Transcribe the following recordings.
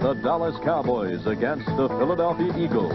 the Dallas Cowboys against the Philadelphia Eagles.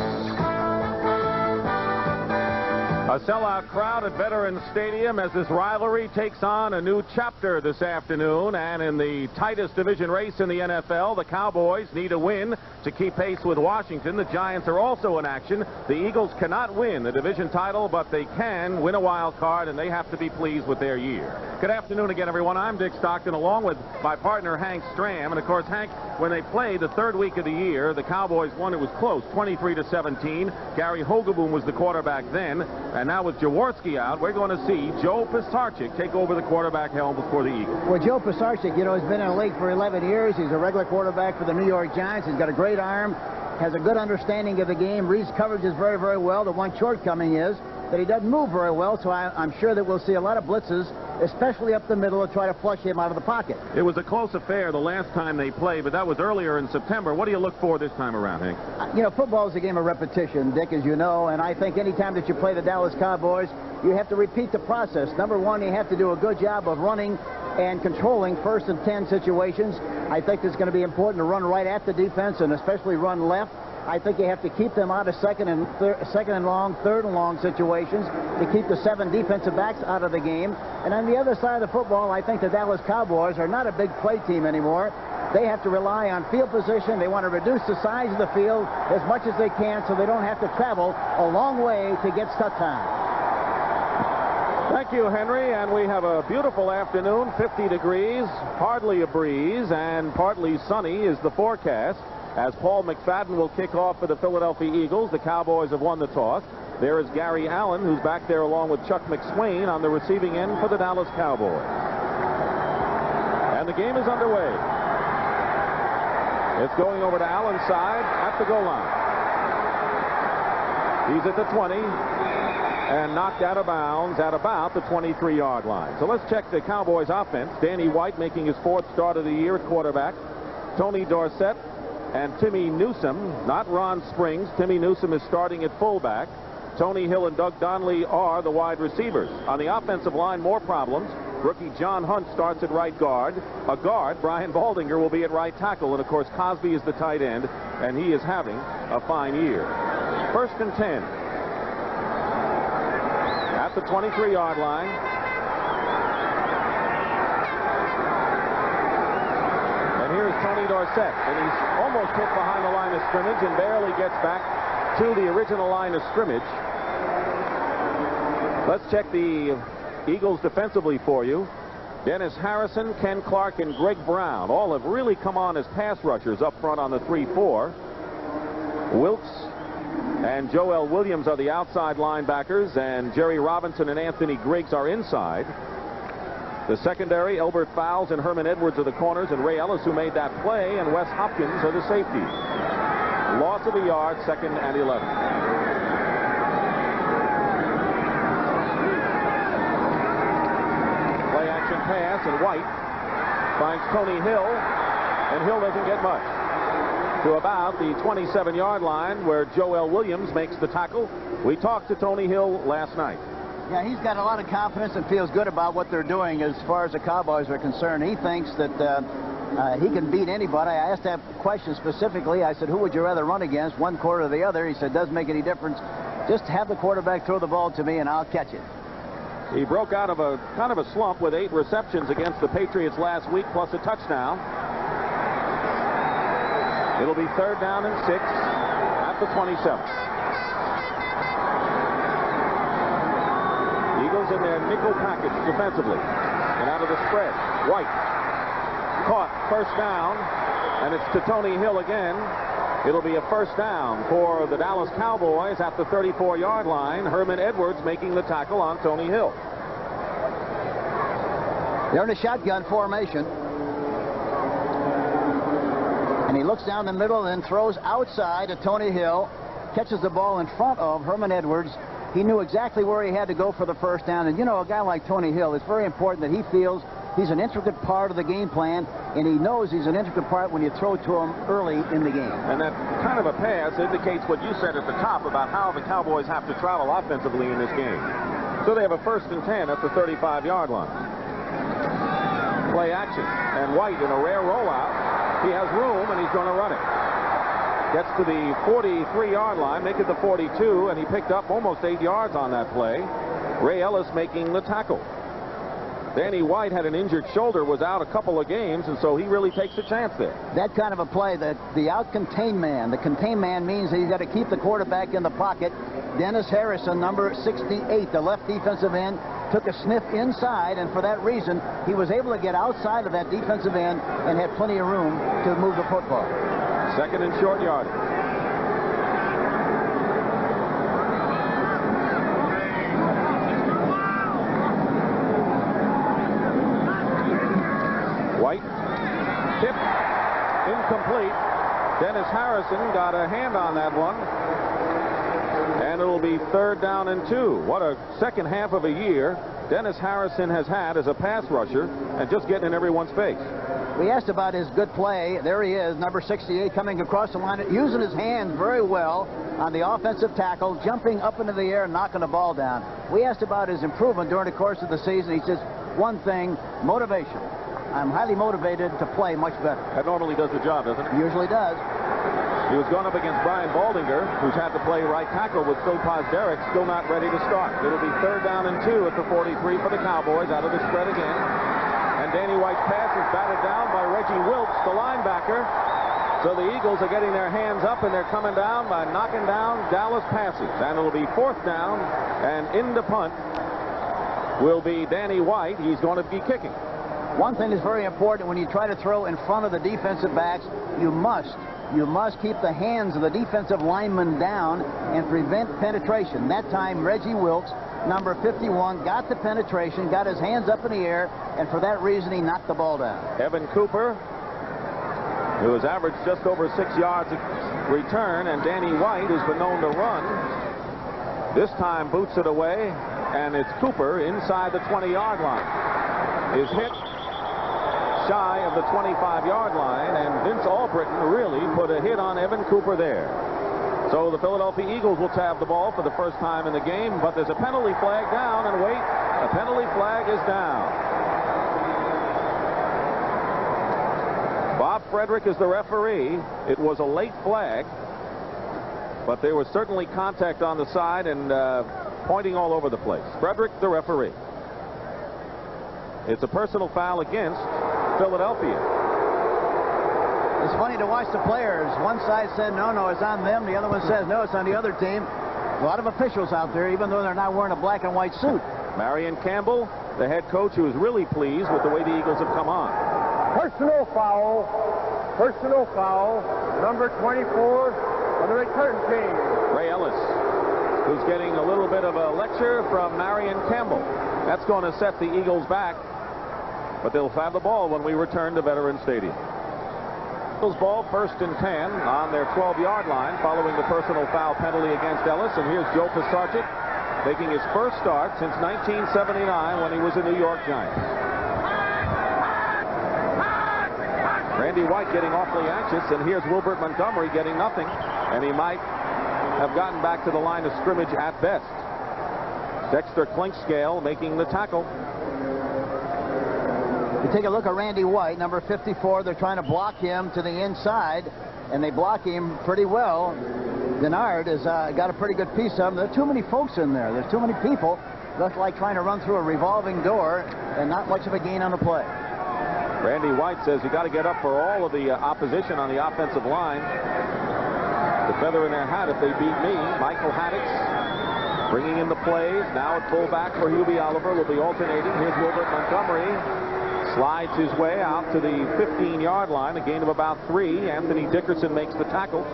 A sellout crowd at Veterans Stadium as this rivalry takes on a new chapter this afternoon. And in the tightest division race in the NFL, the Cowboys need a win to keep pace with Washington. The Giants are also in action. The Eagles cannot win the division title, but they can win a wild card, and they have to be pleased with their year. Good afternoon again, everyone. I'm Dick Stockton, along with my partner, Hank Stram. And, of course, Hank, when they played the third week of the year, the Cowboys won. It was close, 23-17. Gary Hogeboom was the quarterback then. And now with Jaworski out, we're going to see Joe Pisarcik take over the quarterback helm before the Eagles. Well, Joe Pisarcik, you know, has been in the league for 11 years. He's a regular quarterback for the New York Giants. He's got a great arm, has a good understanding of the game, reads coverages very, very well. The one shortcoming is that he doesn't move very well, so I'm sure that we'll see a lot of blitzes, especially up the middle, to try to flush him out of the pocket. It was a close affair the last time they played, but that was earlier in September. What do you look for this time around, Hank? You know, football is a game of repetition, Dick, as you know, and I think any time that you play the Dallas Cowboys, you have to repeat the process. Number one, you have to do a good job of running and controlling 1st and 10 situations. I think it's going to be important to run right at the defense and especially run left. I think you have to keep them out of second and long, third and long situations to keep the 7 defensive backs out of the game. And on the other side of the football, I think the Dallas Cowboys are not a big play team anymore. They have to rely on field position. They want to reduce the size of the field as much as they can so they don't have to travel a long way to get touchdowns. Thank you, Henry, and we have a beautiful afternoon, 50 degrees, hardly a breeze, and partly sunny is the forecast. As Paul McFadden will kick off for the Philadelphia Eagles, the Cowboys have won the toss. There is Gary Allen, who's back there along with Chuck McSwain on the receiving end for the Dallas Cowboys. And the game is underway. It's going over to Allen's side at the goal line. He's at the 20. And knocked out of bounds at about the 23-yard line. So let's check the Cowboys offense. Danny White making his 4th start of the year at quarterback. Tony Dorsett and Timmy Newsome, not Ron Springs. Timmy Newsome is starting at fullback. Tony Hill and Doug Donnelly are the wide receivers. On the offensive line, more problems. Rookie John Hunt starts at right guard. A guard, Brian Baldinger, will be at right tackle. And, of course, Cosby is the tight end, and he is having a fine year. 1st and 10. At the 23-yard line. And here's Tony Dorsett, and he's almost hit behind the line of scrimmage and barely gets back to the original line of scrimmage. Let's check the Eagles defensively for you. Dennis Harrison, Ken Clark, and Greg Brown all have really come on as pass rushers up front on the 3-4. Wilkes and Joel Williams are the outside linebackers, and Jerry Robinson and Anthony Griggs are inside. The secondary, Elbert Fowles and Herman Edwards are the corners, and Ray Ellis, who made that play, and Wes Hopkins are the safeties. Loss of a yard, 2nd and 11. Play action pass, and White finds Tony Hill, and Hill doesn't get much. To about the 27-yard line where Joel Williams makes the tackle. We talked to Tony Hill last night. Yeah, he's got a lot of confidence and feels good about what they're doing as far as the Cowboys are concerned. He thinks that he can beat anybody. I asked that question specifically. I said, who would you rather run against, one quarter or the other? He said, doesn't make any difference. Just have the quarterback throw the ball to me and I'll catch it. He broke out of a kind of a slump with 8 receptions against the Patriots last week, plus a touchdown. It'll be 3rd down and 6 at the 27. Eagles in their nickel package defensively. And out of the spread, White caught, 1st down, and it's to Tony Hill again. It'll be a 1st down for the Dallas Cowboys at the 34-yard line. Herman Edwards making the tackle on Tony Hill. They're in a shotgun formation. And he looks down the middle and then throws outside to Tony Hill. Catches the ball in front of Herman Edwards. He knew exactly where he had to go for the 1st down. And, you know, a guy like Tony Hill, it's very important that he feels he's an intricate part of the game plan, and he knows he's an intricate part when you throw to him early in the game. And that kind of a pass indicates what you said at the top about how the Cowboys have to travel offensively in this game. So they have a 1st and 10 at the 35-yard line. Play action, and White in a rare rollout He has room, and he's going to run it. Gets to the 43-yard line, make it the 42, and he picked up almost 8 yards on that play. Ray Ellis making the tackle. Danny White had an injured shoulder, was out a couple of games, and so he really takes a chance there. That kind of a play, the out-contain man. The contain man means that he's got to keep the quarterback in the pocket. Dennis Harrison, number 68, the left defensive end, took a sniff inside, and for that reason, he was able to get outside of that defensive end and had plenty of room to move the football. Second and short yardage. White, tipped, incomplete. Dennis Harrison got a hand on that one. And it'll be 3rd down and 2. What a second half of a year Dennis Harrison has had as a pass rusher and just getting in everyone's face. We asked about his good play. There he is, number 68, coming across the line, using his hands very well on the offensive tackle, jumping up into the air and knocking the ball down. We asked about his improvement during the course of the season. He says, one thing, motivation. I'm highly motivated to play much better. That normally does the job, doesn't it? Usually does. He was going up against Brian Baldinger, who's had to play right tackle with Phil Posderick, still not ready to start. It'll be 3rd down and 2 at the 43 for the Cowboys, out of the spread again. And Danny White's pass is batted down by Reggie Wilkes, the linebacker. So the Eagles are getting their hands up, and they're coming down by knocking down Dallas passes. And it'll be 4th down, and in the punt will be Danny White. He's going to be kicking. One thing is very important when you try to throw in front of the defensive backs, you must keep the hands of the defensive lineman down and prevent penetration. That time, Reggie Wilkes, number 51, got the penetration, got his hands up in the air, and for that reason, he knocked the ball down. Evan Cooper, who has averaged just over 6 yards of return, and Danny White, who's been known to run, this time boots it away, and it's Cooper inside the 20-yard line. Is hit shy of the 25-yard line, and Vince Albritton really put a hit on Evan Cooper there. So the Philadelphia Eagles will have the ball for the first time in the game, but there's a penalty flag down, and wait, a penalty flag is down. Bob Frederick is the referee. It was a late flag, but there was certainly contact on the side and pointing all over the place. Frederick, the referee. It's a personal foul against Philadelphia. It's funny to watch the players. One side said, no, it's on them. The other one says, no, it's on the other team. A lot of officials out there, even though they're not wearing a black and white suit. Marion Campbell, the head coach, who is really pleased with the way the Eagles have come on. Personal foul, number 24 on the return team. Ray Ellis, who's getting a little bit of a lecture from Marion Campbell. That's going to set the Eagles back, but they'll have the ball when we return to Veterans Stadium. Eagles ball, 1st and 10 on their 12-yard line following the personal foul penalty against Ellis. And here's Joe Pisarcik making his first start since 1979 when he was a New York Giant. Randy White getting awfully anxious, and here's Wilbert Montgomery getting nothing, and he might have gotten back to the line of scrimmage at best. Dexter Clinkscale making the tackle. You take a look at Randy White, number 54. They're trying to block him to the inside, and they block him pretty well. Denard has got a pretty good piece of him. There are too many folks in there. There's too many people. Looks like trying to run through a revolving door, and not much of a gain on the play. Randy White says you got to get up for all of the opposition on the offensive line. The feather in their hat if they beat me. Michael Haddix bringing in the plays. Now at fullback for Hubie Oliver will be alternating. Here's Wilbert Montgomery. Slides his way out to the 15-yard line, a gain of about 3. Anthony Dickerson makes the tackle.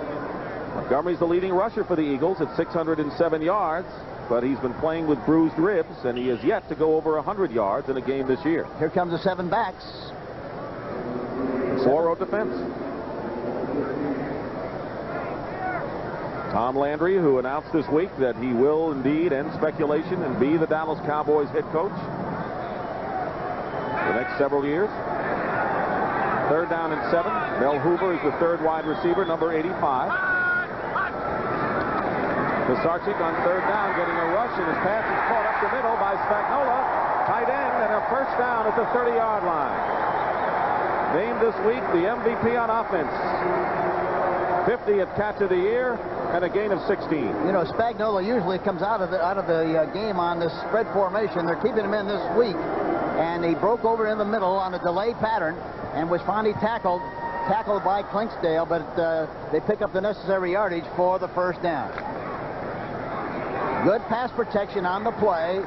Montgomery's the leading rusher for the Eagles at 607 yards, but he's been playing with bruised ribs, and he has yet to go over 100 yards in a game this year. Here comes the 7 backs. 4-row defense. Tom Landry, who announced this week that he will indeed end speculation and be the Dallas Cowboys head coach for the next several years. 3rd down and 7. Mel Hoover is the 3rd wide receiver, number 85. Pisarcik on 3rd down, getting a rush, and his pass is caught up the middle by Spagnola. Tight end, and a first down at the 30-yard line. named this week the MVP on offense. 50th catch of the year and a gain of 16. You know, Spagnuolo usually comes out of the game on this spread formation. They're keeping him in this week, and he broke over in the middle on a delay pattern and was finally tackled by Clinksdale, but they pick up the necessary yardage for the first down. Good pass protection on the play.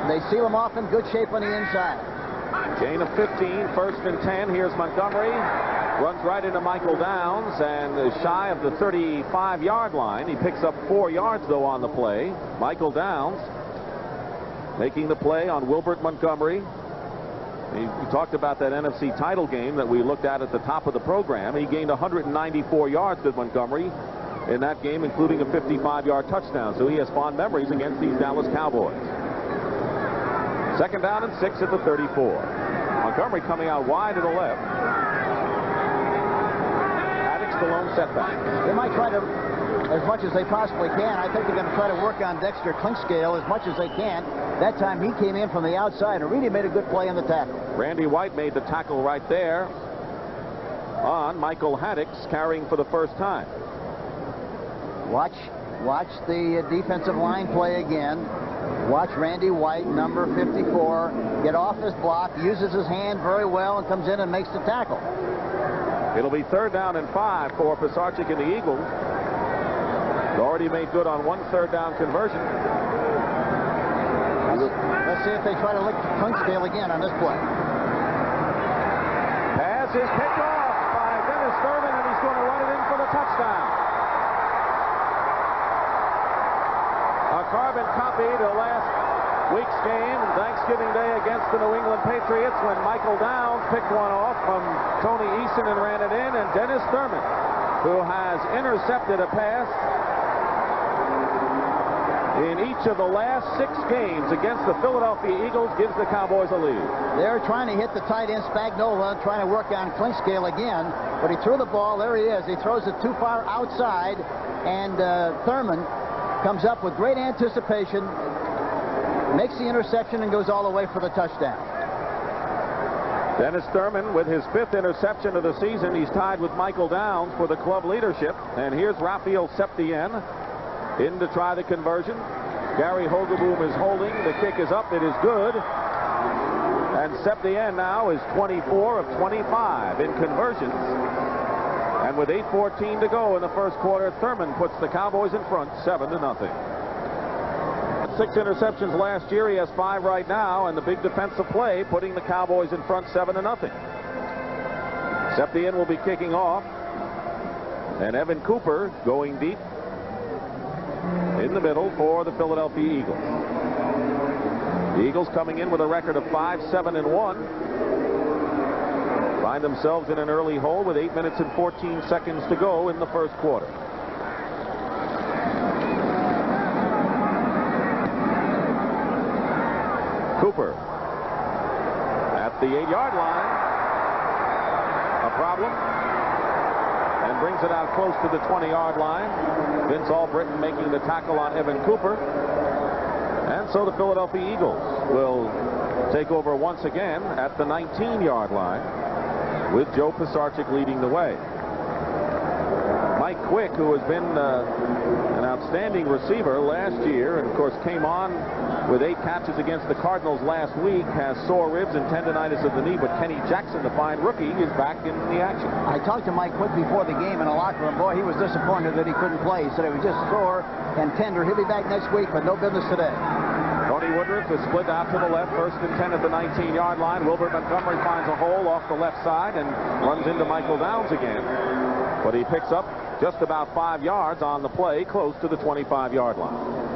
They seal him off in good shape on the inside. Gain of 15, first and 10. Here's Montgomery. Runs right into Michael Downs and is shy of the 35-yard line. He picks up 4 yards, though, on the play. Michael Downs making the play on Wilbert Montgomery. We talked about that NFC title game that we looked at the top of the program. He gained 194 yards with Montgomery in that game, including a 55-yard touchdown. So he has fond memories against these Dallas Cowboys. Second down and 6 at the 34. Montgomery coming out wide to the left. The lone setback. They might try to, as much as they possibly can. I think they're going to try to work on Dexter Clinkscale as much as they can. That time he came in from the outside and really made a good play in the tackle. Randy White made the tackle right there on Michael Haddix, carrying for the first time. Watch the defensive line play again. Watch Randy White, number 54, get off his block, uses his hand very well, and comes in and makes the tackle. It'll be third down and 5 for Pisarcik and the Eagles. Already made good on 1 third-down conversion. Let's see if they try to lick Clinksdale again on this play. Pass is picked off by Dennis Thurman, and he's going to run it in for the touchdown. A carbon copy to last week's game, Thanksgiving Day against the New England Patriots, when Michael Downs picked one off from Tony Eason and ran it in, and Dennis Thurman, who has intercepted a pass in each of the last 6 games against the Philadelphia Eagles, gives the Cowboys a lead. They're trying to hit the tight end Spagnuolo, trying to work on Clinkscale again, but he threw the ball. There he is. He throws it too far outside, and Thurman comes up with great anticipation, makes the interception, and goes all the way for the touchdown. Dennis Thurman with his 5th interception of the season. He's tied with Michael Downs for the club leadership. And here's Raphael Septien in to try the conversion. Gary Hogeboom is holding. The kick is up. It is good. And Septien now is 24 of 25 in conversions. And with 8:14 to go in the first quarter, Thurman puts the Cowboys in front 7-0. 6 interceptions last year. He has 5 right now, and the big defensive play putting the Cowboys in front 7-0. Septien will be kicking off, and Evan Cooper going deep in the middle for the Philadelphia Eagles. The Eagles coming in with a record of 5-7-1. Find themselves in an early hole with 8 minutes and 14 seconds to go in the first quarter. Cooper at the 8-yard line. A problem. And brings it out close to the 20-yard line. Vince Albritton making the tackle on Evan Cooper. And so the Philadelphia Eagles will take over once again at the 19-yard line, with Joe Pisarcik leading the way. Mike Quick, who has been an outstanding receiver last year, and of course came on with 8 catches against the Cardinals last week, has sore ribs and tendonitis of the knee, but Kenny Jackson, the fine rookie, is back in the action. I talked to Mike Quick before the game in the locker room. Boy, he was disappointed that he couldn't play. He said he was just sore and tender. He'll be back next week, but no business today. Tony Woodruff is split out to the left, first and 10 at the 19-yard line. Wilbert Montgomery finds a hole off the left side and runs into Michael Downs again. But he picks up just about 5 yards on the play, close to the 25-yard line.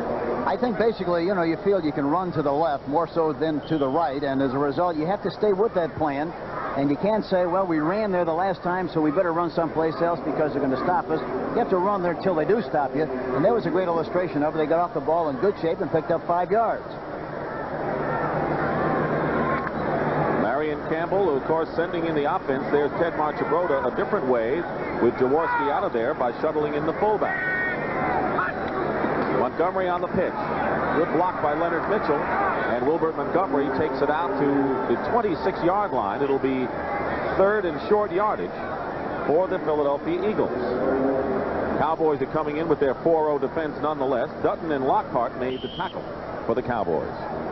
I think basically, you know, you feel you can run to the left more so than to the right, and as a result, you have to stay with that plan. And you can't say, well, we ran there the last time, so we better run someplace else because they're going to stop us. You have to run there until they do stop you. And that was a great illustration of it. They got off the ball in good shape and picked up 5 yards. Marion Campbell, who, of course, sending in the offense. There's Ted Marchibroda a different way with Jaworski out of there by shuttling in the fullback. Montgomery on the pitch. Good block by Leonard Mitchell. And Wilbert Montgomery takes it out to the 26-yard line. It'll be third and short yardage for the Philadelphia Eagles. Cowboys are coming in with their 4-0 defense nonetheless. Dutton and Lockhart made the tackle for the Cowboys.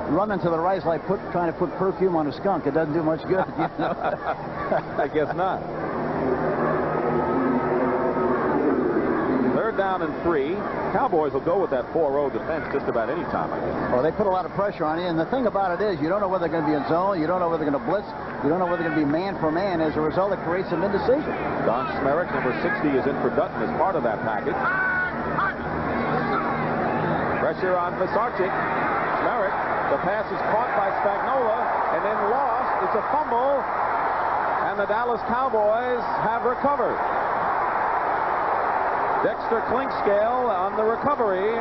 Running to the right is like trying to put perfume on a skunk. It doesn't do much good. You know? I guess not. Third down and 3. Cowboys will go with that 4-0 defense just about any time, I guess. Well, they put a lot of pressure on you, and the thing about it is you don't know whether they're going to be in zone, you don't know whether they're going to blitz, you don't know whether they're going to be man for man. As a result, it creates some indecision. Don Schmerich, number 60, is in for Dutton as part of that package. Pressure on Pisarcik. Schmerich, the pass is caught by Spagnola and then lost. It's a fumble, and the Dallas Cowboys have recovered. Dexter Clinkscale on the recovery,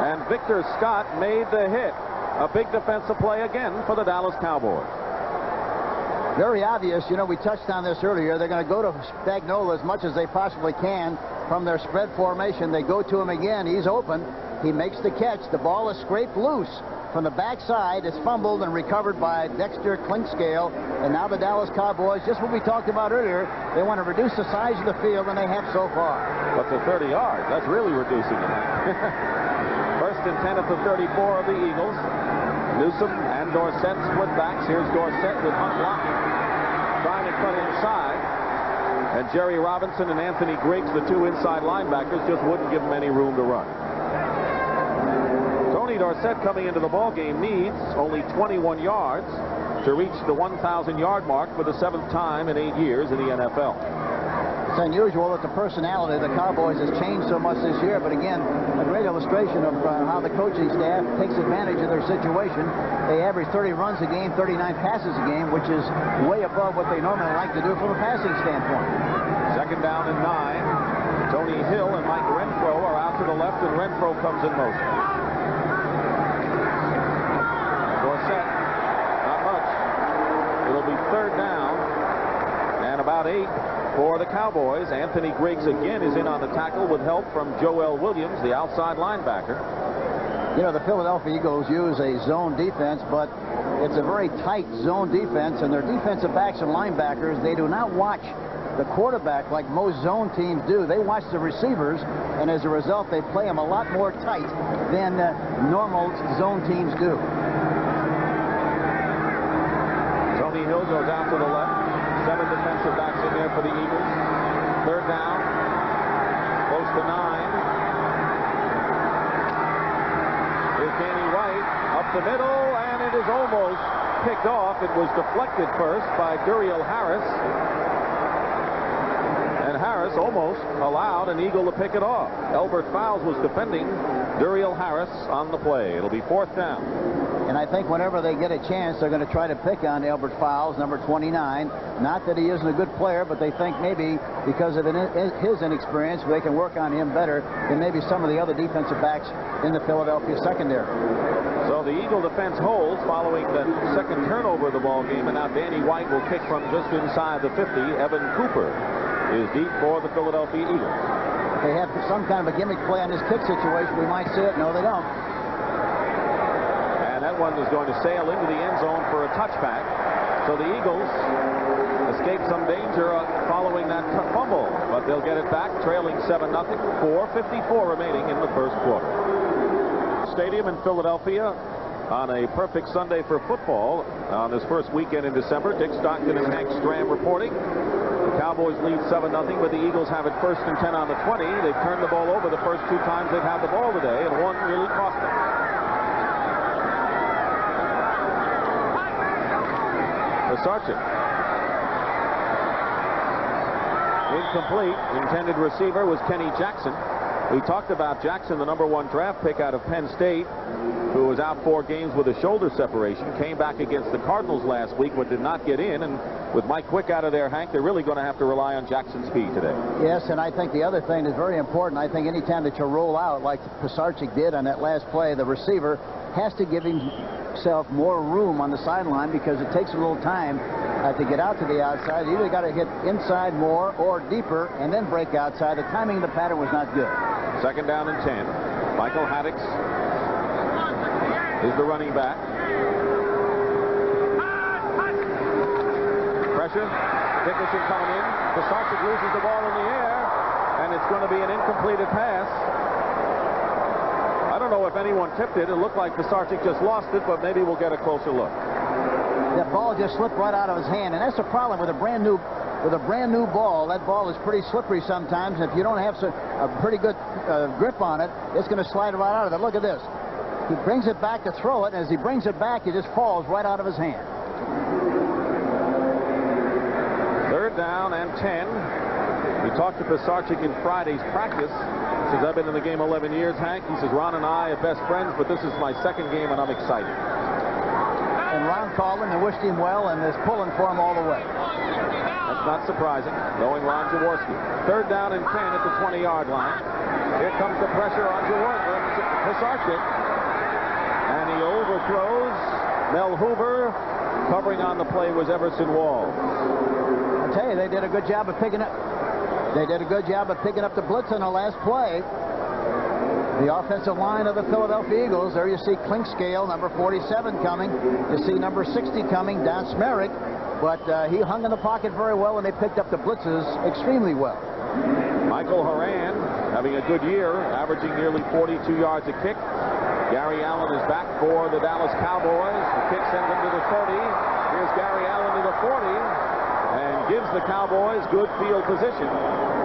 and Victor Scott made the hit. A big defensive play again for the Dallas Cowboys. Very obvious. You know, we touched on this earlier. They're going to go to Spagnola as much as they possibly can from their spread formation. They go to him again. He's open. He makes the catch. The ball is scraped loose from the backside. It's fumbled and recovered by Dexter Clinkscale. And now the Dallas Cowboys, just what we talked about earlier, they want to reduce the size of the field, and they have so far. But to 30 yards, that's really reducing it. First and 10 at the 34 of the Eagles. Newsom and Dorsett split backs. Here's Dorsett with Hunt blocking, trying to cut inside. And Jerry Robinson and Anthony Griggs, the two inside linebackers, just wouldn't give him any room to run. Tony Dorsett, coming into the ball game, needs only 21 yards to reach the 1,000-yard mark for the 7th time in 8 years in the NFL. It's unusual that the personality of the Cowboys has changed so much this year, but again, a great illustration of how the coaching staff takes advantage of their situation. They average 30 runs a game, 39 passes a game, which is way above what they normally like to do from a passing standpoint. Second down and 9. Tony Hill and Mike Renfro are out to the left, and Renfro comes in motion. Dorsett, not much. It'll be third down and about 8 for the Cowboys. Anthony Griggs again is in on the tackle with help from Joel Williams, the outside linebacker. You know, the Philadelphia Eagles use a zone defense, but it's a very tight zone defense, and their defensive backs and linebackers, they do not watch the quarterback like most zone teams do. They watch the receivers, and as a result, they play them a lot more tight than normal zone teams do. Tony Hill goes out to the left. 7 defensive backs in there for the Eagles. Third down, close to 9. Here's Danny White up the middle, and it is almost picked off. It was deflected first by Duriel Harris, and Harris almost allowed an Eagle to pick it off. Elbert Fowles was defending Duriel Harris on the play. It'll be 4th down. And I think whenever they get a chance, they're going to try to pick on Elbert Fowles, number 29. Not that he isn't a good player, but they think maybe because of his inexperience, they can work on him better than maybe some of the other defensive backs in the Philadelphia secondary. So the Eagle defense holds following the second turnover of the ball game, and now Danny White will kick from just inside the 50. Evan Cooper is deep for the Philadelphia Eagles. If they have some kind of a gimmick play on this kick situation, we might see it. No, they don't. And that one is going to sail into the end zone for a touchback. So the Eagles escape some danger following that fumble, but they'll get it back, trailing 7-0, 4:54 remaining in the first quarter. Stadium in Philadelphia on a perfect Sunday for football on this first weekend in December. Dick Stockton and Hank Stram reporting. The Cowboys lead 7-0, but the Eagles have it 1st and 10 on the 20. They've turned the ball over the first 2 times they've had the ball today, and one really cost them. Pisarcik. Incomplete. Intended receiver was Kenny Jackson. We talked about Jackson, the #1 draft pick out of Penn State, who was out 4 games with a shoulder separation. Came back against the Cardinals last week, but did not get in. And with Mike Quick out of there, Hank, they're really going to have to rely on Jackson's speed today. Yes, and I think the other thing that's very important, I think anytime that you roll out like Pisarcik did on that last play, the receiver has to give himself more room on the sideline because it takes a little time to get out to the outside. You either got to hit inside more or deeper and then break outside. The timing of the pattern was not good. Second down and 10. Michael Haddix is the running back. Pressure. Dickerson coming in. Pisarcik loses the ball in the air, and it's going to be an incompleted pass. I don't know if anyone tipped it. It looked like Pisarcik just lost it, but maybe we'll get a closer look. That ball just slipped right out of his hand, and that's the problem with a brand new ball. That ball is pretty slippery sometimes. If you don't have a pretty good grip on it, it's going to slide right out of it. Look at this. He brings it back to throw it, and as he brings it back, it just falls right out of his hand. 3rd down and 10. We talked to Pisarcik in Friday's practice. Says, I've been in the game 11 years, Hank. He says, Ron and I are best friends, but this is my 2nd game, and I'm excited. And Ron called him and wished him well and is pulling for him all the way. That's not surprising, knowing Ron Jaworski. 3rd down and 10 at the 20-yard line. Here comes the pressure on Pisarcik. And he overthrows Mel Hoover. Covering on the play was Everson Walls. I tell you, they did a good job of picking up. They did a good job of picking up the blitz on the last play. The offensive line of the Philadelphia Eagles. There you see Clinkscale, number 47, coming. You see number 60 coming, Don Smerick. But he hung in the pocket very well, and they picked up the blitzes extremely well. Michael Horan having a good year, averaging nearly 42 yards a kick. Gary Allen is back for the Dallas Cowboys. The kick sends him to the 30. Here's Gary Allen to the 40. And gives the Cowboys good field position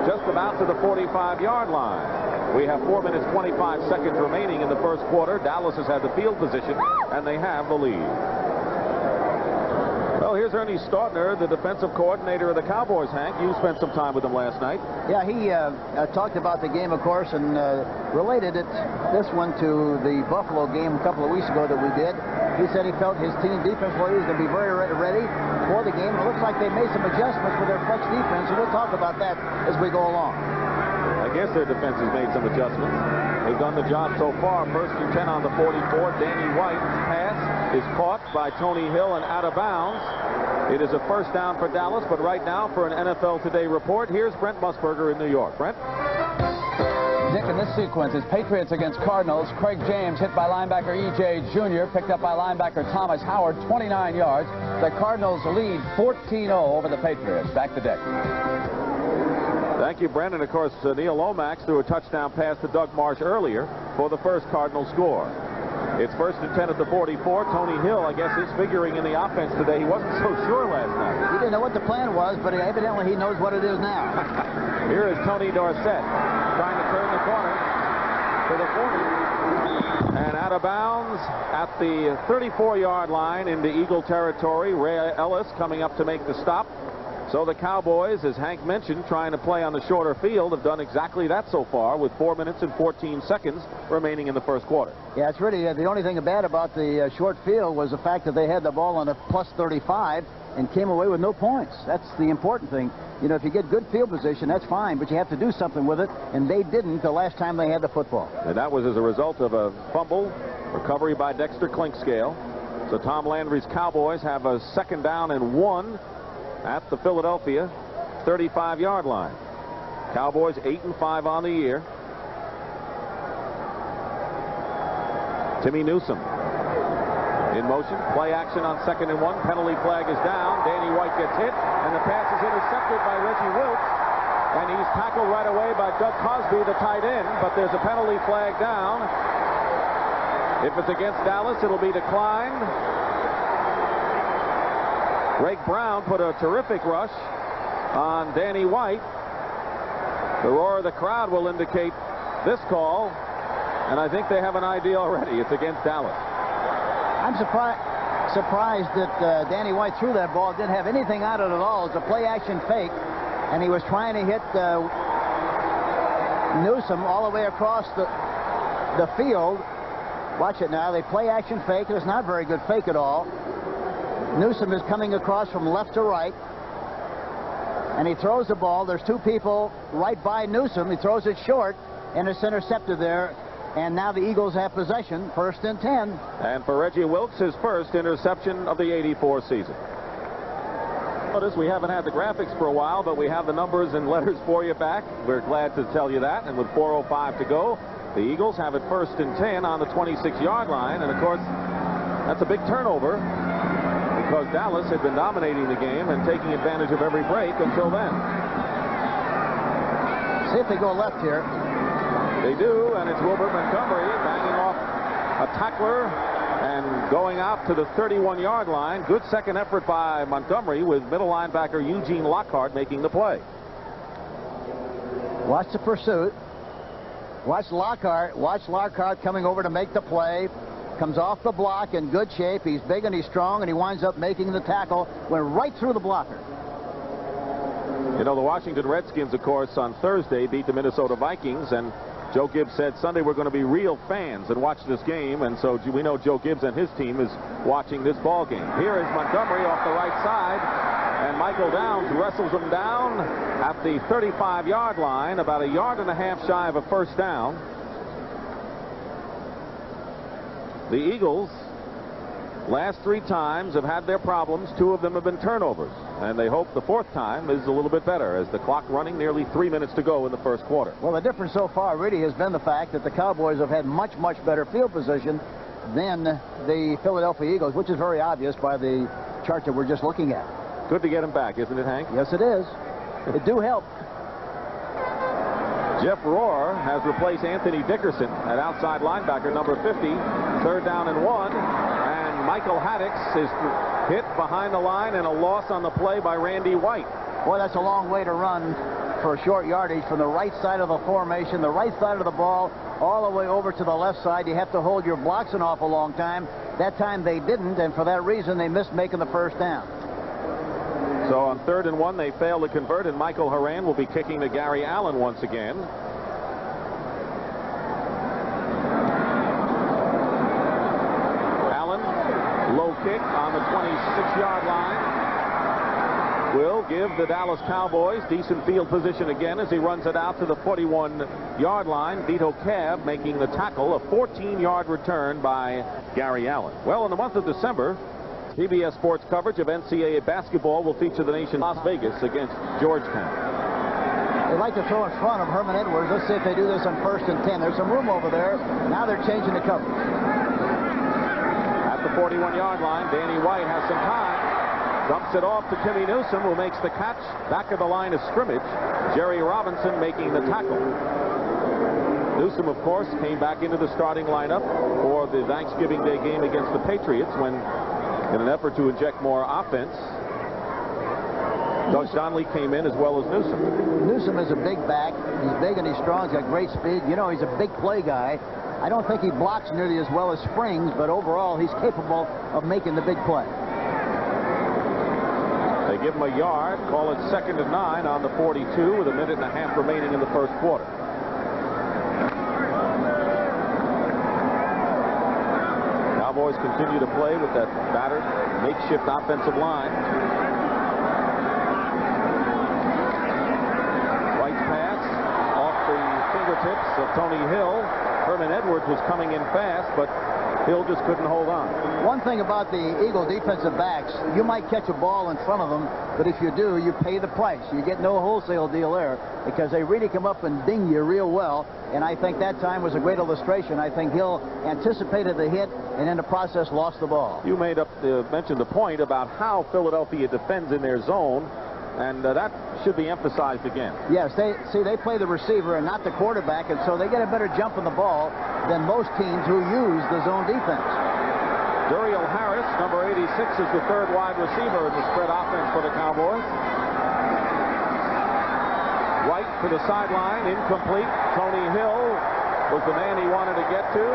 just about to the 45-yard line. We have 4 minutes 25 seconds remaining in the first quarter. Dallas has had the field position, and they have the lead. Well, here's Ernie Staudtner, the defensive coordinator of the Cowboys, Hank. You spent some time with him last night. Yeah, he talked about the game, of course, and related this one to the Buffalo game a couple of weeks ago that we did. He said he felt his team defensively was going to be very ready for the game. It looks like they made some adjustments with their flex defense, and we'll talk about that as we go along. I guess their defense has made some adjustments. They've done the job so far. 1st and 10 on the 44. Danny White's pass is caught by Tony Hill and out of bounds. It is a 1st down for Dallas, but right now for an NFL Today report, here's Brent Musburger in New York. Brent? Dick, in this sequence is Patriots against Cardinals. Craig James hit by linebacker E.J. Jr., picked up by linebacker Thomas Howard, 29 yards. The Cardinals lead 14-0 over the Patriots. Back to Dick. Thank you, Brent. And, of course, Neil Lomax threw a touchdown pass to Doug Marsh earlier for the first Cardinal score. It's 1st and 10 at the 44. Tony Hill, I guess, is figuring in the offense today. He wasn't so sure last night. He didn't know what the plan was, but evidently he knows what it is now. Here is Tony Dorsett trying to turn the corner to the 40. And out of bounds at the 34-yard line into Eagle territory. Ray Ellis coming up to make the stop. So the Cowboys, as Hank mentioned, trying to play on the shorter field, have done exactly that so far with 4 minutes and 14 seconds remaining in the first quarter. Yeah, it's really the only thing bad about the short field was the fact that they had the ball on a plus 35 and came away with no points. That's the important thing. You know, if you get good field position, that's fine, but you have to do something with it, and they didn't the last time they had the football. And that was as a result of a fumble, recovery by Dexter Clinkscale. So Tom Landry's Cowboys have a 2nd down and 1 at the Philadelphia 35-yard line. Cowboys 8-5 on the year. Timmy Newsome in motion. Play action on 2nd and 1. Penalty flag is down. Danny White gets hit, and the pass is intercepted by Reggie Wilkes. And he's tackled right away by Doug Cosby, the tight end, but there's a penalty flag down. If it's against Dallas, it'll be declined. Greg Brown put a terrific rush on Danny White. The roar of the crowd will indicate this call, and I think they have an idea already. It's against Dallas. I'm surprised that Danny White threw that ball. Didn't have anything on it at all. It's a play-action fake, and he was trying to hit Newsome all the way across the field. Watch it now. They play-action fake. It's not a very good fake at all. Newsome is coming across from left to right, and he throws the ball. There's 2 people right by Newsome. He throws it short, and it's intercepted there. And now the Eagles have possession, 1st and 10. And for Reggie Wilkes, his first interception of the '84 season. Notice we haven't had the graphics for a while, but we have the numbers and letters for you back. We're glad to tell you that. And with 4:05 to go, The Eagles have it 1st and 10 on the 26-yard line, and of course, that's a big turnover because Dallas had been dominating the game and taking advantage of every break until then. See if they go left here. They do, and it's Wilbert Montgomery banging off a tackler and going out to the 31-yard line. Good second effort by Montgomery with middle linebacker Eugene Lockhart making the play. Watch the pursuit. Watch Lockhart. Watch Lockhart coming over to make the play. Comes off the block in good shape. He's big and he's strong, and he winds up making the tackle. Went right through the blocker. You know, the Washington Redskins, of course, on Thursday beat the Minnesota Vikings, and Joe Gibbs said Sunday we're going to be real fans and watch this game, and so we know Joe Gibbs and his team is watching this ball game. Here is Montgomery off the right side, and Michael Downs wrestles him down at the 35-yard line, about 1.5 yards shy of a first down. The Eagles, last 3 times, have had their problems. 2 of them have been turnovers, and they hope the 4th time is a little bit better as the clock running nearly 3 minutes to go in the first quarter. Well, the difference so far really has been the fact that the Cowboys have had much, much better field position than the Philadelphia Eagles, which is very obvious by the chart that we're just looking at. Good to get him back, isn't it, Hank? Yes, it is. It do help. Jeff Rohr has replaced Anthony Dickerson at outside linebacker number 50. 3rd down and 1. And Michael Haddix is hit behind the line and a loss on the play by Randy White. Boy, that's a long way to run for a short yardage from the right side of the formation, the right side of the ball, all the way over to the left side. You have to hold your blocks an awful long time. That time they didn't, and for that reason they missed making the first down. So on 3rd and 1, they fail to convert, and Michael Horan will be kicking to Gary Allen once again. Allen, low kick on the 26-yard line, will give the Dallas Cowboys decent field position again as he runs it out to the 41-yard line. Vito Cabb making the tackle, a 14-yard return by Gary Allen. Well, in the month of December, CBS Sports coverage of NCAA basketball will feature the nation Las Vegas against Georgetown. They like to throw in front of Herman Edwards. Let's see if they do this on 1st and 10. There's some room over there. Now they're changing the coverage. At the 41-yard line, Danny White has some time. Dumps it off to Timmy Newsom, who makes the catch back of the line of scrimmage. Jerry Robinson making the tackle. Newsom, of course, came back into the starting lineup for the Thanksgiving Day game against the Patriots when, in an effort to inject more offense, Doug Donnelly came in as well as Newsom. Newsom is a big back. He's big and he's strong. He's got great speed. You know, he's a big play guy. I don't think he blocks nearly as well as Springs, but overall he's capable of making the big play. They give him a yard, call it 2nd and 9 on the 42 with 1.5 minutes remaining in the first quarter. Cowboys continue to play with that battered makeshift offensive line. White's pass off the fingertips of Tony Hill. Herman Edwards was coming in fast, but Hill just couldn't hold on. One thing about the Eagle defensive backs, you might catch a ball in front of them, but if you do, you pay the price. You get no wholesale deal there because they really come up and ding you real well, and I think that time was a great illustration. I think Hill anticipated the hit and in the process lost the ball. You mentioned the point about how Philadelphia defends in their zone, and that should be emphasized again. Yes, they play the receiver and not the quarterback, and so they get a better jump on the ball than most teams who use the zone defense. Duriel Harris, number 86, is the 3rd wide receiver in the spread offense for the Cowboys. White to the sideline, incomplete. Tony Hill was the man he wanted to get to.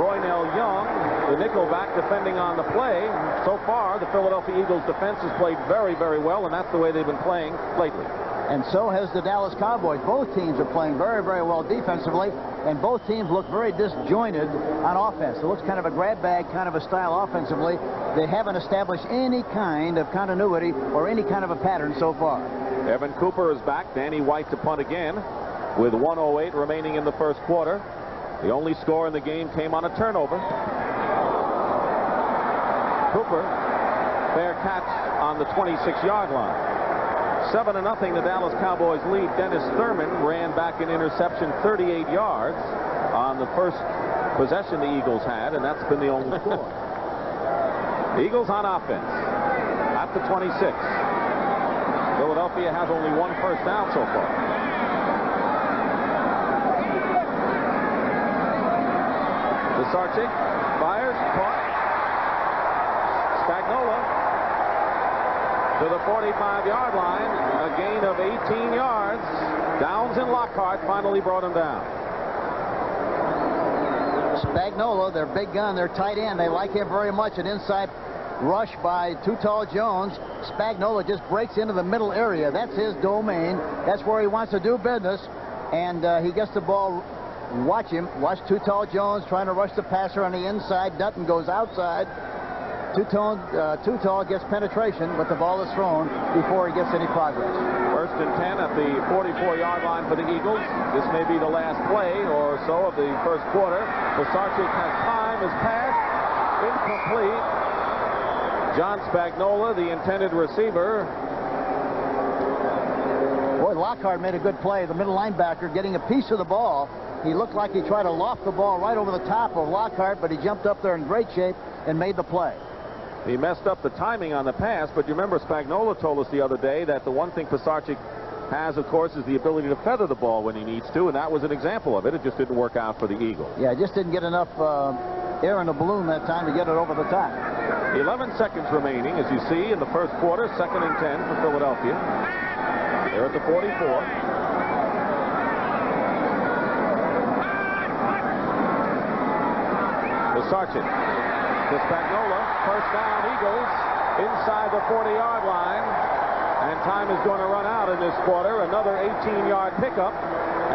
Roynell Young, the nickelback, defending on the play. So far, the Philadelphia Eagles defense has played very, very well, and that's the way they've been playing lately. And so has the Dallas Cowboys. Both teams are playing very, very well defensively, and both teams look very disjointed on offense. It looks kind of a grab bag kind of a style offensively. They haven't established any kind of continuity or any kind of a pattern so far. Evan Cooper is back. Danny White to punt again with 1:08 remaining in the first quarter. The only score in the game came on a turnover. Cooper, fair catch on the 26-yard line. 7-0, the Dallas Cowboys lead. Dennis Thurman ran back an interception 38 yards on the first possession the Eagles had, and that's been the only score. Eagles on offense at the 26. Philadelphia has only one first down so far. Pisarcik fires, caught. Spagnola to the 45-yard line, a gain of 18 yards. Downs and Lockhart finally brought him down. Spagnola, their big gun, their tight end, they like him very much. An inside rush by Too Tall Jones. Spagnola just breaks into the middle area. That's his domain. That's where he wants to do business. And he gets the ball. Watch him. Watch Too Tall Jones trying to rush the passer on the inside. Dutton goes outside. Too Tall gets penetration, but the ball is thrown before he gets any progress. 1st and 10 at the 44-yard line for the Eagles. This may be the last play or so of the first quarter. Pisarcik has time. His pass incomplete. John Spagnola, the intended receiver. Boy, Lockhart made a good play. The middle linebacker getting a piece of the ball. He looked like he tried to loft the ball right over the top of Lockhart, but he jumped up there in great shape and made the play. He messed up the timing on the pass, but you remember Spagnola told us the other day that the one thing Pisarcik has, of course, is the ability to feather the ball when he needs to, and that was an example of it. It just didn't work out for the Eagles. Yeah, just didn't get enough air in the balloon that time to get it over the top. 11 seconds remaining, as you see, in the first quarter. 2nd and 10 for Philadelphia. They're at the 44. Pisarcik to Spagnola. First down, Eagles inside the 40-yard line. And time is going to run out in this quarter. Another 18-yard pickup.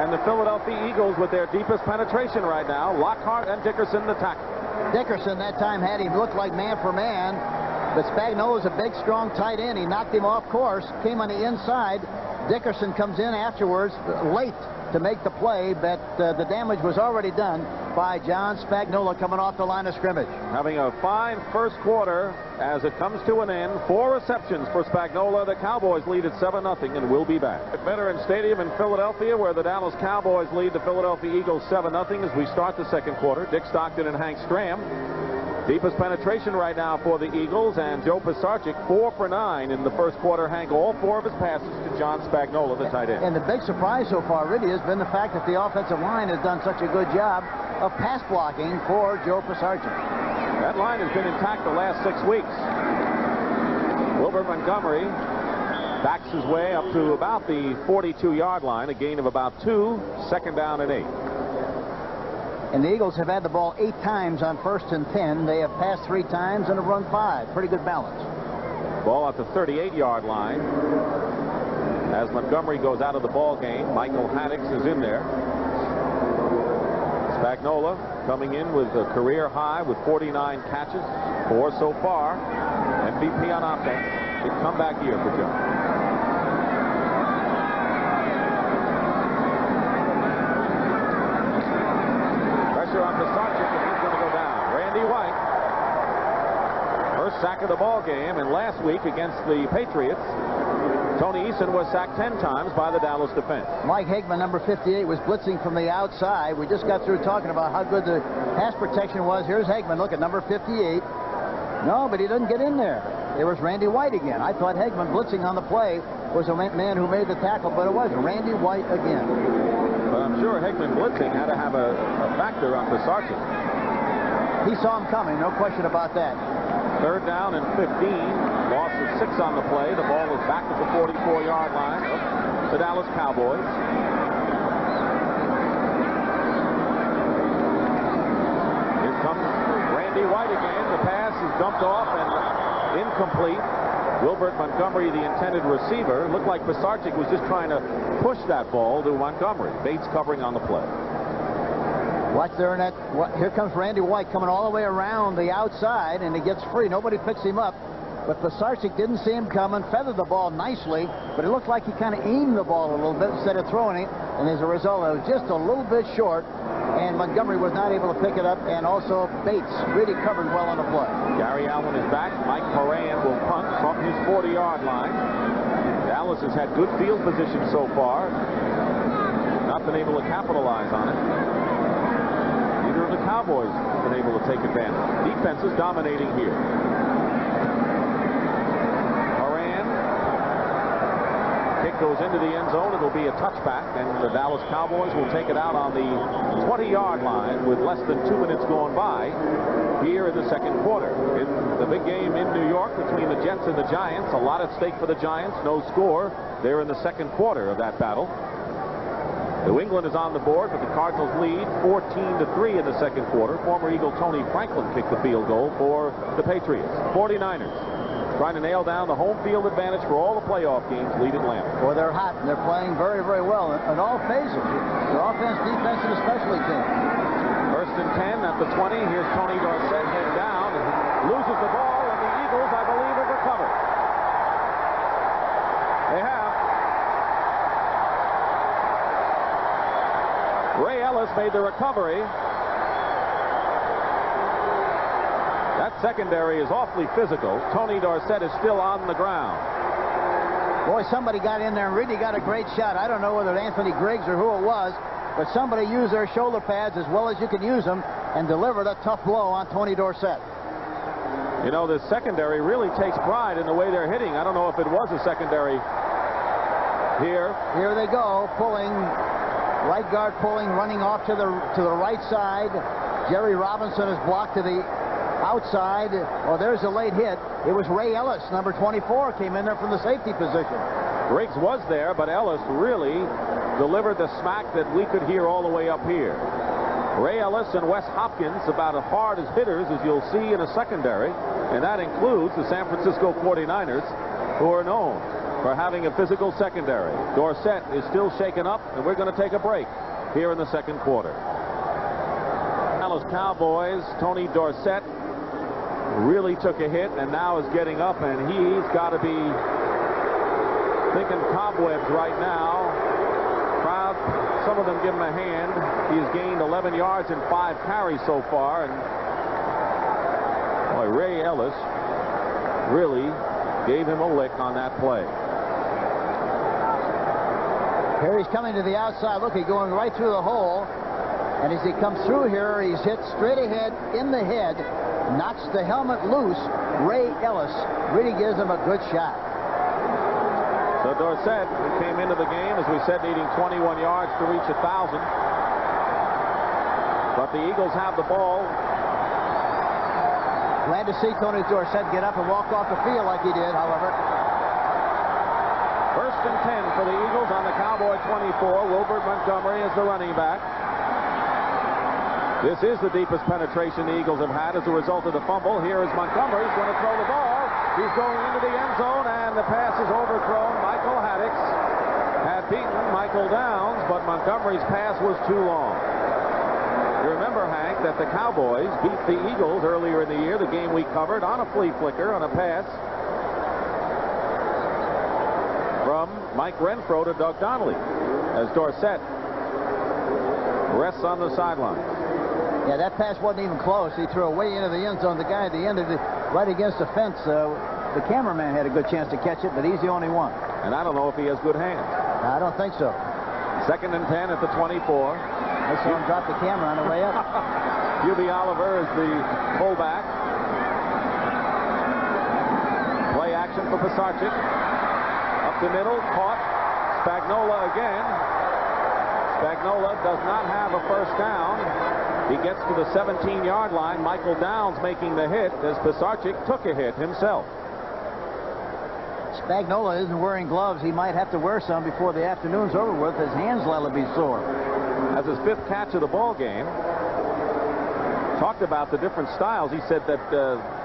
And the Philadelphia Eagles with their deepest penetration right now. Lockhart and Dickerson the tackle. Dickerson that time had him look like man for man. But Spagnola's a big, strong tight end. He knocked him off course, came on the inside. Dickerson comes in afterwards late to make the play, but the damage was already done by John Spagnola coming off the line of scrimmage. Having a fine first quarter as it comes to an end. 4 receptions for Spagnola. The Cowboys lead at 7-0 and will be back at Veterans Stadium in Philadelphia, where the Dallas Cowboys lead the Philadelphia Eagles 7-0 as we start the second quarter. Dick Stockton and Hank Stram. Deepest penetration right now for the Eagles, and Joe Pisarcik 4 for 9 in the first quarter. Hank, all 4 of his passes to John Spagnola, the tight end. And the big surprise so far really has been the fact that the offensive line has done such a good job of pass blocking for Joe Pisarcik. That line has been intact the last 6 weeks. Wilbert Montgomery backs his way up to about the 42-yard line, a gain of about 2, 2nd down and 8. And the Eagles have had the ball 8 times on 1st and 10. They have passed 3 times and have run 5. Pretty good balance. Ball at the 38-yard line. As Montgomery goes out of the ball game, Michael Haddix is in there. Spagnola coming in with a career high with 49 catches, 4 so far. MVP on offense. Big comeback year for Joe. On Pisarcik, and he's going to go down. Randy White, first sack of the ball game, and last week against the Patriots, Tony Eason was sacked 10 times by the Dallas defense. Mike Hagman, number 58, was blitzing from the outside. We just got through talking about how good the pass protection was. Here's Hagman. Look at number 58. No, but he doesn't get in there. It was Randy White again. I thought Hagman blitzing on the play was a man who made the tackle, but it wasn't. Randy White again. But I'm sure Hagman blitzing had to have a factor on Pisarcik. He saw him coming, no question about that. 3rd down and 15. Loss of 6 on the play. The ball is back at the 44-yard line of the Dallas Cowboys. Here comes Randy White again. The pass is dumped off and incomplete. Wilbert Montgomery, the intended receiver. Looked like Pisarcik was just trying to push that ball to Montgomery. Bates covering on the play. Watch there in that. Here comes Randy White coming all the way around the outside, and he gets free. Nobody picks him up. But Pisarcik didn't see him coming, feathered the ball nicely, but it looked like he kind of aimed the ball a little bit instead of throwing it. And as a result, it was just a little bit short, and Montgomery was not able to pick it up, and also Bates really covered well on the play. Gary Allen is back. Mike Moran will punt from his 40-yard line. Dallas has had good field position so far. Not been able to capitalize on it. Neither of the Cowboys have been able to take advantage. Defense is dominating here. Kick goes into the end zone. It'll be a touchback, and the Dallas Cowboys will take it out on the 20-yard line with less than 2 minutes going by here in the second quarter. In the big game in New York between the Jets and the Giants, a lot at stake for the Giants. No score. They're in the second quarter of that battle. New England is on the board, but the Cardinals lead 14-3 in the second quarter. Former Eagle Tony Franklin kicked the field goal for the Patriots. 49ers trying to nail down the home field advantage for all the playoff games lead Atlanta. Boy, they're hot, and they're playing very, very well in all phases. Their offense, defense, and especially team. First and 10 at the 20. Here's Tony Dorsett head down. Loses the ball, and the Eagles, I believe, have recovered. They have. Ray Ellis made the recovery. That secondary is awfully physical. Tony Dorsett is still on the ground. Boy, somebody got in there and really got a great shot. I don't know whether it's Anthony Griggs or who it was, but somebody used their shoulder pads as well as you can use them and delivered a tough blow on Tony Dorsett. You know, this secondary really takes pride in the way they're hitting. I don't know if it was a secondary here. Here they go, pulling, right guard pulling, running off to the right side. Jerry Robinson is blocked to the outside. Oh, there's a late hit. It was Ray Ellis, number 24, came in there from the safety position. Griggs was there, but Ellis really delivered the smack that we could hear all the way up here. Ray Ellis and Wes Hopkins about as hard as hitters as you'll see in a secondary, and that includes the San Francisco 49ers, who are known for having a physical secondary. Dorsett is still shaken up, and we're going to take a break here in the second quarter. Dallas Cowboys, Tony Dorsett really took a hit and now is getting up, and he's got to be thinking cobwebs right now. Crowd, some of them give him a hand. He's gained 11 yards and 5 carries so far, and boy, Ray Ellis really gave him a lick on that play. Here he's coming to the outside. Look, he's going right through the hole, and as he comes through here, he's hit straight ahead in the head. Knocks the helmet loose. Ray Ellis really gives him a good shot. So Dorsett, who came into the game, as we said, needing 21 yards to reach 1,000. But the Eagles have the ball. Glad to see Tony Dorsett get up and walk off the field like he did, however. First and 10 for the Eagles on the Cowboy 24. Wilbert Montgomery is the running back. This is the deepest penetration the Eagles have had as a result of the fumble. Here is Montgomery. He's going to throw the ball. He's going into the end zone, and the pass is overthrown. Michael Haddix had beaten Michael Downs, but Montgomery's pass was too long. You remember, Hank, that the Cowboys beat the Eagles earlier in the year, the game we covered, on a flea flicker, on a pass from Mike Renfro to Doug Donnelly, as Dorsett rests on the sideline. Yeah, that pass wasn't even close. He threw it way into the end zone. The guy at the end of it, right against the fence, the cameraman had a good chance to catch it, but he's the only one. And I don't know if he has good hands. I don't think so. Second and 10 at the 24. I saw him drop the camera on the way up. Hubie Oliver is the fullback. Play action for Pisarcik. Up the middle, caught. Spagnola again. Spagnola does not have a first down. He gets to the 17-yard line. Michael Downs making the hit as Pisarcik took a hit himself. Spagnola isn't wearing gloves. He might have to wear some before the afternoon's over with. His hands will be sore. As his 5th catch of the ball game. Talked about the different styles. He said that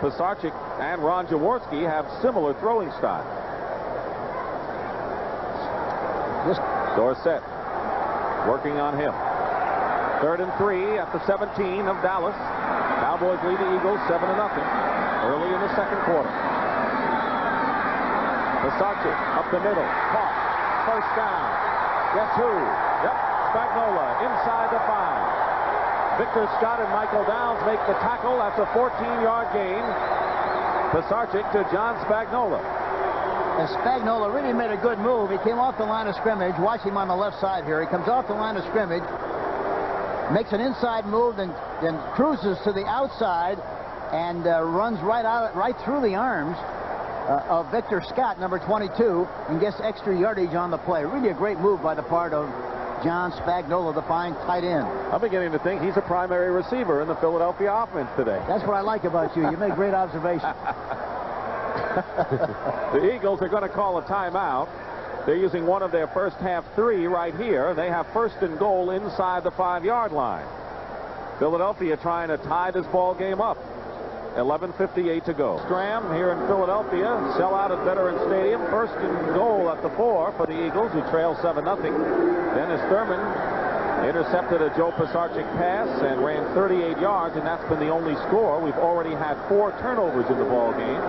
Pisarcik and Ron Jaworski have similar throwing styles. Dorsett working on him. 3rd and 3 at the 17 of Dallas. Cowboys lead the Eagles 7-0 early in the second quarter. Pisarcik up the middle, caught, first down. Guess who? Yep, Spagnola inside the 5. Victor Scott and Michael Downs make the tackle. That's a 14-yard gain. Pisarcik to John Spagnola. And Spagnola really made a good move. He came off the line of scrimmage. Watch him on the left side here. He comes off the line of scrimmage, makes an inside move, then cruises to the outside and runs right through the arms of Victor Scott, number 22, and gets extra yardage on the play. Really a great move by the part of John Spagnola, the fine tight end. I'm beginning to think he's a primary receiver in the Philadelphia offense today. That's what I like about you. You make great observations. The Eagles are going to call a timeout. They're using one of their first half 3 right here. They have first and goal inside the 5-yard line. Philadelphia trying to tie this ball game up. 11:58 to go. Stram here in Philadelphia. Sell out at Veterans Stadium. First and goal at the 4 for the Eagles, who trail 7-0. Dennis Thurman intercepted a Joe Pisarcik pass and ran 38 yards, and that's been the only score. We've already had 4 turnovers in the ball game.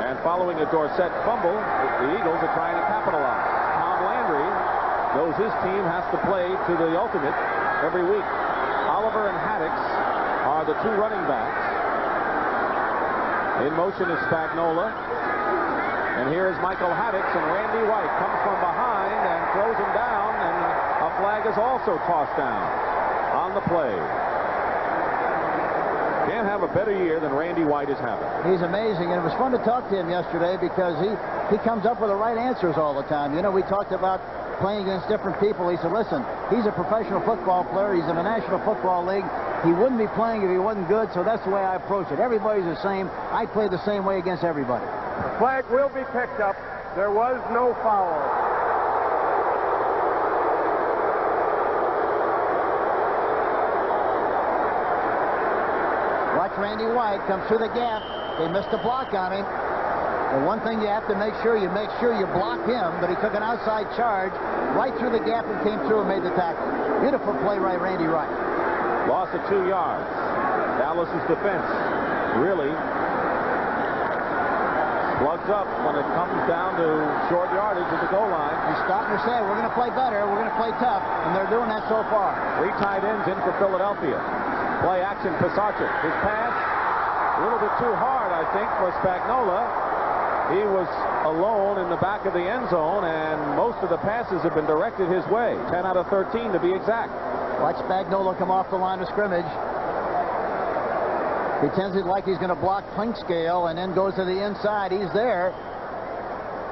And following a Dorsett fumble, the Eagles are trying to capitalize. Tom Landry knows his team has to play to the ultimate every week. Oliver and Haddix are the 2 running backs. In motion is Spagnola. And here is Michael Haddix, and Randy White comes from behind and throws him down, and a flag is also tossed down on the play. Can't have a better year than Randy White is having. He's amazing, and it was fun to talk to him yesterday because he comes up with the right answers all the time. You know, we talked about playing against different people. He said, listen, he's a professional football player. He's in the National Football League. He wouldn't be playing if he wasn't good, so that's the way I approach it. Everybody's the same. I play the same way against everybody. The flag will be picked up. There was no foul. Watch Randy White come through the gap. They missed a block on him. The one thing you have to make sure you block him, but he took an outside charge right through the gap and came through and made the tackle. Beautiful play by Randy White. Loss of 2 yards. Dallas's defense really plugs up when it comes down to short yardage at the goal line. And Stockton said, we're going to play better, we're going to play tough, and they're doing that so far. 3 tight ends in for Philadelphia. Play action, Pisarcik. His pass, a little bit too hard, I think, for Spagnola. He was alone in the back of the end zone, and most of the passes have been directed his way. 10 out of 13 to be exact. Watch Spagnola come off the line of scrimmage. Pretends it like he's going to block Clinkscale and then goes to the inside. He's there.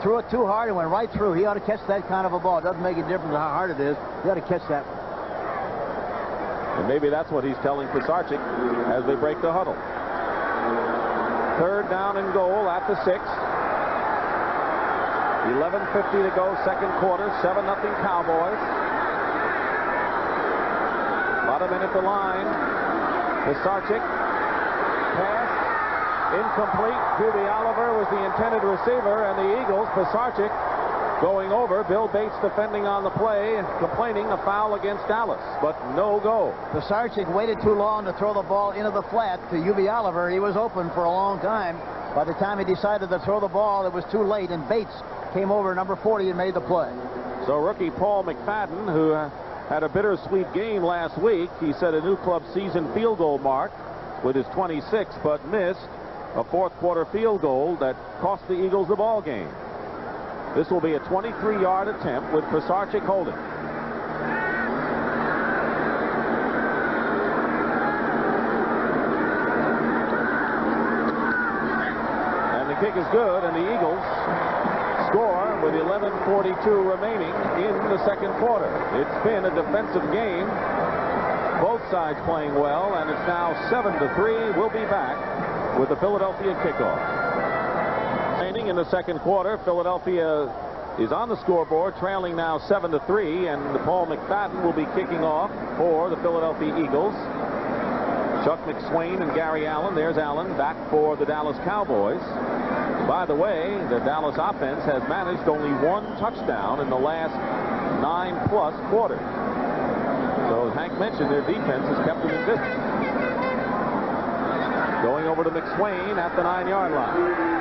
Threw it too hard and went right through. He ought to catch that kind of a ball. It doesn't make a difference how hard it is. He ought to catch that one. And maybe that's what he's telling Pisarcik as they break the huddle. 3rd down and goal at the 6. 11:50 to go, second quarter. 7-0 Cowboys. A lot of men at the line. Pisarcik. Pass. Incomplete. Juby Oliver was the intended receiver, and the Eagles, Pisarcik going over. Bill Bates defending on the play, complaining a foul against Dallas, but no go. Pisarcik waited too long to throw the ball into the flat to Juby Oliver. He was open for a long time. By the time he decided to throw the ball, it was too late, and Bates came over, number 40, and made the play. So rookie Paul McFadden, who had a bittersweet game last week, he set a new club season field goal mark with his 26, but missed a 4th quarter field goal that cost the Eagles the ball game. This will be a 23-yard attempt with Pisarcik holding. And the kick is good, and the Eagles score with 11:42 remaining in the second quarter. It's been a defensive game. Both sides playing well, and it's now 7-3. We'll be back with the Philadelphia kickoff. In the second quarter, Philadelphia is on the scoreboard, trailing now 7-3, and Paul McFadden will be kicking off for the Philadelphia Eagles. Chuck McSwain and Gary Allen. There's Allen back for the Dallas Cowboys. By the way, the Dallas offense has managed only 1 touchdown in the last 9+ quarters. So as Hank mentioned, their defense has kept them in business. Going over to McSwain at the 9-yard line.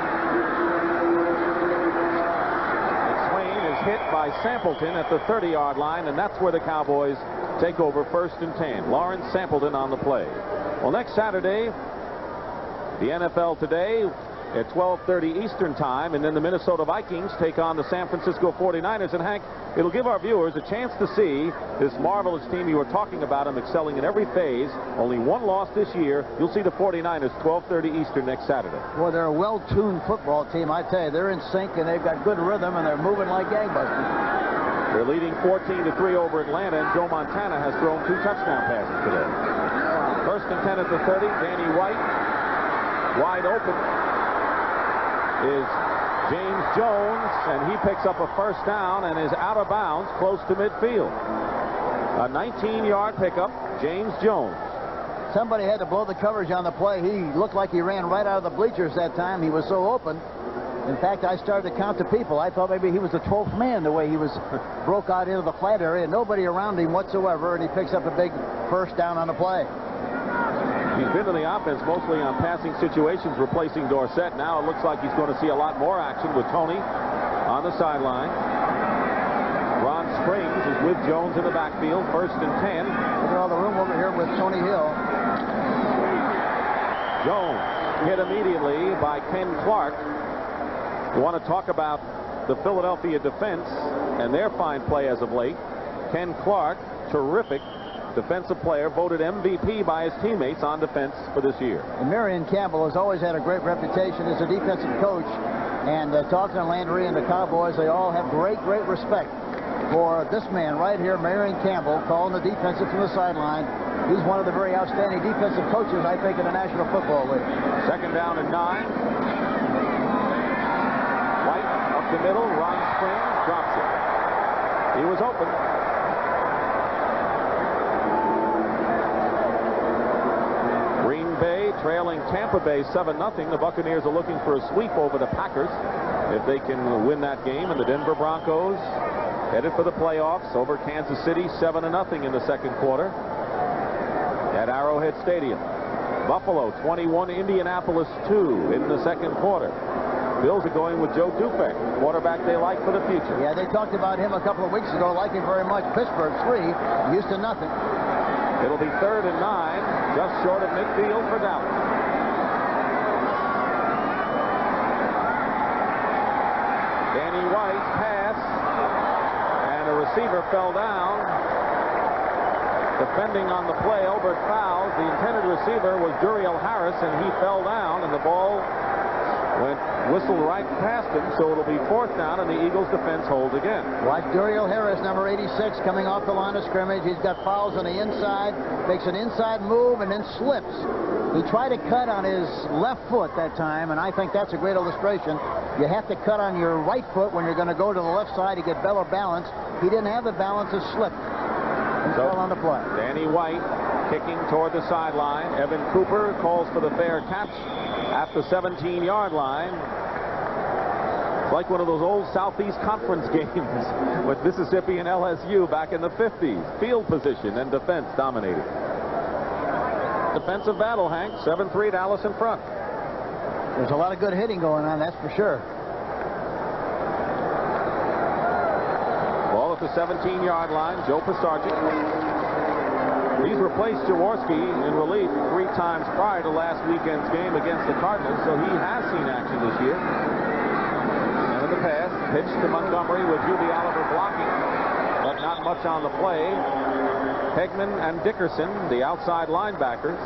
Hit by Sampleton at the 30-yard line, and that's where the Cowboys take over 1st and 10. Lawrence Sampleton on the play. Well, next Saturday, the NFL Today at 12:30 Eastern Time, and then the Minnesota Vikings take on the San Francisco 49ers. And Hank, it'll give our viewers a chance to see this marvelous team you were talking about, them excelling in every phase. Only one loss this year. You'll see the 49ers 12:30 Eastern next Saturday. Well, they're a well-tuned football team, I tell you. They're in sync, and they've got good rhythm, and they're moving like gangbusters. They're leading 14-3 over Atlanta, and Joe Montana has thrown 2 touchdown passes today. First and 10 at the 30. Danny White, wide open, is James Jones, and he picks up a first down and is out of bounds close to midfield. A 19-yard pickup, James Jones. Somebody had to blow the coverage on the play. He looked like he ran right out of the bleachers that time. He was so open. In fact, I started to count the people. I thought maybe he was the 12th man the way he was broke out into the flat area. Nobody around him whatsoever, and he picks up a big first down on the play. He's been in the offense mostly on passing situations, replacing Dorsett. Now it looks like he's going to see a lot more action with Tony on the sideline. Ron Springs is with Jones in the backfield. First and 10. Look at all the room over here with Tony Hill. Jones hit immediately by Ken Clark. You want to talk about the Philadelphia defense and their fine play as of late. Ken Clark, terrific defensive player, voted MVP by his teammates on defense for this year. And Marion Campbell has always had a great reputation as a defensive coach. And talking to Landry and the Cowboys, they all have great respect for this man right here, Marion Campbell, calling the defensive from the sideline. He's one of the very outstanding defensive coaches, I think, in the National Football League. Second down and 9. White up the middle. Ron Springs drops it. He was open. Green Bay trailing Tampa Bay 7-0. The Buccaneers are looking for a sweep over the Packers if they can win that game. And the Denver Broncos headed for the playoffs over Kansas City 7-0 in the second quarter at Arrowhead Stadium. Buffalo 21, Indianapolis 2 in the second quarter. Bills are going with Joe Dufek, quarterback they like for the future. Yeah, they talked about him a couple of weeks ago, like him very much. Pittsburgh 3, Houston nothing. It'll be 3rd and 9, just short of midfield for Dallas. Danny White's pass, and a receiver fell down. Defending on the play, Obert fouls. The intended receiver was Duriel Harris, and he fell down, and the ball went whistled right past him, so it'll be 4th down, and the Eagles defense holds again. Watch Duriel Harris, number 86, coming off the line of scrimmage. He's got fouls on the inside, makes an inside move, and then slips. He tried to cut on his left foot that time, and I think that's a great illustration. You have to cut on your right foot when you're going to go to the left side to get better balance. He didn't have the balance and slipped and fell on the play. Danny White kicking toward the sideline. Evan Cooper calls for the fair catch at the 17-yard line. It's like one of those old Southeast Conference games with Mississippi and LSU back in the 50s. Field position and defense dominated. Defensive battle, Hank. 7-3 Dallas in front. There's a lot of good hitting going on, that's for sure. Ball at the 17-yard line. Joe Pisarcik. He's replaced Jaworski in relief 3 times prior to last weekend's game against the Cardinals, so he has seen action this year. And in the pass, pitched to Montgomery with Hubie Oliver blocking, but not much on the play. Hegman and Dickerson, the outside linebackers.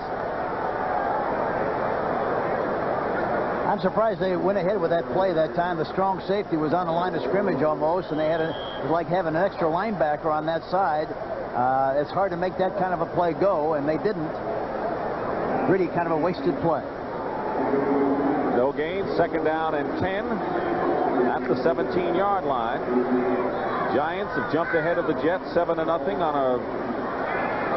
I'm surprised they went ahead with that play that time. The strong safety was on the line of scrimmage almost, and they had it was like having an extra linebacker on that side. It's hard to make that kind of a play go, and they didn't. Really kind of a wasted play. No gain. 2nd down and 10 at the 17-yard line. Giants have jumped ahead of the Jets 7-0 on a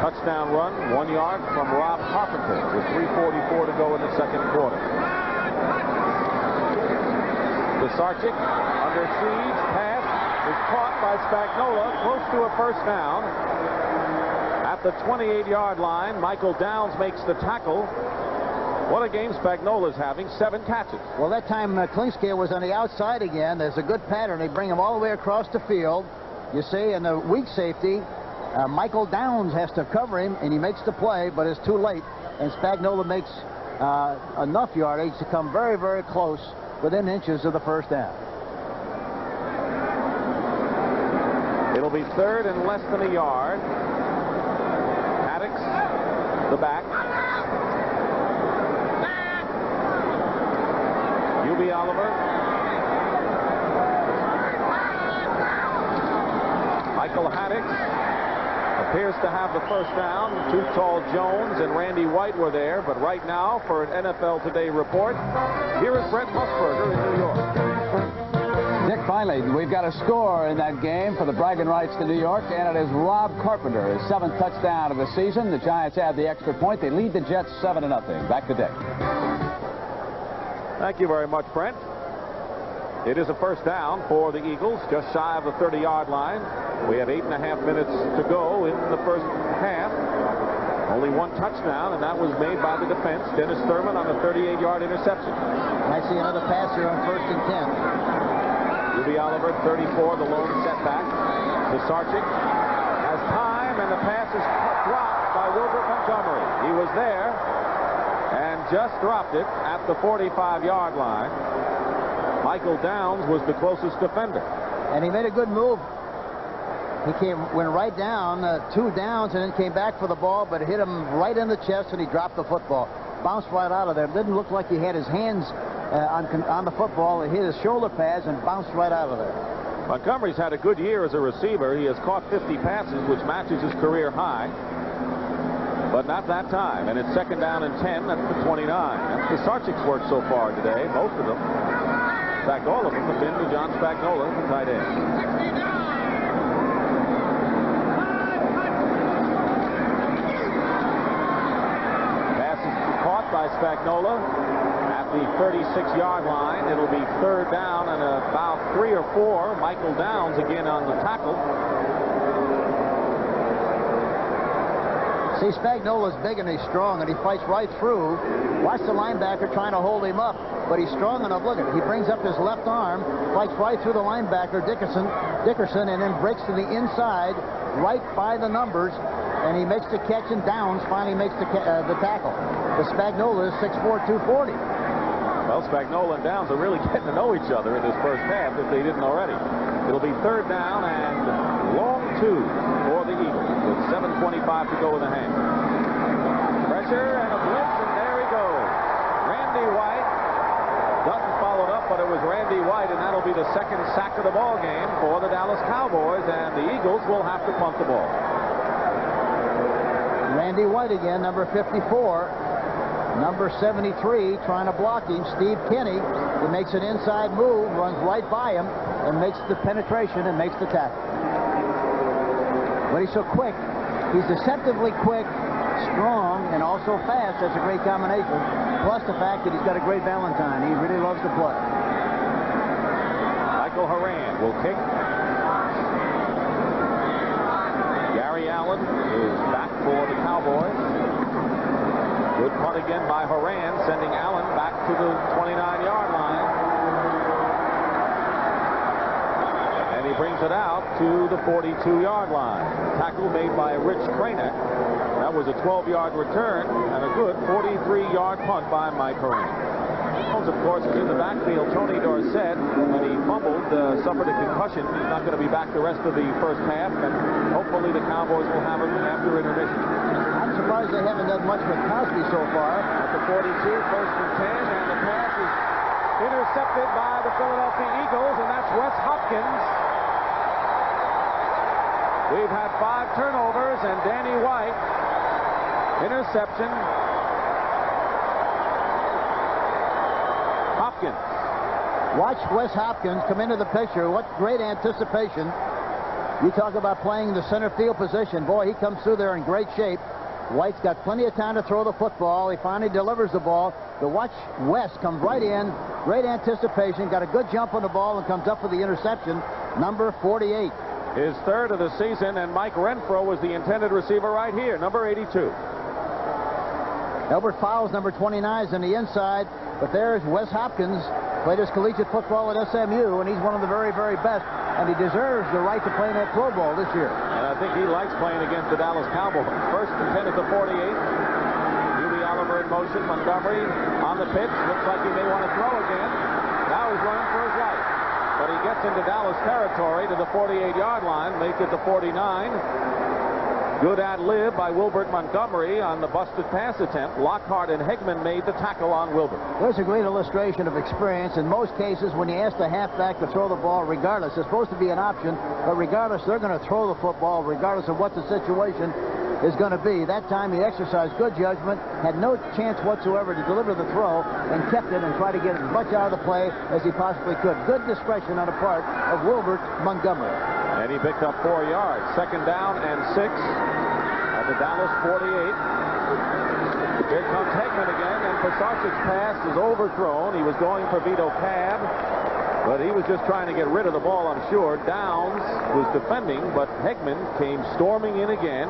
touchdown run, 1 yard from Rob Carpenter with 3:44 to go in the second quarter. Pisarcik under siege. Pass is caught by Spagnola, close to a first down. At the 28-yard line, Michael Downs makes the tackle. What a game Spagnola's having. 7 catches. Well, that time Klingsky was on the outside again. There's a good pattern. They bring him all the way across the field. You see, in the weak safety, Michael Downs has to cover him, and he makes the play, but it's too late. And Spagnola makes enough yardage to come very, very close, within inches of the first down. It'll be third and less than a yard. Maddox, the back. UB Oliver. Michael Haddix appears to have the first down. Too Tall Jones and Randy White were there, but right now, for an NFL Today report, here is Brent Musburger in New York. Dick, finally, we've got a score in that game for the bragging rights to New York, and it is Rob Carpenter, his 7th touchdown of the season. The Giants add the extra point. They lead the Jets 7-0. Back to Dick. Thank you very much, Brent. It is a first down for the Eagles, just shy of the 30-yard line. We have 8.5 minutes to go in the first half. Only one touchdown, and that was made by the defense. Dennis Thurman on a 38-yard interception. I see another pass here on 1st and 10. UB Oliver, 34, the lone setback. Pisarcik has time, and the pass is dropped by Wilbert Montgomery. He was there and just dropped it at the 45-yard line. Michael Downs was the closest defender. And he made a good move. He went right down, 2 downs, and then came back for the ball, but it hit him right in the chest, and he dropped the football. Bounced right out of there. It didn't look like he had his hands on the football. It hit his shoulder pads and bounced right out of there. Montgomery's had a good year as a receiver. He has caught 50 passes, which matches his career high. But not that time. And it's 2nd down and 10 at the 29. That's Pisarcik's work so far today, most of them. In fact, all of them have been to John Spagnola, the tight end. By Spagnola at the 36-yard line. It'll be 3rd down and about 3 or 4. Michael Downs again on the tackle. See, Spagnola's big and he's strong, and he fights right through. Watch the linebacker trying to hold him up, but he's strong enough. Look at it. He brings up his left arm, fights right through the linebacker, Dickerson, and then breaks to the inside, right by the numbers, and he makes the catch, and Downs finally makes the tackle. The Spagnola is 6'4", 240. Well, Spagnola and Downs are really getting to know each other in this first half, if they didn't already. It'll be 3rd down and long 2 for the Eagles with 7:25 to go in the half. Pressure and a blitz, and there he goes. Randy White. Dutton followed up, but it was Randy White, and that'll be the 2nd sack of the ball game for the Dallas Cowboys, and the Eagles will have to punt the ball. Randy White again, number 54. Number 73 trying to block him, Steve Kinney. He makes an inside move, runs right by him, and makes the penetration and makes the tackle. But he's so quick. He's deceptively quick, strong, and also fast. That's a great combination. Plus the fact that he's got a great Valentine. He really loves to play. Michael Horan will kick. Gary Allen is back for the Cowboys. Good punt again by Horan, sending Allen back to the 29-yard line. And he brings it out to the 42-yard line. Tackle made by Rich Kranek. That was a 12-yard return and a good 43-yard punt by Mike Horan. Of course, is in the backfield. Tony Dorsett, when he fumbled, suffered a concussion. He's not going to be back the rest of the first half, and hopefully the Cowboys will have him after intermission. I'm surprised they haven't done much with Cosby so far. At the 42, 1st and 10, and the pass is intercepted by the Philadelphia Eagles, and that's Wes Hopkins. We've had 5 turnovers, and Danny White, interception. Hopkins. Watch Wes Hopkins come into the picture. What great anticipation. You talk about playing the center field position. Boy, he comes through there in great shape. White's got plenty of time to throw the football. He finally delivers the ball. But watch Wes come right in. Great anticipation. Got a good jump on the ball and comes up with the interception. Number 48. His 3rd of the season, and Mike Renfro was the intended receiver right here, number 82. Albert Fowles, number 29, is on the inside. But there's Wes Hopkins. Played his collegiate football at SMU, and he's one of the very, very best. And he deserves the right to play in that Pro Bowl this year. And I think he likes playing against the Dallas Cowboys. 1st and 10 at the 48. UB Oliver in motion. Montgomery on the pitch. Looks like he may want to throw again. Now he's running for his life. But he gets into Dallas territory to the 48-yard line. Makes it to 49. Good ad-lib by Wilbert Montgomery on the busted pass attempt. Lockhart and Hegman made the tackle on Wilbert. There's a great illustration of experience. In most cases, when you ask the halfback to throw the ball, regardless, it's supposed to be an option, but regardless, they're going to throw the football regardless of what the situation is going to be. That time he exercised good judgment, had no chance whatsoever to deliver the throw, and kept it and tried to get as much out of the play as he possibly could. Good discretion on the part of Wilbert Montgomery. And he picked up 4 yards. Second down and 6 at the Dallas 48. Here comes Hegman again, and Pisarcik's pass is overthrown. He was going for Vito Cab, but he was just trying to get rid of the ball, I'm sure. Downs was defending, but Hegman came storming in again,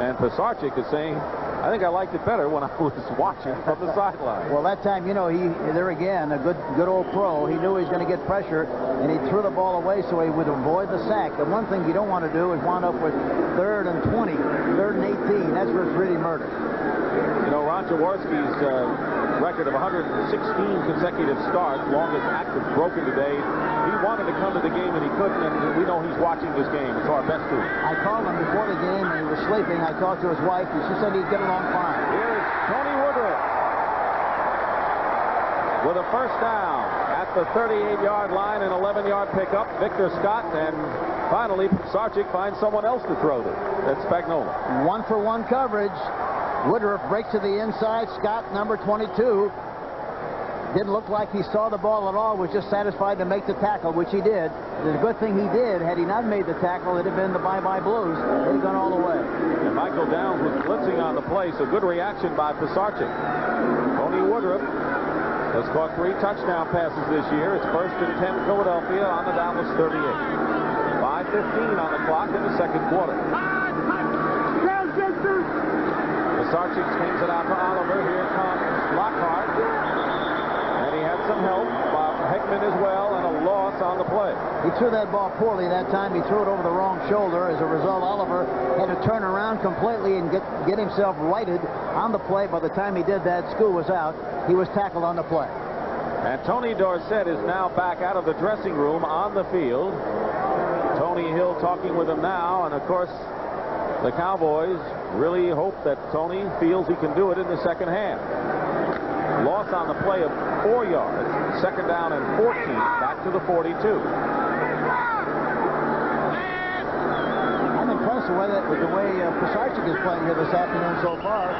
and Pisarcik is saying, I think I liked it better when I was watching from the sideline. Well, that time, you know, there again, a good old pro. He knew he was going to get pressure, and he threw the ball away so he would avoid the sack. The one thing you don't want to do is wind up with 3rd and 20, 3rd and 18. That's where it's really murder. You know, Ron Jaworski's record of 116 consecutive starts, longest active broken today. He wanted to come to the game and he couldn't, and we know he's watching this game. It's our best to him. I called him before the game and he was sleeping. I talked to his wife and she said he'd get along fine. Here's Tony Woodruff with a first down at the 38-yard line, an 11-yard pickup. Victor Scott, and finally Pisarcik finds someone else to throw to. That's Spagnola. 1-for-1 coverage. Woodruff breaks to the inside. Scott, number 22, didn't look like he saw the ball at all, was just satisfied to make the tackle, which he did. The good thing he did, had he not made the tackle, it'd have been the bye-bye Blues. They'd gone all the way. And Michael Downs was blitzing on the play, so good reaction by Pisarcik. Tony Woodruff has caught 3 touchdown passes this year. It's 1st and 10 Philadelphia on the Dallas 38. 5:15 on the clock in the second quarter. Pisarcik swings it out to Oliver. Here comes Lockhart. And he had some help by Hegman as well, and a loss on the play. He threw that ball poorly that time. He threw it over the wrong shoulder. As a result, Oliver had to turn around completely and get himself righted on the play. By the time he did that, Skoo was out. He was tackled on the play. And Tony Dorsett is now back out of the dressing room on the field. Tony Hill talking with him now, and of course, the Cowboys really hope that Tony feels he can do it in the second half. Loss on the play of 4 yards. Second down and 14. Back to the 42. I'm impressed with the way Pisarcik is playing here this afternoon so far.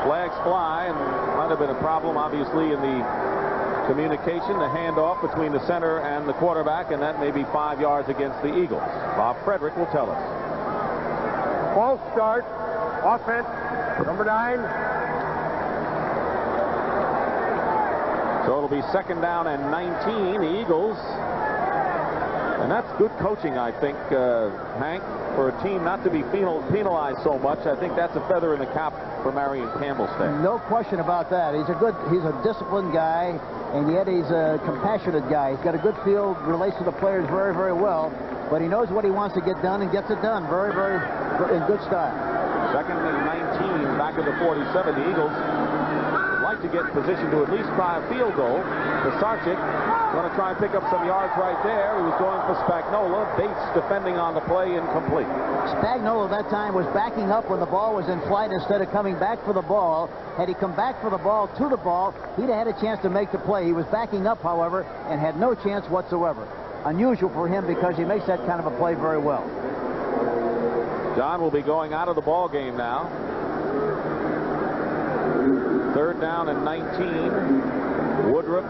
Flags fly, and might have been a problem, obviously, in the communication, the handoff between the center and the quarterback, and that may be 5 yards against the Eagles. Bob Frederick will tell us. False start. Offense, number 9. So it'll be second down and 19. The Eagles. And that's good coaching, I think, Hank, for a team not to be penalized so much. I think that's a feather in the cap for Marion Campbell's staff. No question about that. He's a disciplined guy, and yet he's a compassionate guy. He's got a good feel, relates to the players very, very well, but he knows what he wants to get done and gets it done very, very in good style. Second and 19, back at the 47. The Eagles would like to get in position to at least try a field goal. Pisarcik going to try and pick up some yards right there. He was going for Spagnola. Bates defending on the play, incomplete. Spagnola that time was backing up when the ball was in flight instead of coming back for the ball. Had he come back for the ball to the ball, he'd have had a chance to make the play. He was backing up, however, and had no chance whatsoever. Unusual for him because he makes that kind of a play very well. John will be going out of the ball game now. Third down and 19. Woodruff,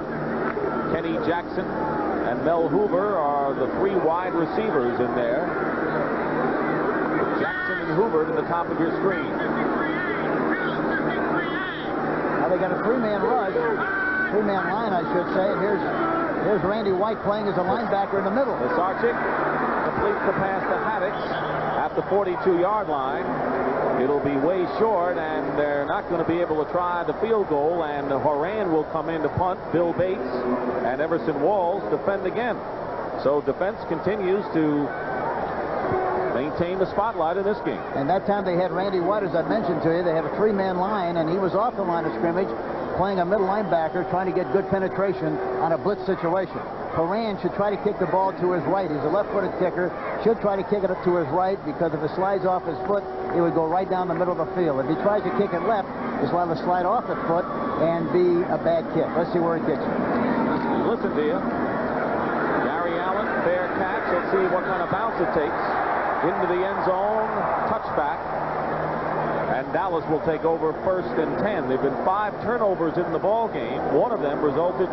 Kenny Jackson, and Mel Hoover are the 3 wide receivers in there. Jackson and Hoover to the top of your screen. Now they got a 3-man rush, 3-man line, I should say. Here's Randy White playing as a linebacker in the middle. Pisarcik completes the pass to Haddix at the 42-yard line. It'll be way short, and they're not going to be able to try the field goal, and Horan will come in to punt. Bill Bates and Everson Walls defend again. So defense continues to maintain the spotlight in this game. And that time they had Randy White, as I mentioned to you. They had a three-man line, and he was off the line of scrimmage, playing a middle linebacker, trying to get good penetration on a blitz situation. Horan should try to kick the ball to his right. He's a left-footed kicker. Should try to kick it up to his right, because if it slides off his foot, it would go right down the middle of the field. If he tries to kick it left, it's liable to slide off the foot and be a bad kick. Let's see where he kicks it. Listen to you. Gary Allen, fair catch. Let's see what kind of bounce it takes. Into the end zone, touchback. And Dallas will take over 1st and 10. There have been 5 turnovers in the ball game. One of them resulted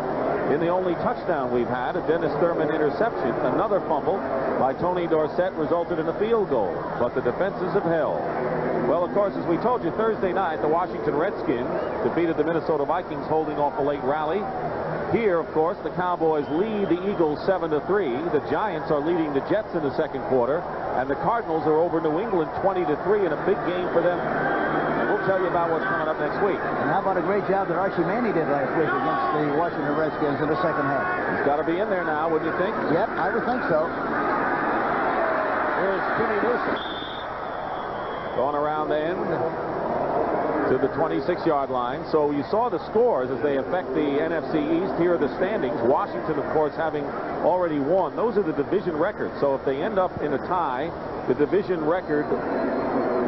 in the only touchdown we've had, a Dennis Thurman interception. Another fumble by Tony Dorsett resulted in a field goal. But the defenses have held. Well, of course, as we told you, Thursday night, the Washington Redskins defeated the Minnesota Vikings, holding off a late rally. Here, of course, the Cowboys lead the Eagles 7-3. The Giants are leading the Jets in the second quarter. And the Cardinals are over New England 20-3 in a big game for them. And we'll tell you about what's coming up next week. And how about a great job that Archie Manning did last week against the Washington Redskins in the second half? He's got to be in there now, wouldn't you think? Yep, I would think so. Here's Timmy Newsom going around the end to the 26-yard line. So you saw the scores as they affect the NFC East. Here are the standings. Washington, of course, having already won. Those are the division records. So if they end up in a tie, the division record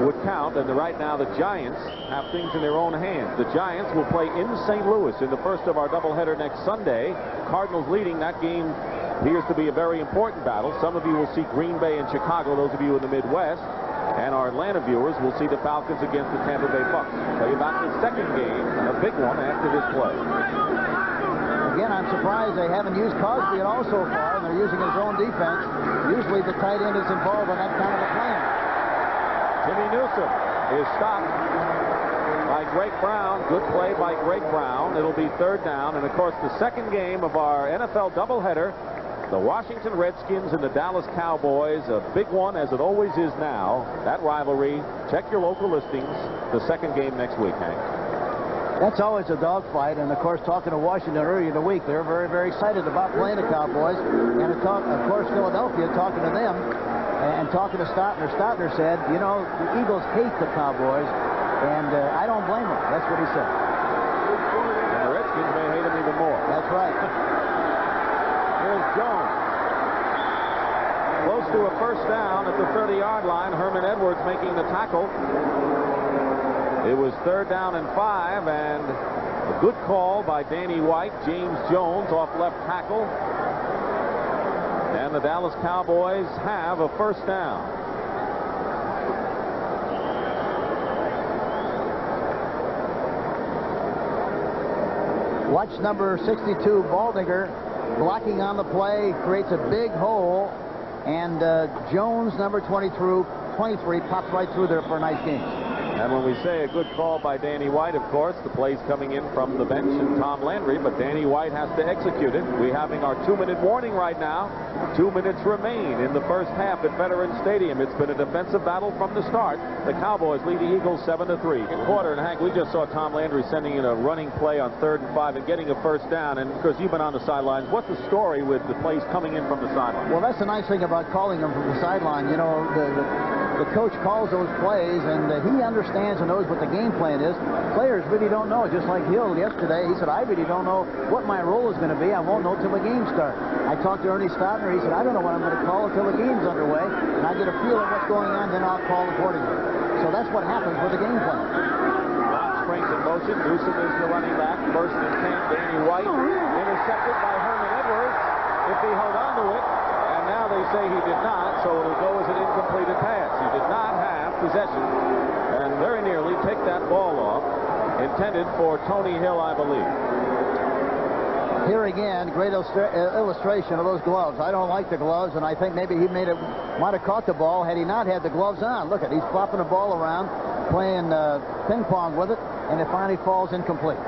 would count. And right now the Giants have things in their own hands. The Giants will play in St. Louis in the first of our doubleheader next Sunday. Cardinals leading. That game appears to be a very important battle. Some of you will see Green Bay and Chicago, those of you in the Midwest. And our Atlanta viewers will see the Falcons against the Tampa Bay Bucks. Tell you about the second game, a big one after this play. Again, I'm surprised they haven't used Cosby at all so far, and they're using his own defense. Usually the tight end is involved in that kind of a plan. Timmy Newsom is stopped by Greg Brown. Good play by Greg Brown. It'll be 3rd down. And, of course, the second game of our NFL doubleheader, the Washington Redskins and the Dallas Cowboys, a big one as it always is now. That rivalry, check your local listings. The second game next week, Hank. That's always a dogfight, and of course, talking to Washington earlier in the week, they're very, very excited about playing the Cowboys. And of course, Philadelphia, talking to them and talking to Stockton. Stockton said, you know, the Eagles hate the Cowboys, and I don't blame them. That's what he said. And the Redskins may hate them even more. That's right. Here's Jones. Close to a 1st down at the 30-yard line. Herman Edwards making the tackle. It was 3rd down and 5, and a good call by Danny White. James Jones off left tackle. And the Dallas Cowboys have a 1st down. Watch number 62, Baldinger, blocking on the play, creates a big hole, and Jones, number 23, pops right through there for a nice game. And when we say a good call by Danny White, of course, the play's coming in from the bench and Tom Landry, but Danny White has to execute it. We're having our 2-minute warning right now. 2 minutes remain in the first half at Veterans Stadium. It's been a defensive battle from the start. The Cowboys lead the Eagles 7-3. Quarter, and Hank, we just saw Tom Landry sending in a running play on 3rd and 5 and getting a 1st down. And of course, you've been on the sidelines. What's the story with the plays coming in from the sideline? Well, that's the nice thing about calling them from the sideline. You know, the coach calls those plays, and he understands and knows what the game plan is. Players really don't know. Just like Hill yesterday, he said, I really don't know what my role is going to be. I won't know till the game starts. I talked to Ernie Stottner. He said, I don't know what I'm going to call until the game's underway, and I get a feel of what's going on, then I'll call accordingly. So that's what happens with the game plan. Springs in motion. Newsom is the running back. 1st and 10. Danny White intercepted by Herman Edwards. If he held on to it, and now they say he did not, so it'll go as an incompleted pass. He did not have possession, and very nearly picked that ball off, intended for Tony Hill, I believe. Here again, great illustration of those gloves. I don't like the gloves, and I think maybe he might have caught the ball had he not had the gloves on. Look at, he's flopping the ball around, playing ping pong with it, and it finally falls incomplete.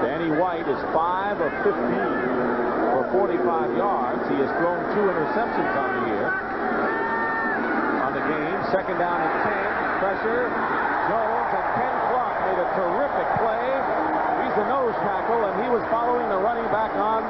Danny White is 5 of 15 for 45 yards. He has thrown 2 interceptions on the year. On the game, 2nd down and 10. Pressure. Jones, and Ken Clark made a terrific play. He the nose tackle, and he was following the running back on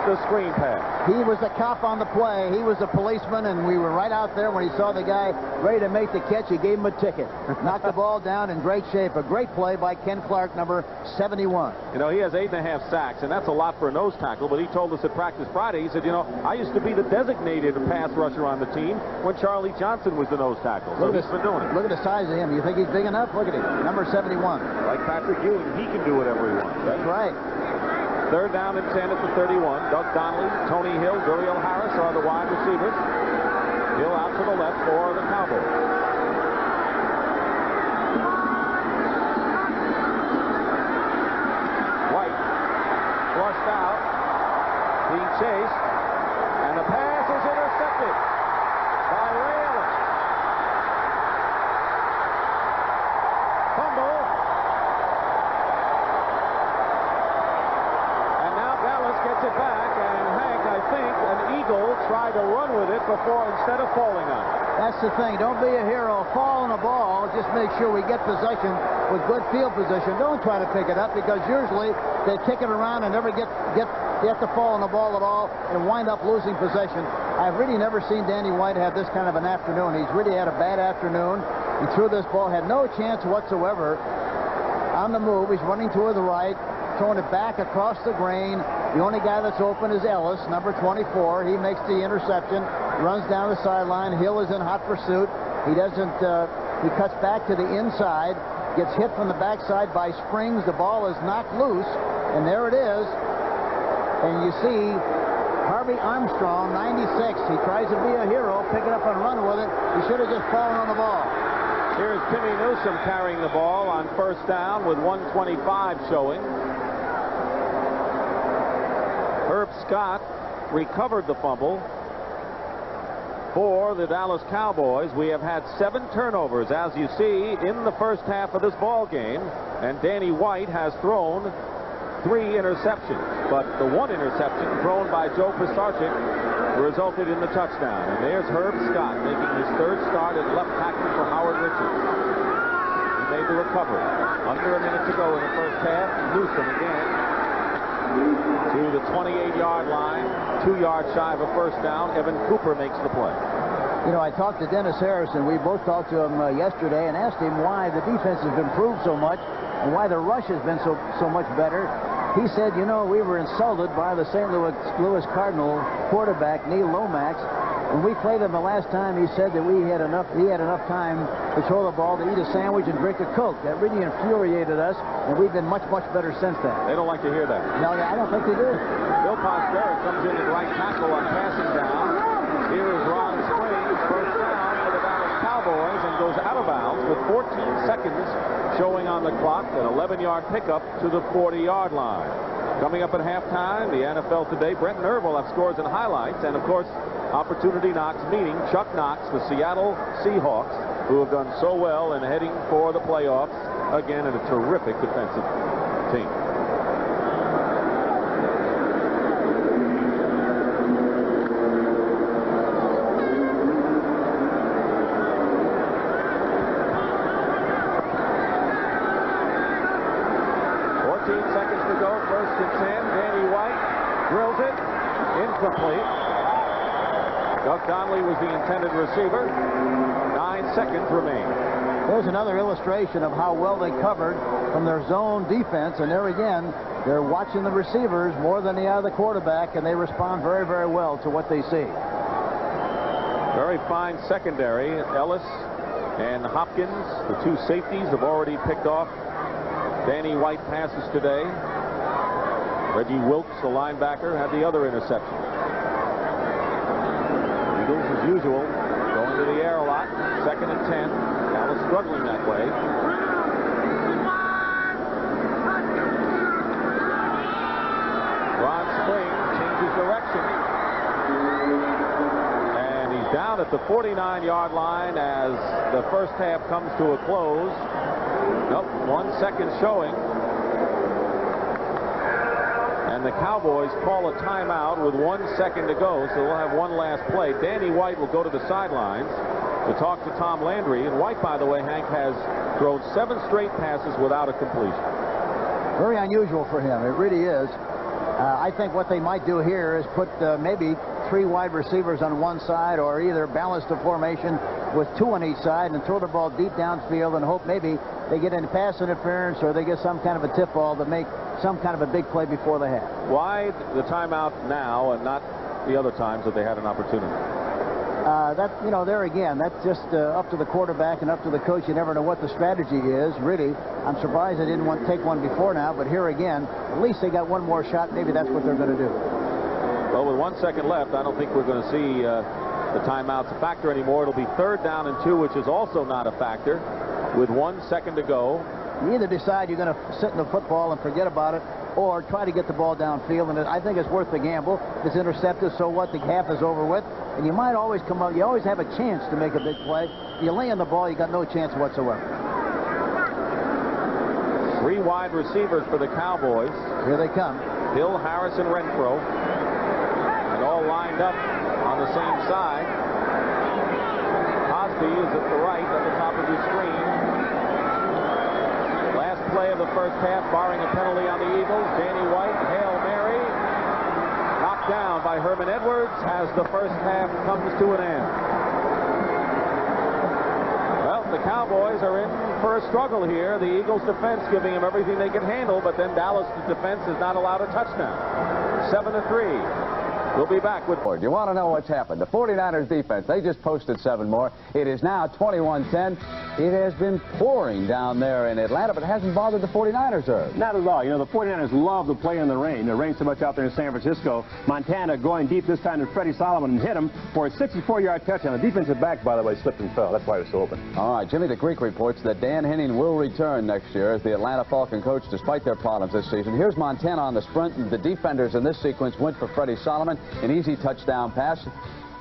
the screen pass. He was the cop on the play. He was the policeman, and we were right out there when he saw the guy ready to make the catch. He gave him a ticket. Knocked the ball down in great shape. A great play by Ken Clark, number 71. You know, he has 8.5 sacks, and that's a lot for a nose tackle, but he told us at practice Friday, he said, you know, I used to be the designated pass rusher on the team when Charlie Johnson was the nose tackle. So he's been doing it. Look at the size of him. You think he's big enough? Look at him. Number 71. Like Patrick Ewing, he can do whatever he wants. That's right. Third down and 10 at the 31. Doug Donnelly, Tony Hill, Duriel Harris are the wide receivers. Hill out to the left for the Cowboys. White flushed out. He chased, and the pass is intercepted by Ray Ellis. Fumble. And now Dallas gets it back, and Hank, I think, an Eagle tried to run with it before instead of falling on it. That's the thing. Don't be a hero. Fall on the ball. Just make sure we get possession with good field position. Don't try to pick it up, because usually they kick it around and never get to fall on the ball at all and wind up losing possession. I've really never seen Danny White have this kind of an afternoon. He's really had a bad afternoon. He threw this ball, had no chance whatsoever on the move. He's running to the right, throwing it back across the grain. The only guy that's open is Ellis, number 24. He makes the interception, runs down the sideline. Hill is in hot pursuit. He doesn't, he cuts back to the inside, gets hit from the backside by Springs. The ball is knocked loose, and there it is. And you see Harvey Armstrong, 96. He tries to be a hero, pick it up and run with it. He should have just fallen on the ball. Here's Timmy Newsome carrying the ball on first down with 1:25 showing. Herb Scott recovered the fumble for the Dallas Cowboys. We have had 7 turnovers, as you see, in the first half of this ball game, and Danny White has thrown 3 interceptions, but the 1 interception thrown by Joe Pisarcik resulted in the touchdown. And there's Herb Scott making his 3rd start at left tackle for Howard Richards. He made the recovery. Under a minute to go in the first half. Newsome again to the 28-yard line, 2 yards shy of a first down. Evan Cooper makes the play. You know, I talked to Dennis Harrison. We both talked to him yesterday and asked him why the defense has improved so much and why the rush has been so much better. He said, you know, we were insulted by the St. Louis Cardinal quarterback, Neil Lomax. When we played him the last time, he said that he had enough time to throw the ball, to eat a sandwich and drink a Coke. That really infuriated us, and we've been much, much better since then. They don't like to hear that. No, I don't think they do. Bill Postera comes in at right tackle on passing down. Here is Ron Springs, first down for the Dallas Cowboys, and goes out of bounds with 14 seconds showing on the clock. An 11-yard pickup to the 40-yard line. Coming up at halftime, the NFL Today, Brent Nerve will have scores and highlights, and of course, Opportunity Knox meeting Chuck Knox, the Seattle Seahawks, who have done so well in heading for the playoffs, again, in a terrific defensive team. Doug Donnelly was the intended receiver. 9 seconds remain. There's another illustration of how well they covered from their zone defense. And there again, they're watching the receivers more than they are the quarterback, and they respond very, very well to what they see. Very fine secondary. Ellis and Hopkins, the 2 safeties, have already picked off Danny White passes today. Reggie Wilkes, the linebacker, had the other interception. Eagles, as usual, going to the air a lot. 2nd and 10. Dallas struggling that way. Ron Springs changes direction. And he's down at the 49-yard line as the first half comes to a close. Nope, 1 second showing. And the Cowboys call a timeout with 1 second to go, so we'll have one last play. Danny White will go to the sidelines to talk to Tom Landry. And White, by the way, Hank, has thrown 7 straight passes without a completion. Very unusual for him. It really is. I think what they might do here is put maybe 3 wide receivers on one side, or either balance the formation with 2 on each side and throw the ball deep downfield and hope maybe they get into pass interference or they get some kind of a tip ball to make some kind of a big play before the half. Why the timeout now and not the other times that they had an opportunity? There again, that's just up to the quarterback and up to the coach. You never know what the strategy is, really. I'm surprised they didn't want to take one before now, but here again, at least they got one more shot. Maybe that's what they're going to do. Well, with 1 second left, I don't think we're going to see the timeouts a factor anymore. It'll be 3rd down and 2, which is also not a factor, with 1 second to go. You either decide you're going to sit in the football and forget about it, or try to get the ball downfield, and I think it's worth the gamble. If it's intercepted, so what? The half is over with, and you might always come up. You always have a chance to make a big play. If you lay on the ball, you got no chance whatsoever. 3 wide receivers for the Cowboys. Here they come. Hill, Harrison, Renfro, and all lined up on the same side. Cosby is at the right, at the top of your screen. Play of the first half, barring a penalty on the Eagles. Danny White, Hail Mary, knocked down by Herman Edwards as the first half comes to an end. Well, the Cowboys are in for a struggle here. The Eagles defense giving them everything they can handle, but then Dallas' defense has not allowed a touchdown. 7-3. We'll be back with... You want to know what's happened? The 49ers defense, they just posted 7 more. It is now 21-10. It has been pouring down there in Atlanta, but it hasn't bothered the 49ers, Irv. Not at all. You know, the 49ers love to play in the rain. It rains so much out there in San Francisco. Montana going deep this time to Freddie Solomon and hit him for a 64-yard touchdown. The defensive back, by the way, slipped and fell. That's why it was so open. All right, Jimmy the Greek reports that Dan Henning will return next year as the Atlanta Falcon coach despite their problems this season. Here's Montana on the sprint. The defenders in this sequence went for Freddie Solomon, an easy touchdown pass.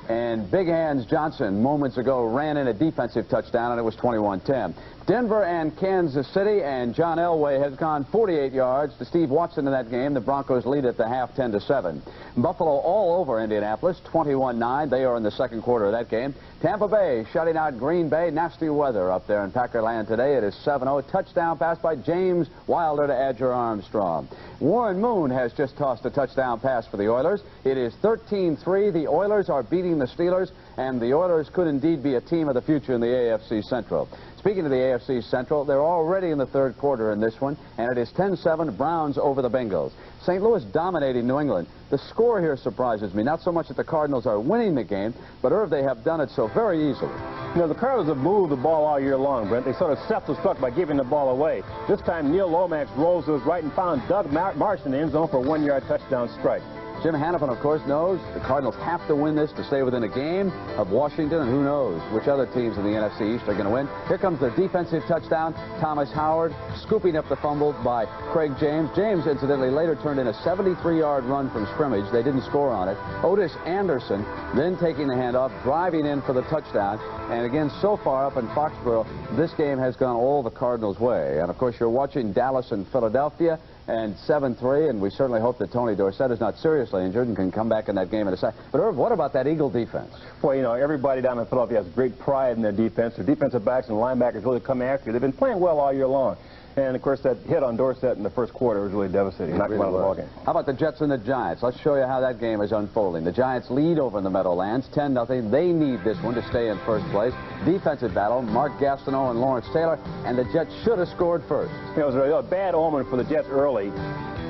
And Big Hands Johnson moments ago ran in a defensive touchdown, and it was 21-10. Denver and Kansas City, and John Elway has gone 48 yards to Steve Watson in that game. The Broncos lead at the half 10-7. Buffalo all over Indianapolis, 21-9. They are in the second quarter of that game. Tampa Bay shutting out Green Bay. Nasty weather up there in Packerland today. It is 7-0. Touchdown pass by James Wilder to Edger Armstrong. Warren Moon has just tossed a touchdown pass for the Oilers. It is 13-3. The Oilers are beating the Steelers, and the Oilers could indeed be a team of the future in the AFC Central. Speaking of the AFC Central, they're already in the third quarter in this one, and it is 10-7, Browns over the Bengals. St. Louis dominating New England. The score here surprises me, not so much that the Cardinals are winning the game, but Irv, they have done it so very easily. You know, the Cardinals have moved the ball all year long, Brent. They sort of self-destruct by giving the ball away. This time, Neil Lomax rolls to his right and found Doug Marsh in the end zone for a 1-yard touchdown strike. Jim Hannafin, of course, knows the Cardinals have to win this to stay within a game of Washington, and who knows which other teams in the NFC East are going to win. Here comes the defensive touchdown. Thomas Howard scooping up the fumble by Craig James. James, incidentally, later turned in a 73-yard run from scrimmage. They didn't score on it. Otis Anderson then taking the handoff, driving in for the touchdown. And again, so far up in Foxborough, this game has gone all the Cardinals' way. And, of course, you're watching Dallas and Philadelphia. And 7-3, and we certainly hope that Tony Dorsett is not seriously injured and can come back in that game in a second. But, Irv, what about that Eagle defense? Well, you know, everybody down in Philadelphia has great pride in their defense. Their defensive backs and linebackers really come after you. They've been playing well all year long. And, of course, that hit on Dorsett in the first quarter was really devastating. Knocked him out of the ballgame. How about the Jets and the Giants? Let's show you how that game is unfolding. The Giants lead over in the Meadowlands, 10-0. They need this one to stay in first place. Defensive battle, Mark Gastineau and Lawrence Taylor, and the Jets should have scored first. You know, it was a bad omen for the Jets early.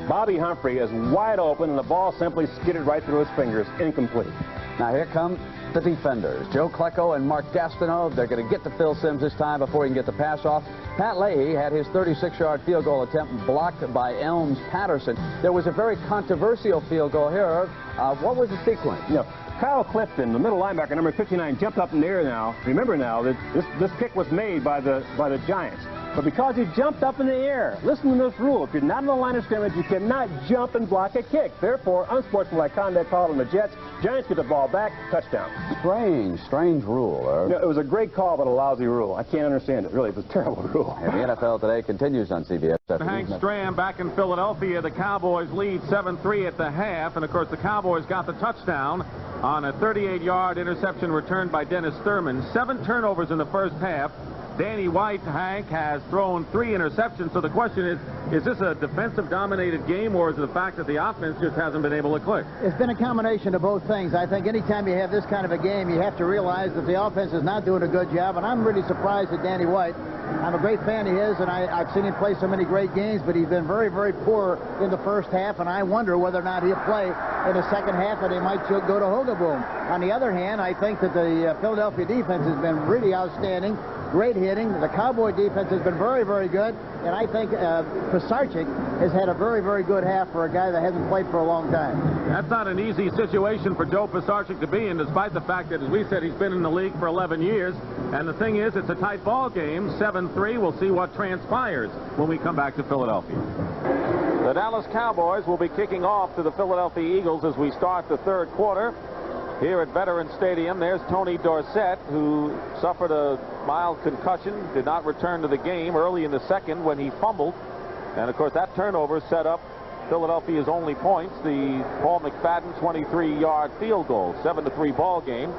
Bobby Humphrey is wide open, and the ball simply skidded right through his fingers, incomplete. Now here come the defenders. Joe Klecko and Mark Gastineau. They're going to get to Phil Simms this time before he can get the pass off. Pat Leahy had his 36-yard field goal attempt blocked by Elms Patterson. There was a very controversial field goal here. What was the sequence? You know, Kyle Clifton, the middle linebacker, number 59, jumped up in the air now. Remember now that this kick was made by the Giants. But because he jumped up in the air, listen to this rule. If you're not in the line of scrimmage, you cannot jump and block a kick. Therefore, unsportsmanlike conduct called on the Jets. Giants get the ball back, touchdown. Strange rule, Irv. You know, it was a great call, but a lousy rule. I can't understand it, really. It was a terrible rule. And the NFL today continues on CBS. Hank Stram back in Philadelphia. The Cowboys lead 7-3 at the half. And, of course, the Cowboys got the touchdown on a 38-yard interception returned by Dennis Thurman. 7 turnovers in the first half. Danny White, Hank, has thrown 3 interceptions. So the question is this a defensive-dominated game, or is it the fact that the offense just hasn't been able to click? It's been a combination of both things. I think anytime you have this kind of a game, you have to realize that the offense is not doing a good job, and I'm really surprised at Danny White. I'm a great fan of his, and I've seen him play so many great games, but he's been very, very poor in the first half, and I wonder whether or not he'll play in the second half, and they might go to Hogaboom. On the other hand, I think that the Philadelphia defense has been really outstanding. Great hitting. The Cowboy defense has been very, very good. And I think Pisarcik has had a very, very good half for a guy that hasn't played for a long time. That's not an easy situation for Joe Pisarcik to be in, despite the fact that, as we said, he's been in the league for 11 years. And the thing is, it's a tight ball game, 7-3. We'll see what transpires when we come back to Philadelphia. The Dallas Cowboys will be kicking off to the Philadelphia Eagles as we start the third quarter. Here at Veterans Stadium, there's Tony Dorsett, who suffered a mild concussion, did not return to the game early in the second when he fumbled. And, of course, that turnover set up Philadelphia's only points, the Paul McFadden 23-yard field goal, 7-3 ball game.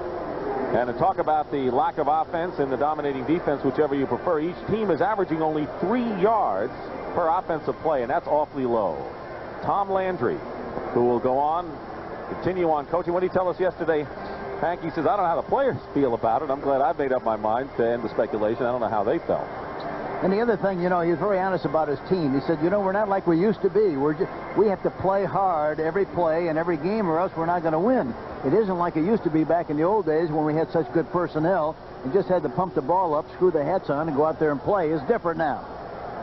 And to talk about the lack of offense and the dominating defense, whichever you prefer, each team is averaging only 3 yards per offensive play, and that's awfully low. Tom Landry, who will go on, continue on coaching. What did he tell us yesterday, Hank? He says, I don't know how the players feel about it. I'm glad I made up my mind to end the speculation. I don't know how they felt. And the other thing, you know, he was very honest about his team. He said, you know, we're not like we used to be. We have to play hard every play and every game, or else we're not going to win. It isn't like it used to be back in the old days when we had such good personnel and just had to pump the ball up, screw the hats on, and go out there and play. It's different now.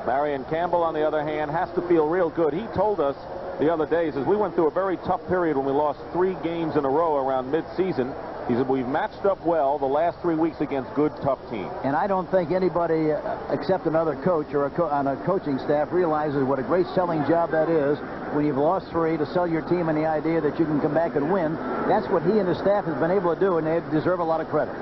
Marion Campbell, on the other hand, has to feel real good. He told us the other day, he says, we went through a very tough period when we lost 3 games in a row around mid-season. He said, we've matched up well the last 3 weeks against good, tough teams. And I don't think anybody except another coach or on a coaching staff realizes what a great selling job that is when you've lost 3 to sell your team and the idea that you can come back and win. That's what he and his staff has been able to do, and they deserve a lot of credit.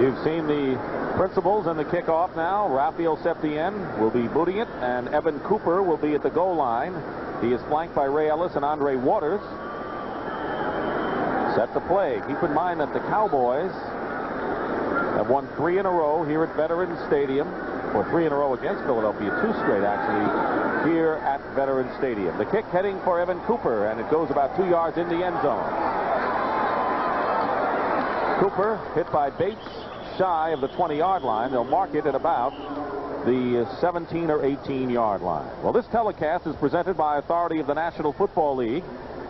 You've seen the principals in the kickoff now. Rafael Septien will be booting it, and Evan Cooper will be at the goal line. He is flanked by Ray Ellis and Andre Waters. Set to play. Keep in mind that the Cowboys have won 3 in a row here at Veterans Stadium, or 3 in a row against Philadelphia, 2 straight actually, here at Veterans Stadium. The kick heading for Evan Cooper, and it goes about 2 yards in the end zone. Cooper hit by Bates shy of the 20-yard line. They'll mark it at about the 17 or 18-yard line. Well, this telecast is presented by authority of the National Football League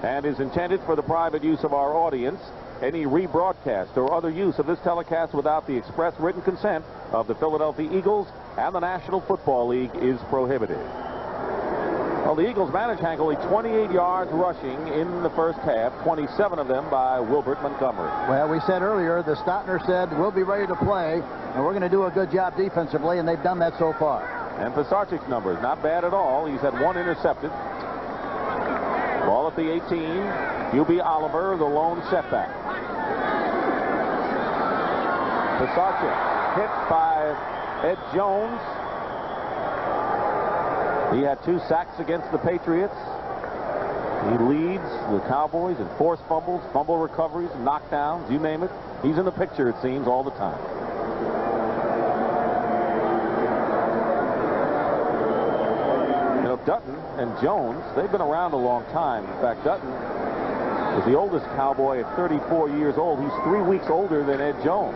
and is intended for the private use of our audience. Any rebroadcast or other use of this telecast without the express written consent of the Philadelphia Eagles and the National Football League is prohibited. Well, the Eagles managed, Hank, only 28 yards rushing in the first half, 27 of them by Wilbert Montgomery. Well, we said earlier, the Stockton said, we'll be ready to play, and we're going to do a good job defensively, and they've done that so far. And Pisarcik's numbers, not bad at all. He's had 1 intercepted. Ball at the 18. Hubie Oliver, the lone setback. Pisarcik hit by Ed Jones. He had 2 sacks against the Patriots. He leads the Cowboys in forced fumbles, fumble recoveries, knockdowns, you name it. He's in the picture, it seems, all the time. You know, Dutton and Jones, they've been around a long time. In fact, Dutton is the oldest Cowboy at 34 years old. He's 3 weeks older than Ed Jones.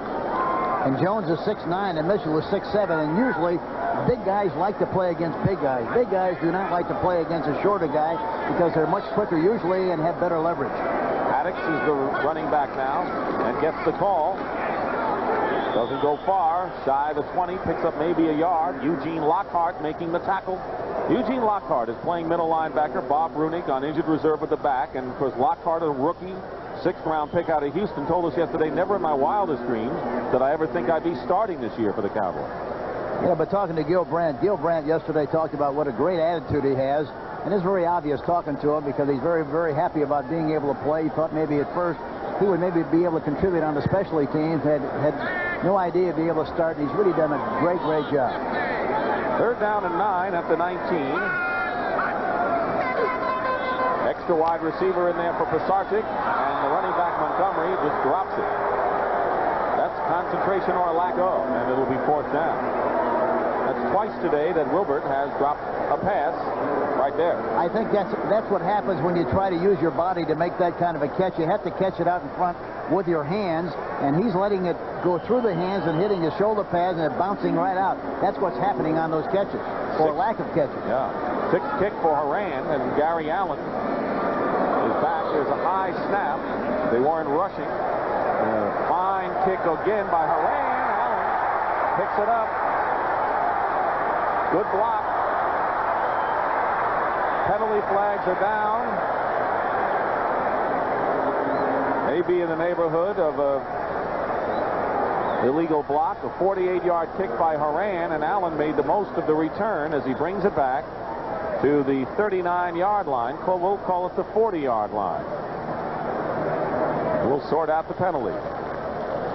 And Jones is 6'9", and Mitchell is 6'7", and usually big guys like to play against big guys. Big guys do not like to play against a shorter guy because they're much quicker usually and have better leverage. Haddix is the running back now and gets the call. Doesn't go far. Shy of the 20, picks up maybe a yard. Eugene Lockhart making the tackle. Eugene Lockhart is playing middle linebacker. Bob Runick on injured reserve at the back. And, of course, Lockhart, a rookie, 6th-round pick out of Houston, told us yesterday, never in my wildest dreams did I ever think I'd be starting this year for the Cowboys. Yeah, but talking to Gil Brandt yesterday talked about what a great attitude he has, and it's very obvious talking to him because he's very, very happy about being able to play. He thought maybe at first he would maybe be able to contribute on the specialty teams, had no idea he'd be able to start, and he's really done a great, great job. 3rd down and 9 at the 19. Extra wide receiver in there for Pisarcik, and the running back Montgomery just drops it. That's concentration or a lack of, and it'll be fourth down. That's twice today that Wilbert has dropped a pass right there. I think that's what happens when you try to use your body to make that kind of a catch. You have to catch it out in front with your hands, and he's letting it go through the hands and hitting his shoulder pads and it bouncing right out. That's what's happening on those catches, or lack of catches. Yeah. Sixth kick for Horan, and Gary Allen is back. There's a high snap. They weren't rushing. Fine kick again by Horan. Allen picks it up. Good block. Penalty flags are down. Maybe in the neighborhood of a illegal block. A 48-yard kick by Horan, and Allen made the most of the return as he brings it back to the 39-yard line. We'll call it the 40-yard line. We'll sort out the penalty.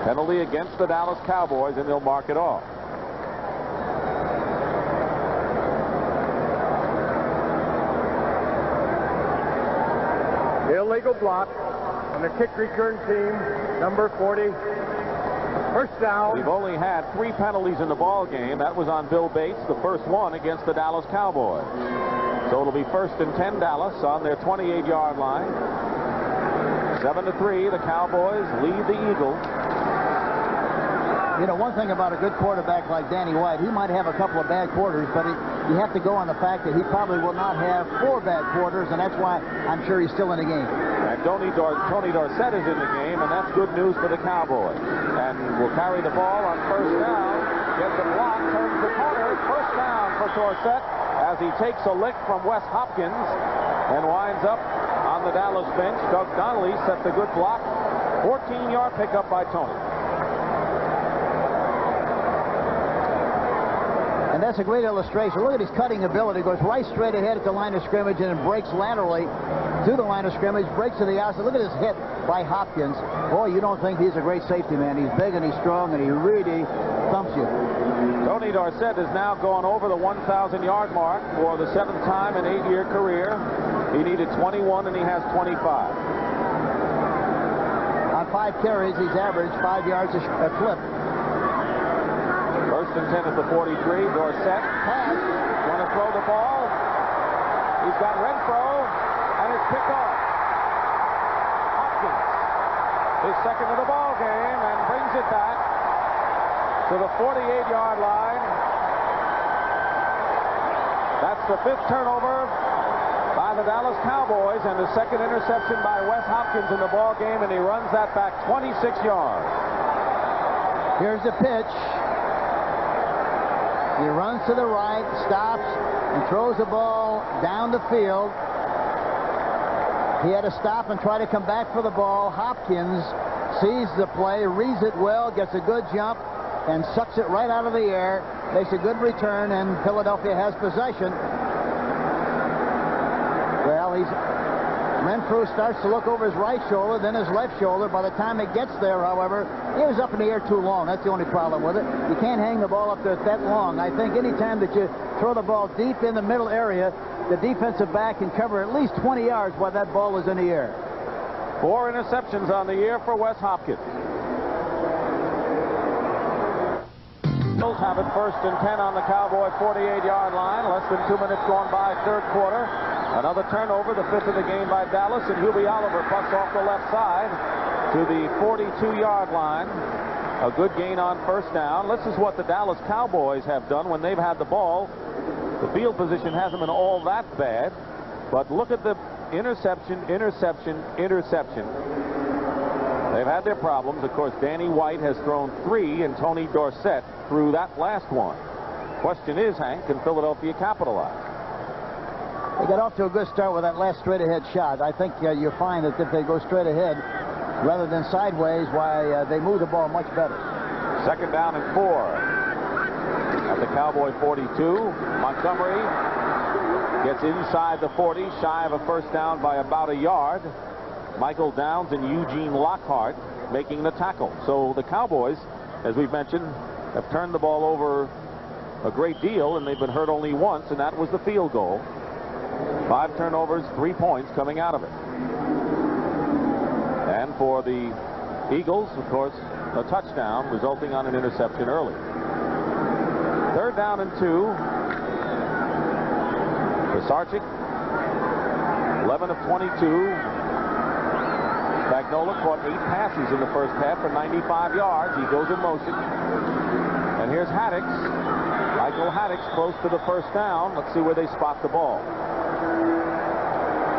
Penalty against the Dallas Cowboys, and they'll mark it off. Illegal block on the kick return team, number 40. First down. We've only had 3 penalties in the ball game. That was on Bill Bates, the first one against the Dallas Cowboys. So it'll be first and 10 Dallas on their 28-yard line. 7-3, the Cowboys lead the Eagles. You know, one thing about a good quarterback like Danny White, he might have a couple of bad quarters, but you have to go on the fact that he probably will not have 4 bad quarters, and that's why I'm sure he's still in the game. And Tony Dorsett is in the game, and that's good news for the Cowboys. And will carry the ball on first down, gets a block, turns the corner, first down for Dorsett as he takes a lick from Wes Hopkins and winds up on the Dallas bench. Doug Donnelly set the good block. 14-yard pickup by Tony. And that's a great illustration. Look at his cutting ability. Goes right straight ahead at the line of scrimmage and then breaks laterally to the line of scrimmage, breaks to the outside. Look at his hit by Hopkins. Boy, you don't think he's a great safety man. He's big and he's strong, and he really thumps you. Tony Dorsett has now gone over the 1,000-yard mark for the 7th time in 8-year career. He needed 21, and he has 25. On 5 carries, he's averaged 5 yards a clip. First and 10 at the 43. Dorsett pass. Want to throw the ball. He's got Renfro, and it's picked off. Hopkins, his second of the ball game, and brings it back to the 48-yard line. That's the 5th turnover by the Dallas Cowboys, and the 2nd interception by Wes Hopkins in the ball game, and he runs that back 26 yards. Here's the pitch. He runs to the right, stops, and throws the ball down the field. He had to stop and try to come back for the ball. Hopkins sees the play, reads it well, gets a good jump, and sucks it right out of the air. Makes a good return, and Philadelphia has possession. Well, Renfro starts to look over his right shoulder, then his left shoulder. By the time it gets there, however, he was up in the air too long. That's the only problem with it. You can't hang the ball up there that long. I think any time that you throw the ball deep in the middle area, the defensive back can cover at least 20 yards while that ball is in the air. 4 interceptions on the year for Wes Hopkins. Bills have it first and 10 on the Cowboy 48-yard line. Less than 2 minutes gone by, 3rd quarter. Another turnover, the 5th of the game by Dallas, and Hubie Oliver busts off the left side to the 42-yard line. A good gain on first down. This is what the Dallas Cowboys have done when they've had the ball. The field position hasn't been all that bad, but look at the interception, interception, interception. They've had their problems. Of course, Danny White has thrown 3, and Tony Dorsett threw that last one. Question is, Hank, can Philadelphia capitalize? They got off to a good start with that last straight-ahead shot. I think you'll find that if they go straight ahead rather than sideways, they move the ball much better. 2nd down and 4 at the Cowboy 42. Montgomery gets inside the 40, shy of a first down by about a yard. Michael Downs and Eugene Lockhart making the tackle. So the Cowboys, as we've mentioned, have turned the ball over a great deal, and they've been hurt only once, and that was the field goal. 5 turnovers, 3 points coming out of it. And for the Eagles, of course, a touchdown resulting on an interception early. 3rd down and 2. Pisarcik, 11 of 22. Spagnola caught 8 passes in the first half for 95 yards. He goes in motion. And here's Haddix. Michael Haddix close to the first down. Let's see where they spot the ball.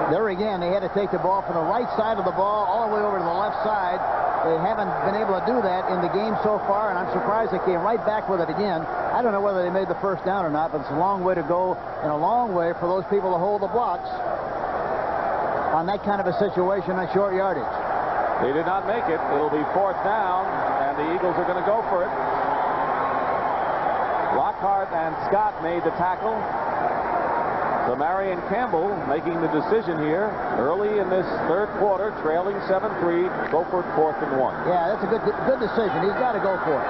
There again, they had to take the ball from the right side of the ball all the way over to the left side. They haven't been able to do that in the game so far, and I'm surprised they came right back with it again. I don't know whether they made the first down or not, but it's a long way to go and a long way for those people to hold the blocks on that kind of a situation on short yardage. They did not make it. It'll be 4th down, and the Eagles are going to go for it. Lockhart and Scott made the tackle. So Marion Campbell making the decision here early in this 3rd quarter, trailing 7-3, go for it 4th and 1. Yeah, that's a good decision. He's got to go for it.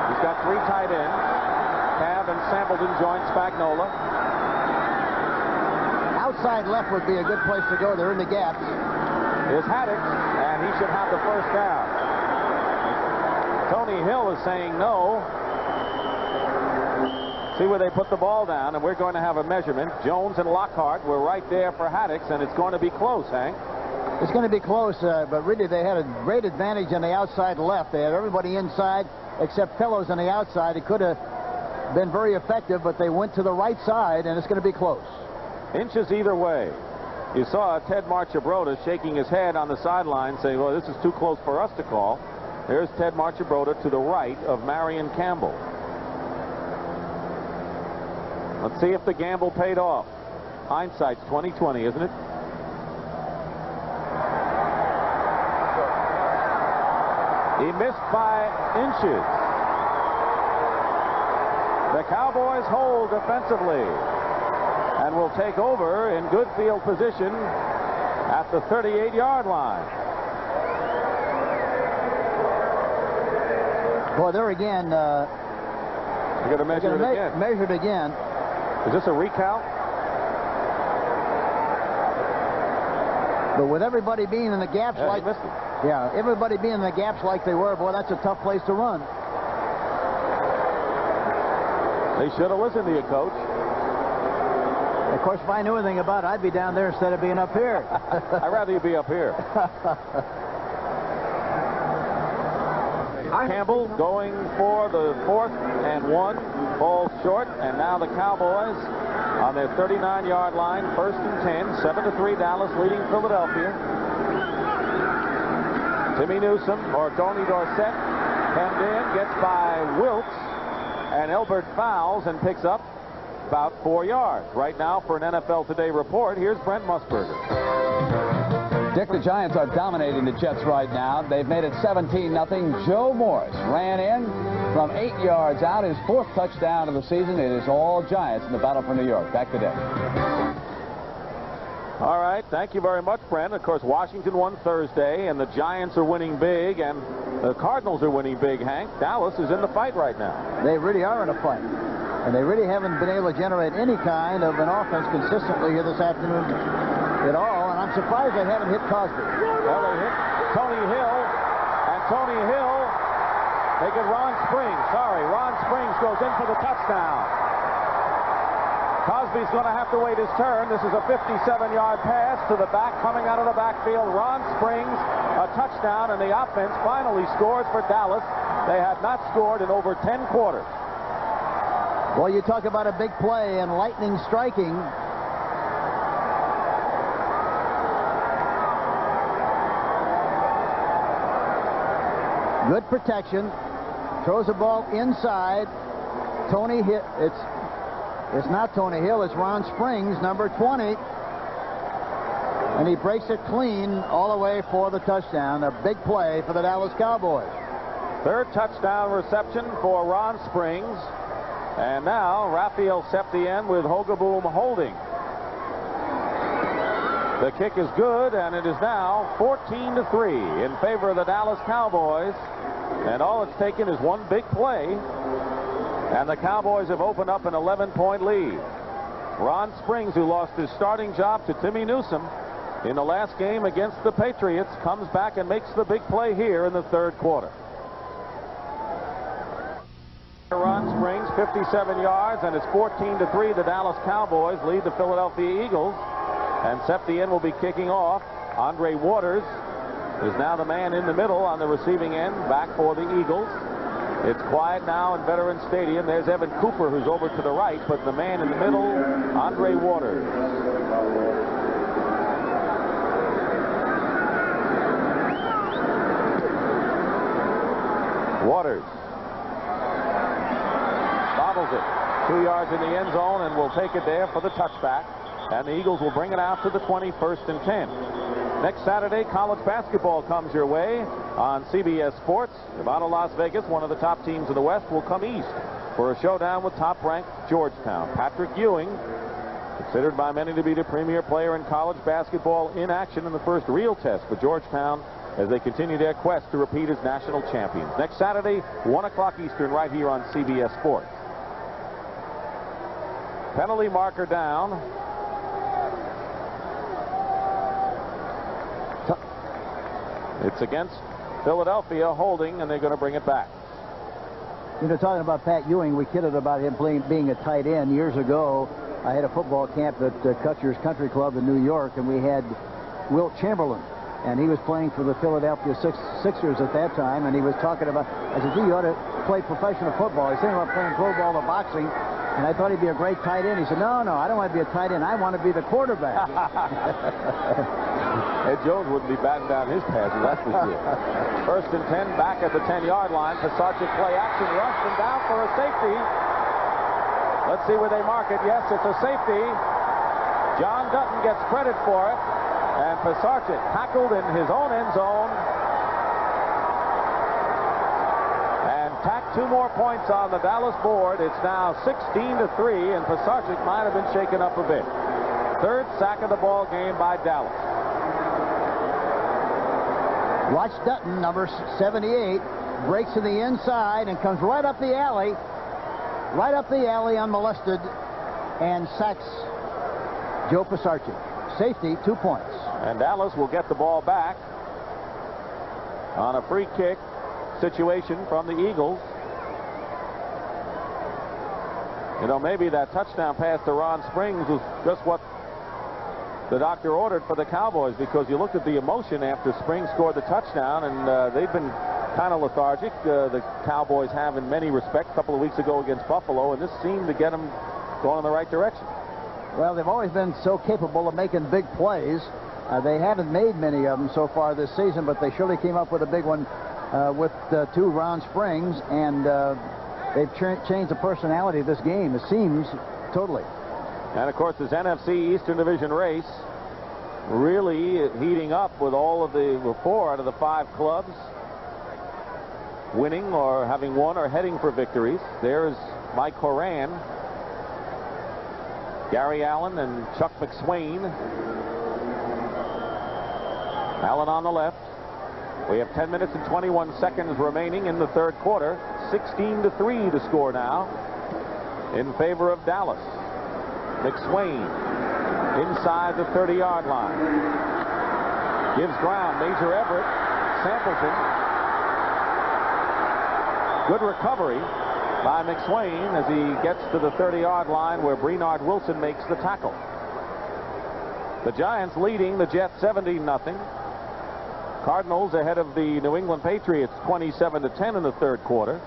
He's got 3 tight ends. Cav and Sampleton join Spagnola. Outside left would be a good place to go. They're in the gaps. Here's Haddix, and he should have the first down. Tony Hill is saying no. See where they put the ball down, and we're going to have a measurement. Jones and Lockhart were right there for Haddix, and it's going to be close, Hank. It's going to be close, but really they had a great advantage on the outside left. They had everybody inside except Fellows on the outside. It could have been very effective, but they went to the right side, and it's going to be close. Inches either way. You saw Ted Marchibroda shaking his head on the sideline saying, well, this is too close for us to call. There's Ted Marchibroda to the right of Marion Campbell. Let's see if the gamble paid off. Hindsight's 20/20, isn't it? He missed by inches. The Cowboys hold defensively and will take over in good field position at the 38-yard line. Boy, there again. You're going to measure it again. Measure it again. Is this a recount? But with everybody being in the gaps Yeah, like he missed it. Yeah, everybody being in the gaps like they were, boy, that's a tough place to run. They should have listened to you, Coach. Of course, if I knew anything about it, I'd be down there instead of being up here. I'd rather you be up here. Campbell going for the 4th and 1. Ball short, and now the Cowboys on their 39-yard line, 1st and 10, 7-3 Dallas leading Philadelphia. Timmy Newsome or Tony Dorsett hemmed in, gets by Wilkes, and Elbert fouls and picks up about 4 yards. Right now for an NFL Today report, here's Brent Musburger. Dick, the Giants are dominating the Jets right now. They've made it 17-0. Joe Morris ran in from 8 yards out, his 4th touchdown of the season. It is all Giants in the battle for New York. Back to Dick. All right, thank you very much, Brent. Of course, Washington won Thursday, and the Giants are winning big, and the Cardinals are winning big, Hank. Dallas is in the fight right now. They really are in a fight. And they really haven't been able to generate any kind of an offense consistently here this afternoon at all, and I'm surprised they haven't hit Cosby. Well, they hit Tony Hill, and Tony Hill, they get Ron Springs. Sorry, Ron Springs goes in for the touchdown. Cosby's going to have to wait his turn. This is a 57-yard pass to the back, coming out of the backfield. Ron Springs, a touchdown, and the offense finally scores for Dallas. They had not scored in over 10 quarters. Well, you talk about a big play and lightning striking. Good protection. Throws the ball inside. Tony hit. It's not Tony Hill. It's Ron Springs, number 20. And he breaks it clean all the way for the touchdown. A big play for the Dallas Cowboys. 3rd touchdown reception for Ron Springs. And now Raphael Septien with Hogaboom holding. The kick is good, and it is now 14-3 in favor of the Dallas Cowboys. And all it's taken is one big play, and the Cowboys have opened up an 11-point lead. Ron Springs, who lost his starting job to Timmy Newsome, in the last game against the Patriots, comes back and makes the big play here in the third quarter. Run Springs 57 yards, and it's 14-3. The Dallas Cowboys lead the Philadelphia Eagles, and Septien will be kicking off. Andre Waters is now the man in the middle on the receiving end, back for the Eagles. It's quiet now in Veterans Stadium. There's Evan Cooper, who's over to the right, but the man in the middle, Andre Waters. Waters bobbles it 2 yards in the end zone and will take it there for the touchback. And the Eagles will bring it out to the 21st and 10. Next Saturday, college basketball comes your way on CBS Sports. Nevada, Las Vegas, one of the top teams of the West, will come east for a showdown with top-ranked Georgetown. Patrick Ewing, considered by many to be the premier player in college basketball, in action in the first real test for Georgetown as they continue their quest to repeat as national champions. Next Saturday, 1 o'clock Eastern, right here on CBS Sports. Penalty marker down. It's against Philadelphia, holding, and they're going to bring it back. You know, talking about Pat Ewing, we kidded about him being a tight end. Years ago, I had a football camp at Kutcher's Country Club in New York, and we had Wilt Chamberlain, and he was playing for the Philadelphia Sixers at that time, and he was talking about, I said, gee, you ought to play professional football. He's thinking about playing pro ball or boxing, and I thought he'd be a great tight end. He said, no, I don't want to be a tight end. I want to be the quarterback. Ed Jones wouldn't be batting down his passes, that's for sure. First and 10, back at the 10-yard line. Pisarcik play action, rushed and down for a safety. Let's see where they mark it. Yes, it's a safety. John Dutton gets credit for it. And Pisarcik tackled in his own end zone. And tacked 2 more points on the Dallas board. It's now 16-3, and Pisarcik might have been shaken up a bit. Third sack of the ball game by Dallas. Watch Dutton, number 78, breaks to the inside and comes right up the alley unmolested, and sacks Joe Pisarcik. Safety, 2 points. And Dallas will get the ball back on a free kick situation from the Eagles. You know, maybe that touchdown pass to Ron Springs was just what the doctor ordered for the Cowboys, because you looked at the emotion after Springs scored the touchdown, and they've been kind of lethargic. The Cowboys have in many respects. A couple of weeks ago against Buffalo, and this seemed to get them going in the right direction. Well, they've always been so capable of making big plays. They haven't made many of them so far this season, but they surely came up with a big one with 2 Ron Springs, and they've changed the personality of this game, it seems, totally. And, of course, this NFC Eastern Division race really heating up with all of the 4 out of the 5 clubs winning or having won or heading for victories. There's Mike Horan, Gary Allen, and Chuck McSwain. Allen on the left. We have 10 minutes and 21 seconds remaining in the third quarter. 16-3 to score now in favor of Dallas. McSwain inside the 30-yard line. Gives ground. Major Everett samples him. Good recovery by McSwain as he gets to the 30-yard line where Brenard Wilson makes the tackle. The Giants leading the Jets 17-0. Cardinals ahead of the New England Patriots 27-10 in the third quarter.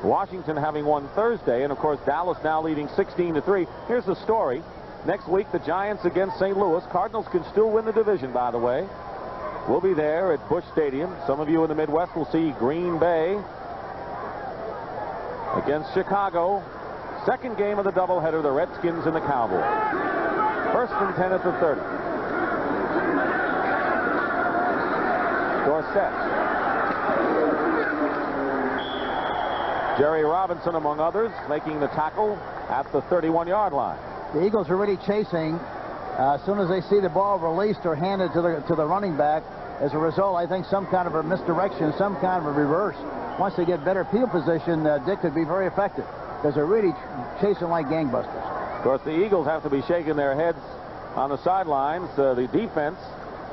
Washington having won Thursday, and of course Dallas now leading 16-3. Here's the story. Next week the Giants against St. Louis. Cardinals can still win the division, by the way. We'll be there at Busch Stadium. Some of you in the Midwest will see Green Bay against Chicago. Second game of the doubleheader, the Redskins and the Cowboys. First and 10 at the 30. Dorsett. Jerry Robinson, among others, making the tackle at the 31-yard line. The Eagles are really chasing as soon as they see the ball released or handed to the running back. As a result, I think some kind of a misdirection, some kind of a reverse. Once they get better field position, Dick could be very effective because they're really chasing like gangbusters. Of course, the Eagles have to be shaking their heads on the sidelines. The defense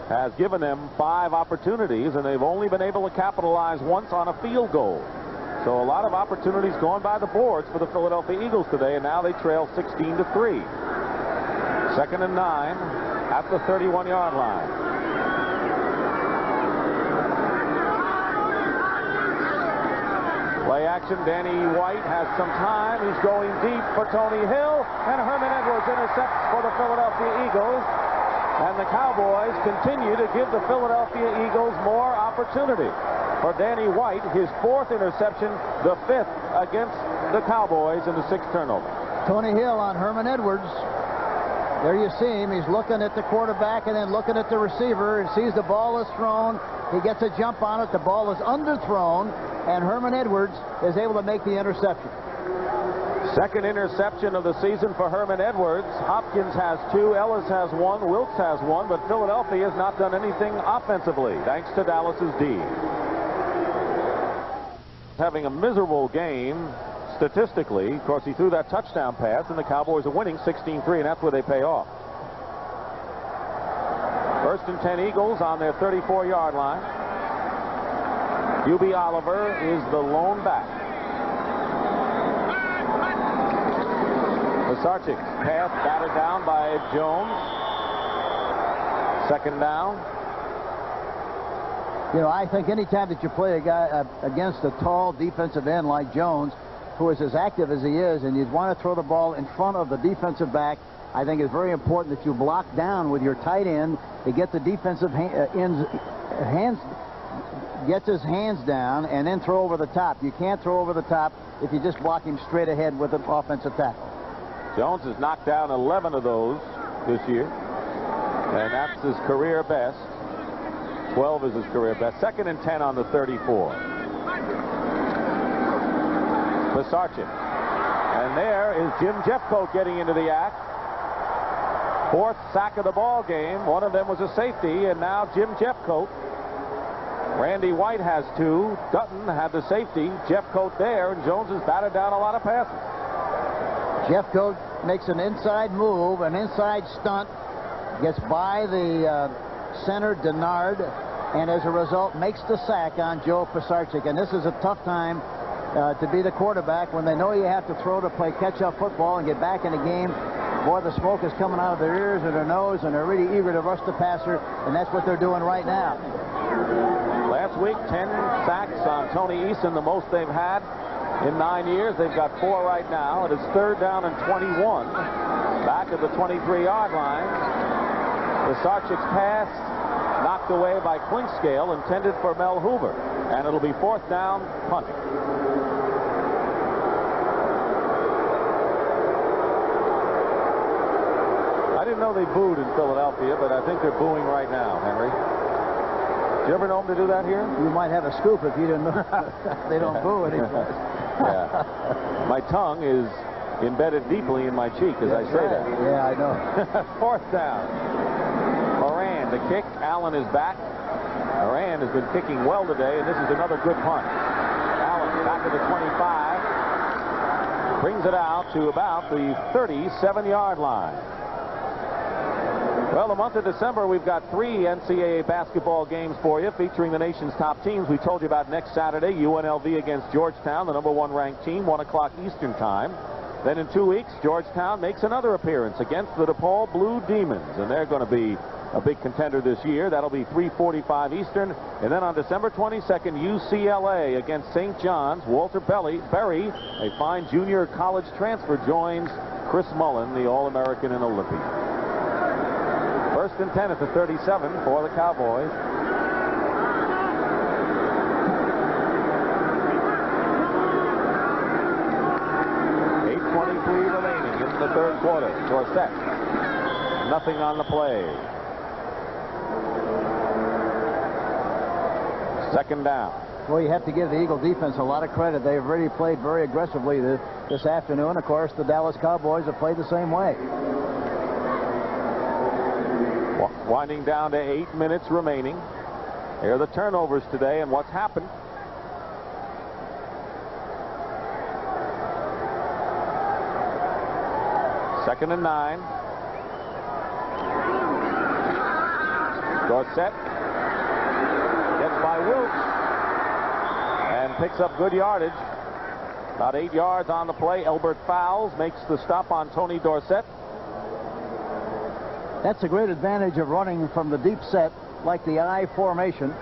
has given them 5 opportunities, and they've only been able to capitalize once on a field goal. So a lot of opportunities gone by the boards for the Philadelphia Eagles today, and now they trail 16-3. 2nd and 9 at the 31-yard line. Play action. Danny White has some time. He's going deep for Tony Hill, and Herman Edwards intercepts for the Philadelphia Eagles. And the Cowboys continue to give the Philadelphia Eagles more opportunity. For Danny White, his 4th interception, the 5th against the Cowboys, and the 6th turnover. Tony Hill on Herman Edwards. There you see him. He's looking at the quarterback and then looking at the receiver and sees the ball is thrown. He gets a jump on it. The ball is underthrown, and Herman Edwards is able to make the interception. 2nd interception of the season for Herman Edwards. Hopkins has 2, Ellis has 1, Wilkes has 1, but Philadelphia has not done anything offensively, thanks to Dallas's D. Having a miserable game statistically. Of course, he threw that touchdown pass, and the Cowboys are winning 16-3, and that's where they pay off. 1st and 10 Eagles on their 34-yard line. UB Oliver is the lone back. Pisarcik pass batted down by Jones. 2nd down. You know, I think any time that you play a guy against a tall defensive end like Jones, who is as active as he is, and you'd want to throw the ball in front of the defensive back, I think it's very important that you block down with your tight end to get the defensive gets his hands down and then throw over the top. You can't throw over the top if you just block him straight ahead with an offensive tackle. Jones has knocked down 11 of those this year, and that's his career best. 12 is his career best. 2nd and 10 on the 34. Pisarcik. And there is Jim Jeffcoat getting into the act. 4th sack of the ball game. One of them was a safety, and now Jim Jeffcoat. Randy White has 2. Dutton had the safety. Jeffcoat there, and Jones has batted down a lot of passes. Jeffcoat makes an inside move, an inside stunt, gets by the center Denard, and as a result makes the sack on Joe Pisarcik. And this is a tough time to be the quarterback when they know you have to throw to play catch-up football and get back in the game. Boy, the smoke is coming out of their ears or their nose, and they're really eager to rush the passer, and that's what they're doing right now. Last week, 10 sacks on Tony Eason, the most they've had in 9 years. They've got 4 right now. It is 3rd down and 21. Back at the 23-yard line. Pisarcik's pass knocked away by Clinkscale, intended for Mel Hoover. And it'll be 4th down, punt. I didn't know they booed in Philadelphia, but I think they're booing right now, Henry. Did you ever know them to do that here? You might have a scoop if you didn't know. They don't boo anymore. Yeah. My tongue is embedded deeply in my cheek as I say that. Yeah, I know. 4th down. Moran, the kick. Allen is back. Moran has been kicking well today, and this is another good punt. Allen back at the 25. Brings it out to about the 37-yard line. Well, the month of December, we've got 3 NCAA basketball games for you featuring the nation's top teams. We told you about next Saturday, UNLV against Georgetown, the #1 ranked team, 1 o'clock Eastern time. Then in 2 weeks, Georgetown makes another appearance against the DePaul Blue Demons, and they're going to be a big contender this year. That'll be 3:45 Eastern. And then on December 22nd, UCLA against St. John's. Walter Berry, a fine junior college transfer, joins Chris Mullen, the All-American and Olympian. 1st and 10 at the 37 for the Cowboys. .8:23 remaining in the 3rd quarter. Dorsett, nothing on the play. 2nd down. Well, you have to give the Eagle defense a lot of credit. They've really played very aggressively this afternoon. Of course, the Dallas Cowboys have played the same way. Winding down to 8 minutes remaining. Here are the turnovers today and what's happened. Second and 9. Dorsett gets by Wilkes and picks up good yardage. About 8 yards on the play. Elbert Fowles makes the stop on Tony Dorsett. That's a great advantage of running from the deep set, like the I formation.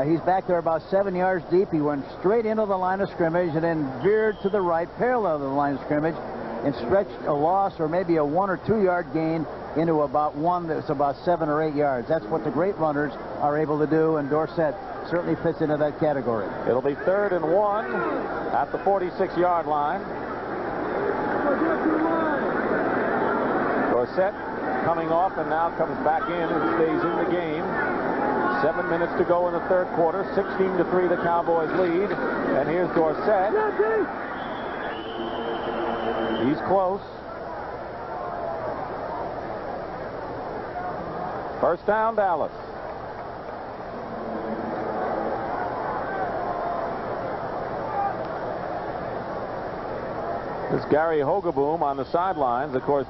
He's back there about 7 yards deep. He went straight into the line of scrimmage and then veered to the right, parallel to the line of scrimmage, and stretched a loss or maybe a 1 or 2 yard gain into about one that's about 7 or 8 yards. That's what the great runners are able to do, and Dorsett certainly fits into that category. It'll be 3rd and 1 at the 46-yard line. Dorsett coming off and now comes back in and stays in the game. 7 minutes to go in the 3rd quarter. 16-3 the Cowboys lead. And here's Dorsett. He's close. First down, Dallas. This Gary Hogeboom on the sidelines. Of course,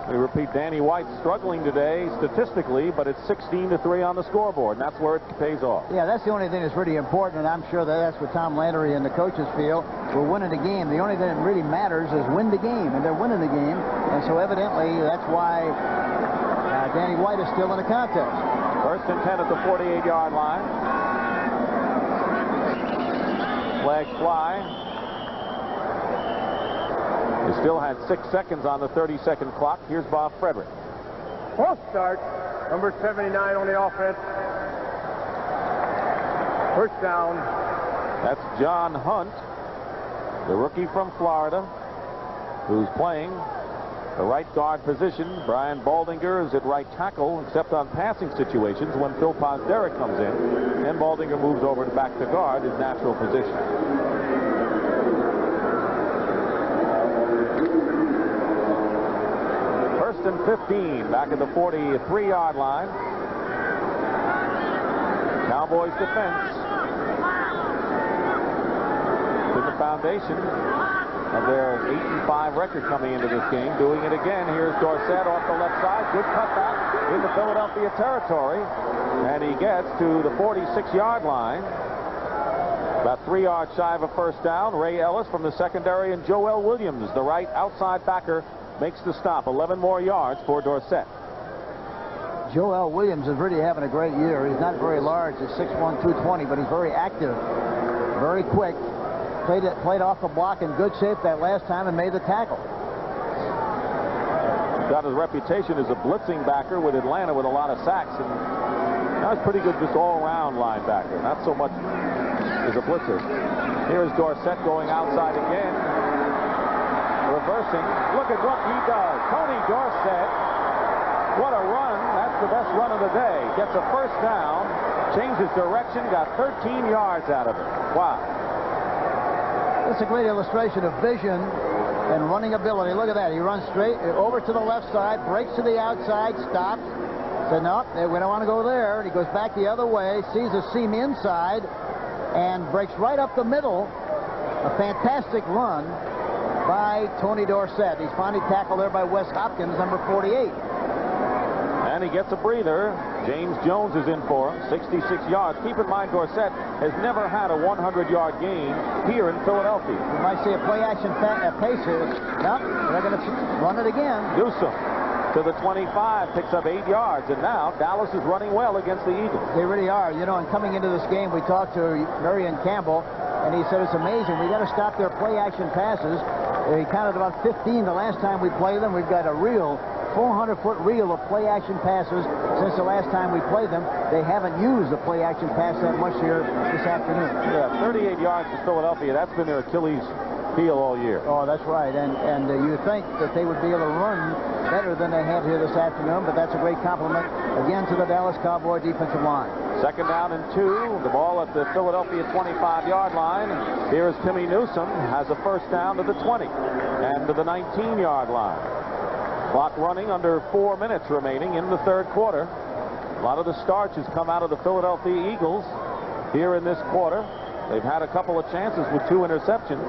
we repeat, Danny White struggling today statistically, but it's 16-3 on the scoreboard, and that's where it pays off. Yeah, that's the only thing that's really important, and I'm sure that's what Tom Landry and the coaches feel. We're winning the game. The only thing that really matters is win the game, and they're winning the game. And so evidently that's why Danny White is still in the contest. 1st and 10 at the 48-yard line. Flags fly. He still had 6 seconds on the 30-second clock. Here's Bob Frederick. False start. Number 79 on the offense. First down. That's John Hunt, the rookie from Florida, who's playing the right guard position. Brian Baldinger is at right tackle, except on passing situations when Phil Pozderac comes in. Then Baldinger moves over to back to guard, his natural position. And 15 back at the 43-yard line. Cowboys defense in the foundation of their 8-5 record coming into this game. Doing it again. Here's Dorsett off the left side. Good cutback in the Philadelphia territory, and he gets to the 46-yard line. About 3 yards shy of a first down. Ray Ellis from the secondary, and Joel Williams, the right outside backer, makes the stop. 11 more yards for Dorsett. Joel Williams is really having a great year. He's not very large. He's 6'1", 220, but he's very active, very quick. Played off the block in good shape that last time and made the tackle. He's got his reputation as a blitzing backer with Atlanta with a lot of sacks, and now he's pretty good just all-around linebacker. Not so much as a blitzer. Here's Dorsett going outside again. Reversing. Look at what he does. Tony Dorsett. What a run. That's the best run of the day. Gets a first down. Changes direction. Got 13 yards out of it. Wow. That's a great illustration of vision and running ability. Look at that. He runs straight over to the left side, breaks to the outside, stops. Said, no, we don't want to go there. And he goes back the other way, sees a seam inside, and breaks right up the middle. A fantastic run by Tony Dorsett. He's finally tackled there by Wes Hopkins, number 48. And he gets a breather. James Jones is in for him, 66 yards. Keep in mind, Dorsett has never had a 100-yard game here in Philadelphia. You might see a play-action pace here. No, they're going to run it again. Newsom to the 25, picks up 8 yards, and now Dallas is running well against the Eagles. They really are. You know, and coming into this game, we talked to Marion Campbell, and he said it's amazing. We got to stop their play-action passes. He counted about 15 the last time we played them. We've got a real 400-foot reel of play-action passes since the last time we played them. They haven't used the play-action pass that much here this afternoon. Yeah, 38 yards to Philadelphia. That's been their Achilles heel all year. Oh, that's right. And you think that they would be able to run better than they have here this afternoon, but that's a great compliment, again, to the Dallas Cowboy defensive line. 2nd down and 2. The ball at the Philadelphia 25-yard line. Here's Timmy Newsom. Has a first down to the 20 and to the 19-yard line. Clock running under 4 minutes remaining in the 3rd quarter. A lot of the starch has come out of the Philadelphia Eagles here in this quarter. They've had a couple of chances with 2 interceptions.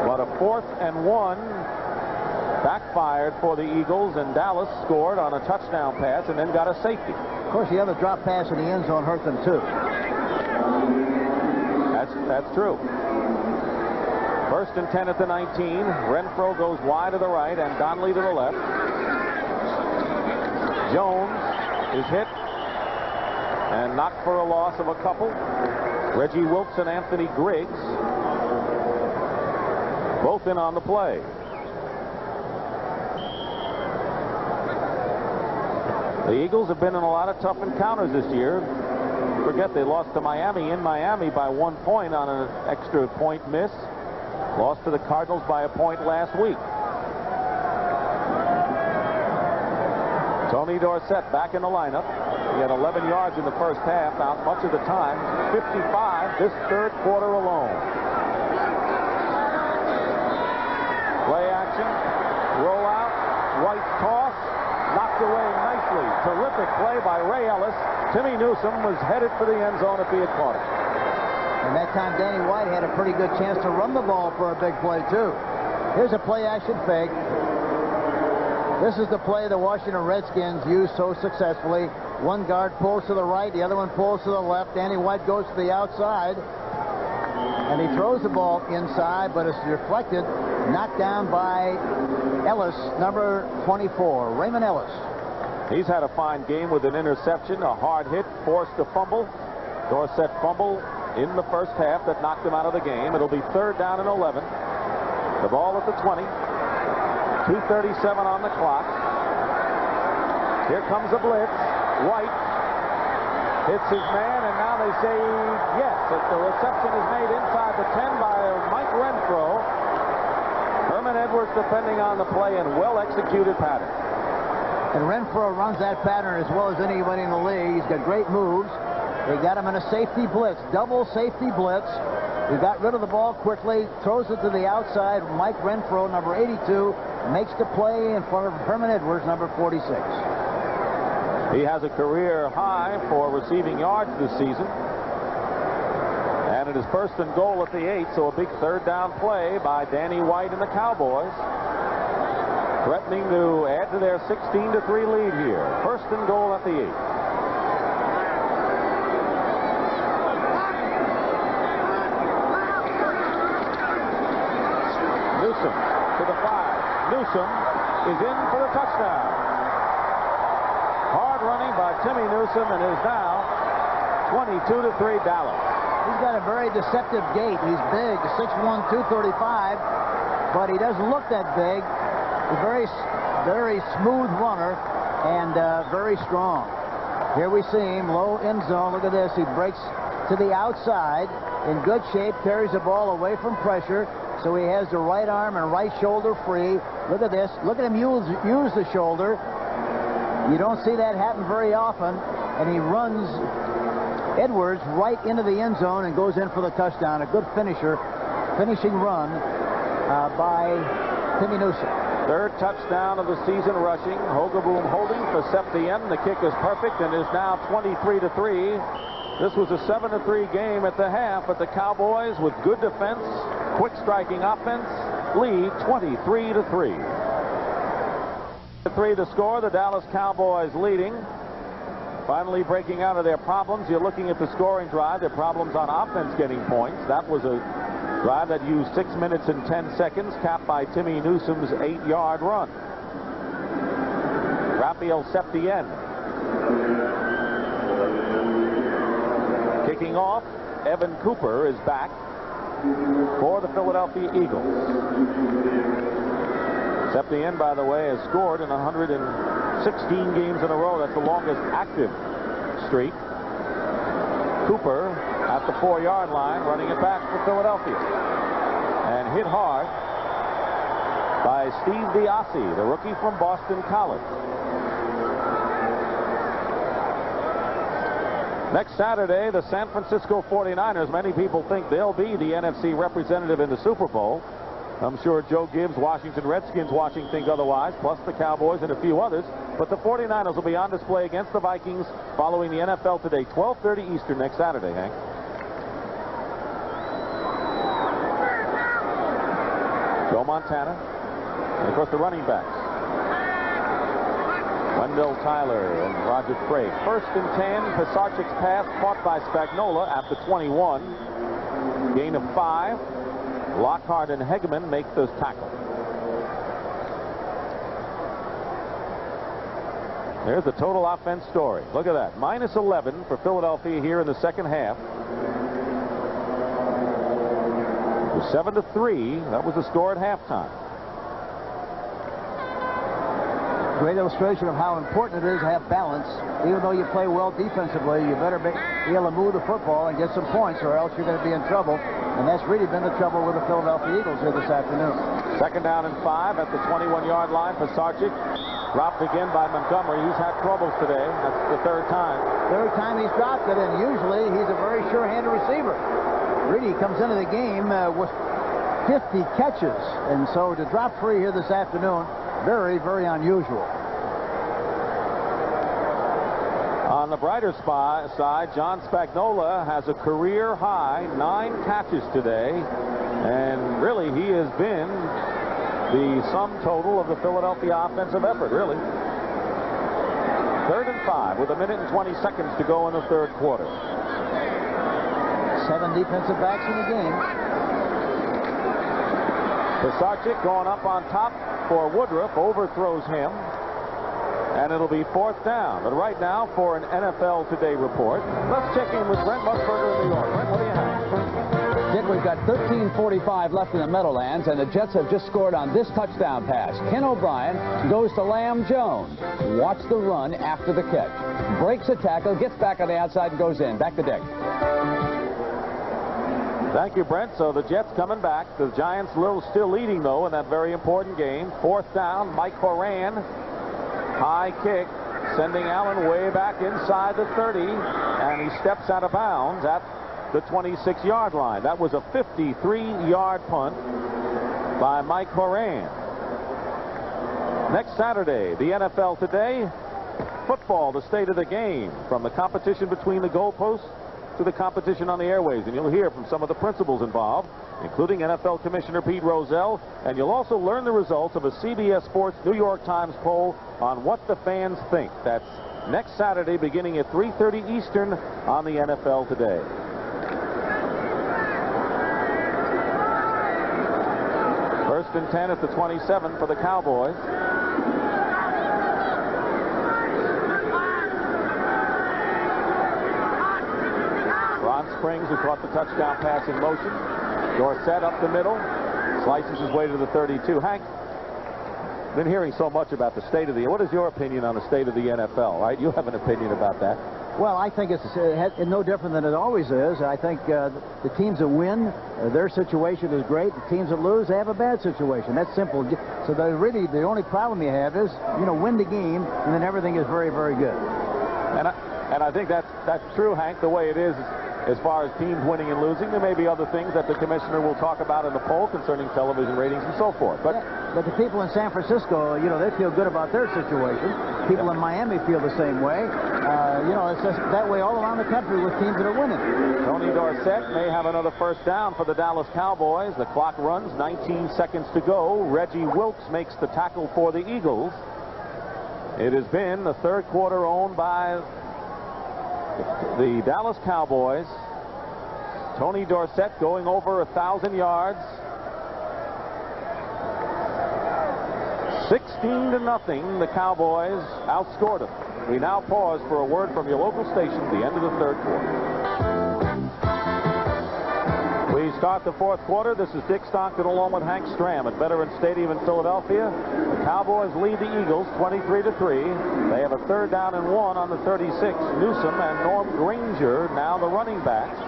But a 4th and 1 backfired for the Eagles, and Dallas scored on a touchdown pass and then got a safety. Of course, the other drop pass in the end zone hurt them too. That's true. 1st and 10 at the 19. Renfro goes wide to the right and Donnelly to the left. Jones is hit and knocked for a loss of a couple. Reggie Wilkes and Anthony Griggs both in on the play. The Eagles have been in a lot of tough encounters this year. Forget they lost to Miami in Miami by 1 point on an extra point miss. Lost to the Cardinals by a point last week. Tony Dorsett back in the lineup. He had 11 yards in the first half, out much of the time. 55 this third quarter alone. Play action, roll out, White toss, knocked away nicely. Terrific play by Ray Ellis. Timmy Newsome was headed for the end zone if he had caught it. And that time Danny White had a pretty good chance to run the ball for a big play too. Here's a play action fake. This is the play the Washington Redskins used so successfully. One guard pulls to the right, the other one pulls to the left. Danny White goes to the outside, and he throws the ball inside, but it's deflected, knocked down by Ellis, number 24, Raymond Ellis. He's had a fine game with an interception, a hard hit, forced a fumble. Dorsett fumble in the first half that knocked him out of the game. It'll be 3rd down and 11. The ball at the 20. 2:37 on the clock. Here comes a blitz. White hits his man, and now they say yes. If the reception is made inside the 10 by Mike Renfro. Herman Edwards defending on the play and well-executed pattern. And Renfro runs that pattern as well as anybody in the league. He's got great moves. They got him in a safety blitz, double safety blitz. He got rid of the ball quickly, throws it to the outside. Mike Renfro, number 82, makes the play in front of Herman Edwards, number 46. He has a career high for receiving yards this season. And it is 1st and goal at the 8, so a big 3rd down play by Danny White and the Cowboys. Threatening to add to their 16-3 lead here. 1st and goal at the 8. Newsome to the 5. Newsome is in for the touchdown. Hard running by Timmy Newsome, and is now 22-3 Dallas. He's got a very deceptive gait. He's big, 6'1", 235, but he doesn't look that big. He's a very smooth runner and very strong. Here we see him, low end zone. Look at this. He breaks to the outside, in good shape, carries the ball away from pressure, so he has the right arm and right shoulder free. Look at this. Look at him use the shoulder. You don't see that happen very often, and he runs Edwards right into the end zone and goes in for the touchdown. A good finishing run by Timmy Newsome. 3rd touchdown of the season rushing. Hogaboom holding for Septien. The kick is perfect and is now 23-3. This was a 7-3 game at the half, but the Cowboys, with good defense, quick striking offense, lead 23-3. 3 to score. The Dallas Cowboys leading. Finally breaking out of their problems. You're looking at the scoring drive. Their problems on offense getting points. That was a drive that used 6 minutes and 10 seconds, capped by Timmy Newsome's 8-yard run. Raphael Septien. Kicking off, Evan Cooper is back for the Philadelphia Eagles. Septien, by the way, has scored in 116 games in a row. That's the longest active streak. Cooper at the 4-yard line, running it back for Philadelphia. And hit hard by Steve Diassi, the rookie from Boston College. Next Saturday, the San Francisco 49ers, many people think they'll be the NFC representative in the Super Bowl. I'm sure Joe Gibbs, Washington Redskins watching think otherwise, plus the Cowboys and a few others. But the 49ers will be on display against the Vikings following the NFL Today, 12:30 Eastern next Saturday, Hank. Joe Montana And of course, the running backs. Wendell Tyler and Roger Craig. 1st and 10. Pisarcik's pass caught by Spagnola at the 21. Gain of 5. Lockhart and Hegeman make the tackle. There's the total offense story. Look at that. Minus 11 for Philadelphia here in the second half. It was 7-3. That was the score at halftime. Great illustration of how important it is to have balance. Even though you play well defensively, you better be able to move the football and get some points, or else you're going to be in trouble. And that's really been the trouble with the Philadelphia Eagles here this afternoon. 2nd down and 5 at the 21-yard line. Pisarcik dropped again by Montgomery. He's had troubles today. That's the 3rd time. 3rd time he's dropped it, and usually he's a very sure-handed receiver. Really comes into the game with 50 catches, and so to drop 3 here this afternoon, very, very unusual. On the brighter side, John Spagnola has a career high 9 catches today, and really he has been the sum total of the Philadelphia offensive effort, really. 3rd and 5 with 1 minute and 20 seconds to go in the 3rd quarter. 7 defensive backs in the game. Pisarcik going up on top for Woodruff, overthrows him, and it'll be 4th down. But right now, for an NFL Today report, let's check in with Brent Musburger in New York. Brent, what do you have? Dick, we've got 13:45 left in the Meadowlands, and the Jets have just scored on this touchdown pass. Ken O'Brien goes to Lamb Jones. Watch the run after the catch. Breaks a tackle, gets back on the outside, and goes in. Back to Dick. Thank you, Brent. So the Jets coming back. The Giants still leading, though, in that very important game. 4th down, Mike Horan. High kick, sending Allen way back inside the 30, and he steps out of bounds at the 26-yard line. That was a 53-yard punt by Mike Horan. Next Saturday, the NFL Today football, the state of the game, from the competition between the goalposts to the competition on the airways. And you'll hear from some of the principals involved, including NFL Commissioner Pete Rozelle, and you'll also learn the results of a CBS Sports New York Times poll on what the fans think. That's next Saturday beginning at 3:30 Eastern on the NFL Today. First and 10 at the 27 for the Cowboys. Ron Springs, who caught the touchdown pass in motion. Dorsett up the middle, slices his way to the 32. Hank, been hearing so much about the state of the... What is your opinion on the state of the NFL, right? You have an opinion about that. Well, I think it's no different than it always is. I think the teams that win, their situation is great. The teams that lose, they have a bad situation. That's simple. So really, the only problem you have is, win the game, and then everything is very, very good. And I think that's true, Hank, the way it is. As far as teams winning and losing, there may be other things that the commissioner will talk about in the poll concerning television ratings and so forth. But the people in San Francisco, they feel good about their situation. People in Miami feel the same way. It's just that way all around the country with teams that are winning. Tony Dorsett may have another 1st down for the Dallas Cowboys. The clock runs, 19 seconds to go. Reggie Wilkes makes the tackle for the Eagles. It has been the 3rd quarter owned by the Dallas Cowboys. Tony Dorsett going over 1,000 yards. 16-0, the Cowboys outscored them. We now pause for a word from your local station at the end of the 3rd quarter. We start the 4th quarter. This is Dick Stockton along with Hank Stram at Veterans Stadium in Philadelphia. The Cowboys lead the Eagles 23-3. They have a 3rd down and 1 on the 36. Newsom and Norm Granger now the running backs.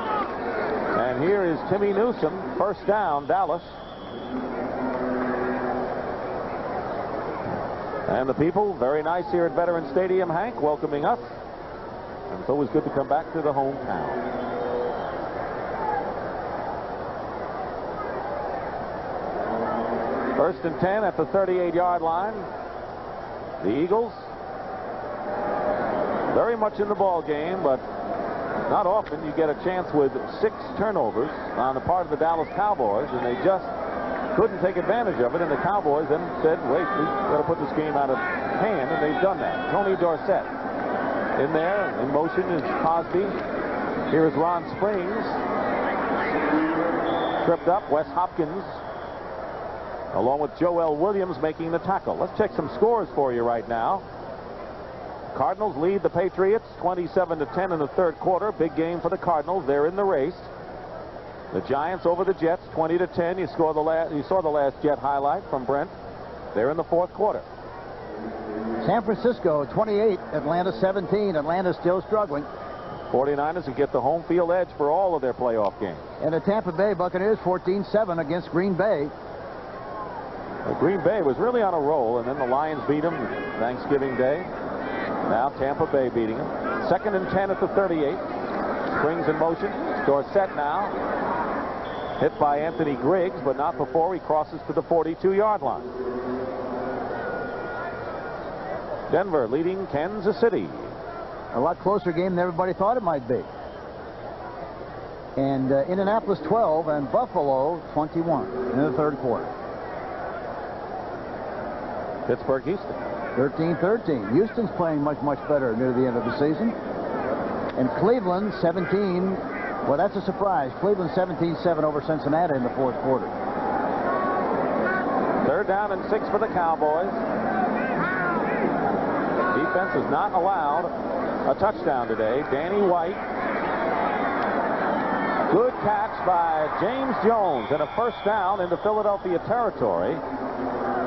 And here is Timmy Newsom, 1st down, Dallas. And the people, very nice here at Veterans Stadium, Hank, welcoming us. And it's always good to come back to the hometown. 1st and 10 at the 38-yard line. The Eagles very much in the ball game, but not often you get a chance with 6 turnovers on the part of the Dallas Cowboys, and they just couldn't take advantage of it, and the Cowboys then said, wait, we've got to put this game out of hand, and they've done that. Tony Dorsett in there. In motion is Cosby. Here is Ron Springs. Tripped up. Wes Hopkins, along with Joel Williams, making the tackle. Let's check some scores for you right now. Cardinals lead the Patriots 27-10 in the third quarter. Big game for the Cardinals. They're in the race. The Giants over the Jets 20-10. You saw the last Jet highlight from Brent. They're in the fourth quarter. San Francisco 28, Atlanta 17. Atlanta's still struggling. 49ers who get the home field edge for all of their playoff games. And the Tampa Bay Buccaneers 14-7 against Green Bay. Green Bay was really on a roll, and then the Lions beat them Thanksgiving Day. Now Tampa Bay beating them. 2nd and 10 at the 38. Springs in motion. Dorsett now. Hit by Anthony Griggs, but not before he crosses to the 42-yard line. Denver leading Kansas City. A lot closer game than everybody thought it might be. And Indianapolis 12 and Buffalo 21 in the third quarter. Pittsburgh, Houston. 13-13. Houston's playing much, much better near the end of the season. And Cleveland 17. Well, that's a surprise. Cleveland 17-7 over Cincinnati in the fourth quarter. 3rd down and 6 for the Cowboys. Defense has not allowed a touchdown today. Danny White. Good catch by James Jones and a first down into Philadelphia territory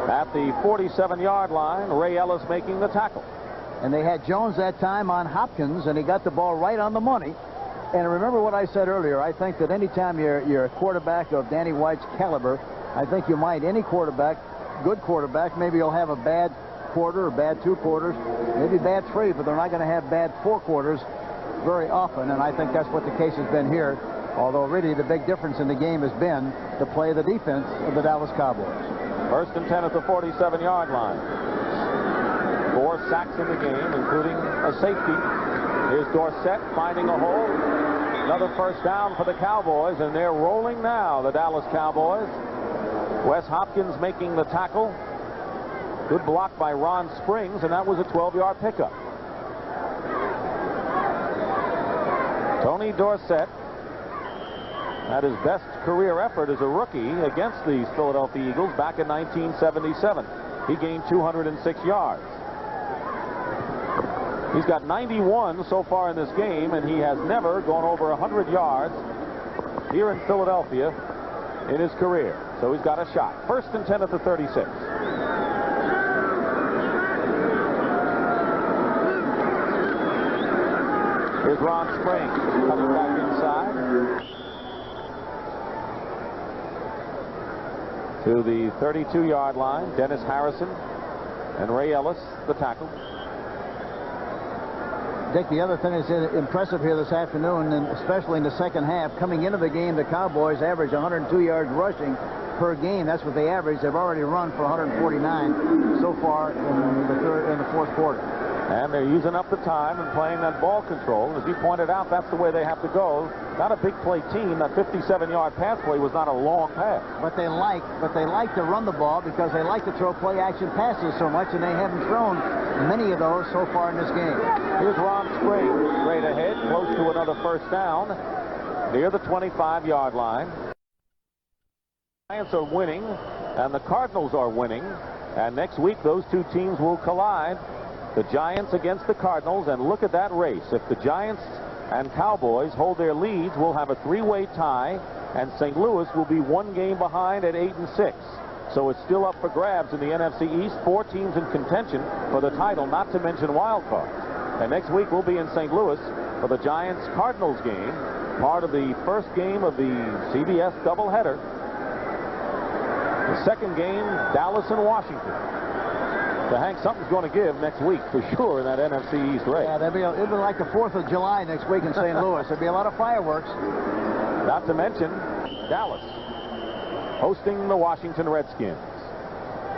at the 47-yard line. Ray Ellis making the tackle. And they had Jones that time on Hopkins, and he got the ball right on the money. And remember what I said earlier. I think that anytime you're a quarterback of Danny White's caliber, I think you might, any quarterback, good quarterback, maybe you'll have a bad quarter or bad 2 quarters, maybe bad 3, but they're not going to have bad 4 quarters very often. And I think that's what the case has been here. Although really the big difference in the game has been to play the defense of the Dallas Cowboys. 1st and 10 at the 47-yard line. 4 sacks in the game, including a safety. Here's Dorsett finding a hole. Another first down for the Cowboys, and they're rolling now, the Dallas Cowboys. Wes Hopkins making the tackle. Good block by Ron Springs, and that was a 12-yard pickup. Tony Dorsett had his best career effort as a rookie against the Philadelphia Eagles back in 1977. He gained 206 yards. He's got 91 so far in this game, and he has never gone over 100 yards here in Philadelphia in his career. So he's got a shot. 1st and 10 at the 36. Here's Ron Springs coming back inside to the 32-yard line. Dennis Harrison and Ray Ellis, the tackle. Dick, the other thing that's impressive here this afternoon, and especially in the second half, coming into the game, the Cowboys average 102 yards rushing per game. That's what they average. They've already run for 149 so far in the fourth quarter. And they're using up the time and playing that ball control. As you pointed out, that's the way they have to go. Not a big play team. That 57-yard pass play was not a long pass. But they like to run the ball because they like to throw play-action passes so much, and they haven't thrown many of those so far in this game. Here's Ron Springs, straight ahead, close to another first down, near the 25-yard line. The Giants are winning, and the Cardinals are winning, and next week those two teams will collide. The Giants against the Cardinals, and look at that race. If the Giants and Cowboys hold their leads, we'll have a 3-way tie, and St. Louis will be 1 game behind at 8-6. So it's still up for grabs in the NFC East. 4 teams in contention for the title, not to mention wild cards. And next week we'll be in St. Louis for the Giants-Cardinals game, part of the first game of the CBS doubleheader. The second game, Dallas and Washington. So, Hank, something's going to give next week for sure in that NFC East race. Yeah, it'll be like the 4th of July next week in St. Louis. There'll be a lot of fireworks. Not to mention Dallas hosting the Washington Redskins.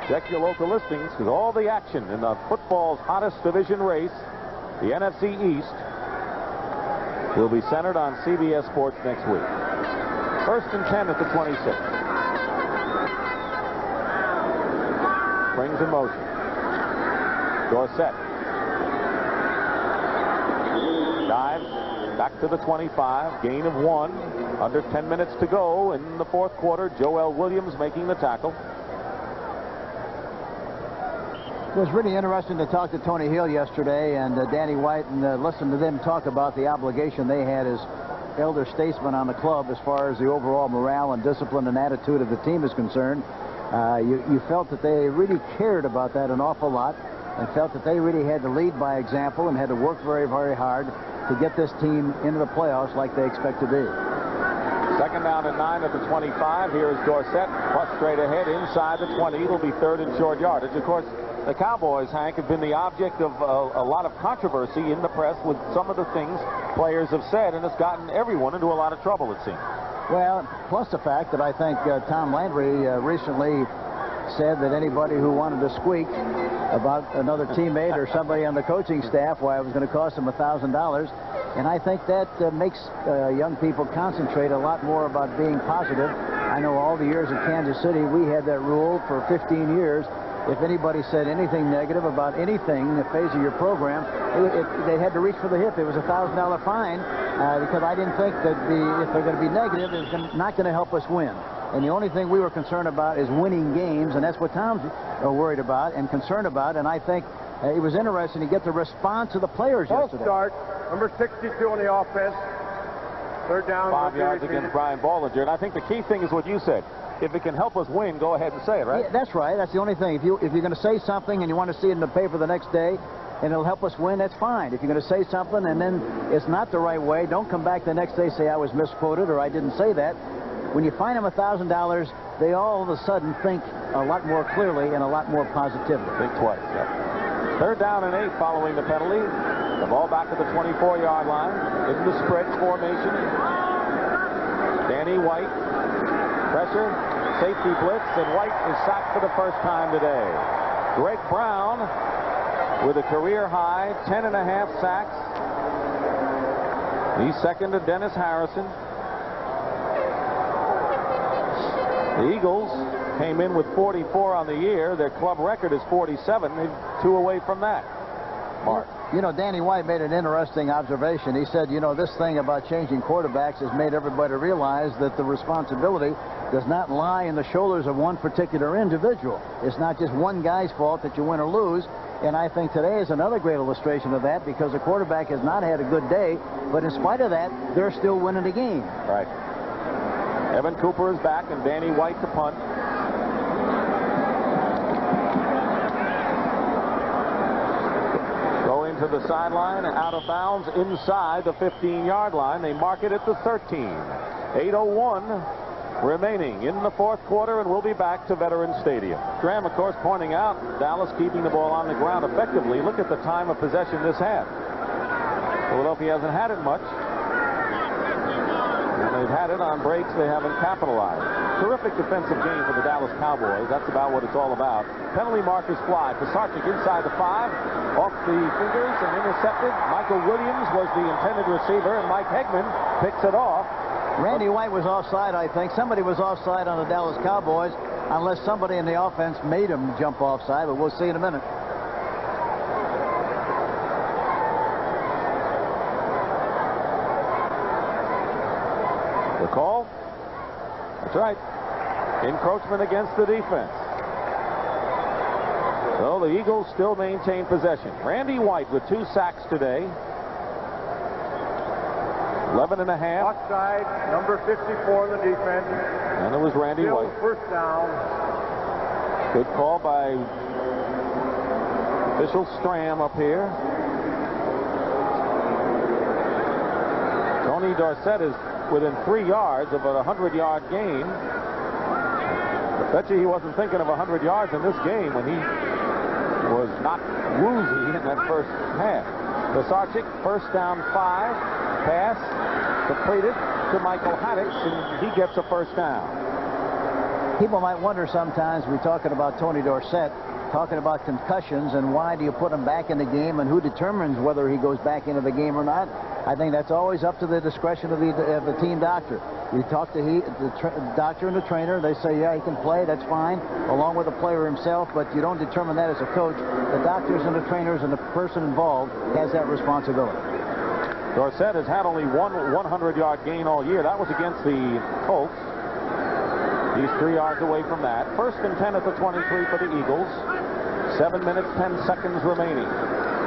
Check your local listings because all the action in the football's hottest division race, the NFC East, will be centered on CBS Sports next week. 1st and 10 at the 26. Springs in motion. Dorsett. Dives back to the 25. Gain of 1. Under 10 minutes to go in the fourth quarter. Joel Williams making the tackle. It was really interesting to talk to Tony Hill yesterday and Danny White and listen to them talk about the obligation they had as elder statesmen on the club as far as the overall morale and discipline and attitude of the team is concerned. You felt that they really cared about that an awful lot and felt that they really had to lead by example and had to work very, very hard to get this team into the playoffs like they expect to be. Second down and 9 at the 25. Here is Dorsett. Plus straight ahead inside the 20. It'll be third and short yardage. Of course, the Cowboys, Hank, have been the object of a lot of controversy in the press with some of the things players have said, and it's gotten everyone into a lot of trouble, it seems. Well, plus the fact that I think Tom Landry recently said that anybody who wanted to squeak about another teammate or somebody on the coaching staff, why it was going to cost them $1,000. And I think that makes young people concentrate a lot more about being positive. I know all the years at Kansas City, we had that rule for 15 years. If anybody said anything negative about anything in the phase of your program, they had to reach for the hip. It was a $1,000 fine because I didn't think that if they're going to be negative, it's not going to help us win. And the only thing we were concerned about is winning games, and that's what Tom's worried about and concerned about. And I think it was interesting to get the response of the players yesterday. Start, number 62 on the offense. Third down. 5 yards against Brian Bollinger. And I think the key thing is what you said. If it can help us win, go ahead and say it, right? Yeah, that's right. That's the only thing. If you're going to say something and you want to see it in the paper the next day and it'll help us win, that's fine. If you're going to say something and then it's not the right way, don't come back the next day and say I was misquoted or I didn't say that. When you fine them $1,000, they all of a sudden think a lot more clearly and a lot more positively. Think twice, yep. Third down and 8 following the penalty. The ball back at the 24-yard line. In the spread formation. Danny White. Pressure. Safety blitz, and White is sacked for the first time today. Greg Brown with a career high 10.5 sacks. He's second to Dennis Harrison. The Eagles came in with 44 on the year. Their club record is 47. They're 2 away from that. Mark. You know, Danny White made an interesting observation. He said, you know, this thing about changing quarterbacks has made everybody realize that the responsibility does not lie in the shoulders of one particular individual. It's not just one guy's fault that you win or lose. And I think today is another great illustration of that because the quarterback has not had a good day, but in spite of that, they're still winning the game. Right. Evan Cooper is back and Danny White to punt. To the sideline, out of bounds inside the 15-yard line. They mark it at the 13. 8:01 remaining in the fourth quarter, and we'll be back to Veterans Stadium. Stram, of course, pointing out Dallas keeping the ball on the ground effectively. Look at the time of possession this had. Philadelphia hasn't had it much. When they've had it on breaks, they haven't capitalized. Terrific defensive game for the Dallas Cowboys. That's about what it's all about. Penalty markers fly. Pisarcik inside the 5. Off the fingers and intercepted. Michael Williams was the intended receiver, and Mike Hegman picks it off. Randy White was offside, I think. Somebody was offside on the Dallas Cowboys, unless somebody in the offense made him jump offside, but we'll see in a minute. The call? That's right. Encroachment against the defense. So the Eagles still maintain possession. Randy White with 2 sacks today. 11.5. Offside, number 54 in the defense. And it was Randy Still White. First down. Good call by official Stram up here. Tony Dorsett is within 3 yards of a 100-yard gain. I bet you he wasn't thinking of 100 yards in this game when he was not woozy in that first half. Pisarcik, first down 5. Pass completed to Michael Haddix, and he gets a first down. People might wonder sometimes, we're talking about Tony Dorsett, talking about concussions, and why do you put him back in the game, and who determines whether he goes back into the game or not? I think that's always up to the discretion of the team doctor. You talk to the doctor and the trainer. They say, yeah, he can play. That's fine, along with the player himself. But you don't determine that as a coach. The doctors and the trainers and the person involved has that responsibility. Dorsett has had only one 100-yard gain all year. That was against the Colts. He's 3 yards away from that. 1st and 10 at the 23 for the Eagles. 7 minutes, 10 seconds remaining.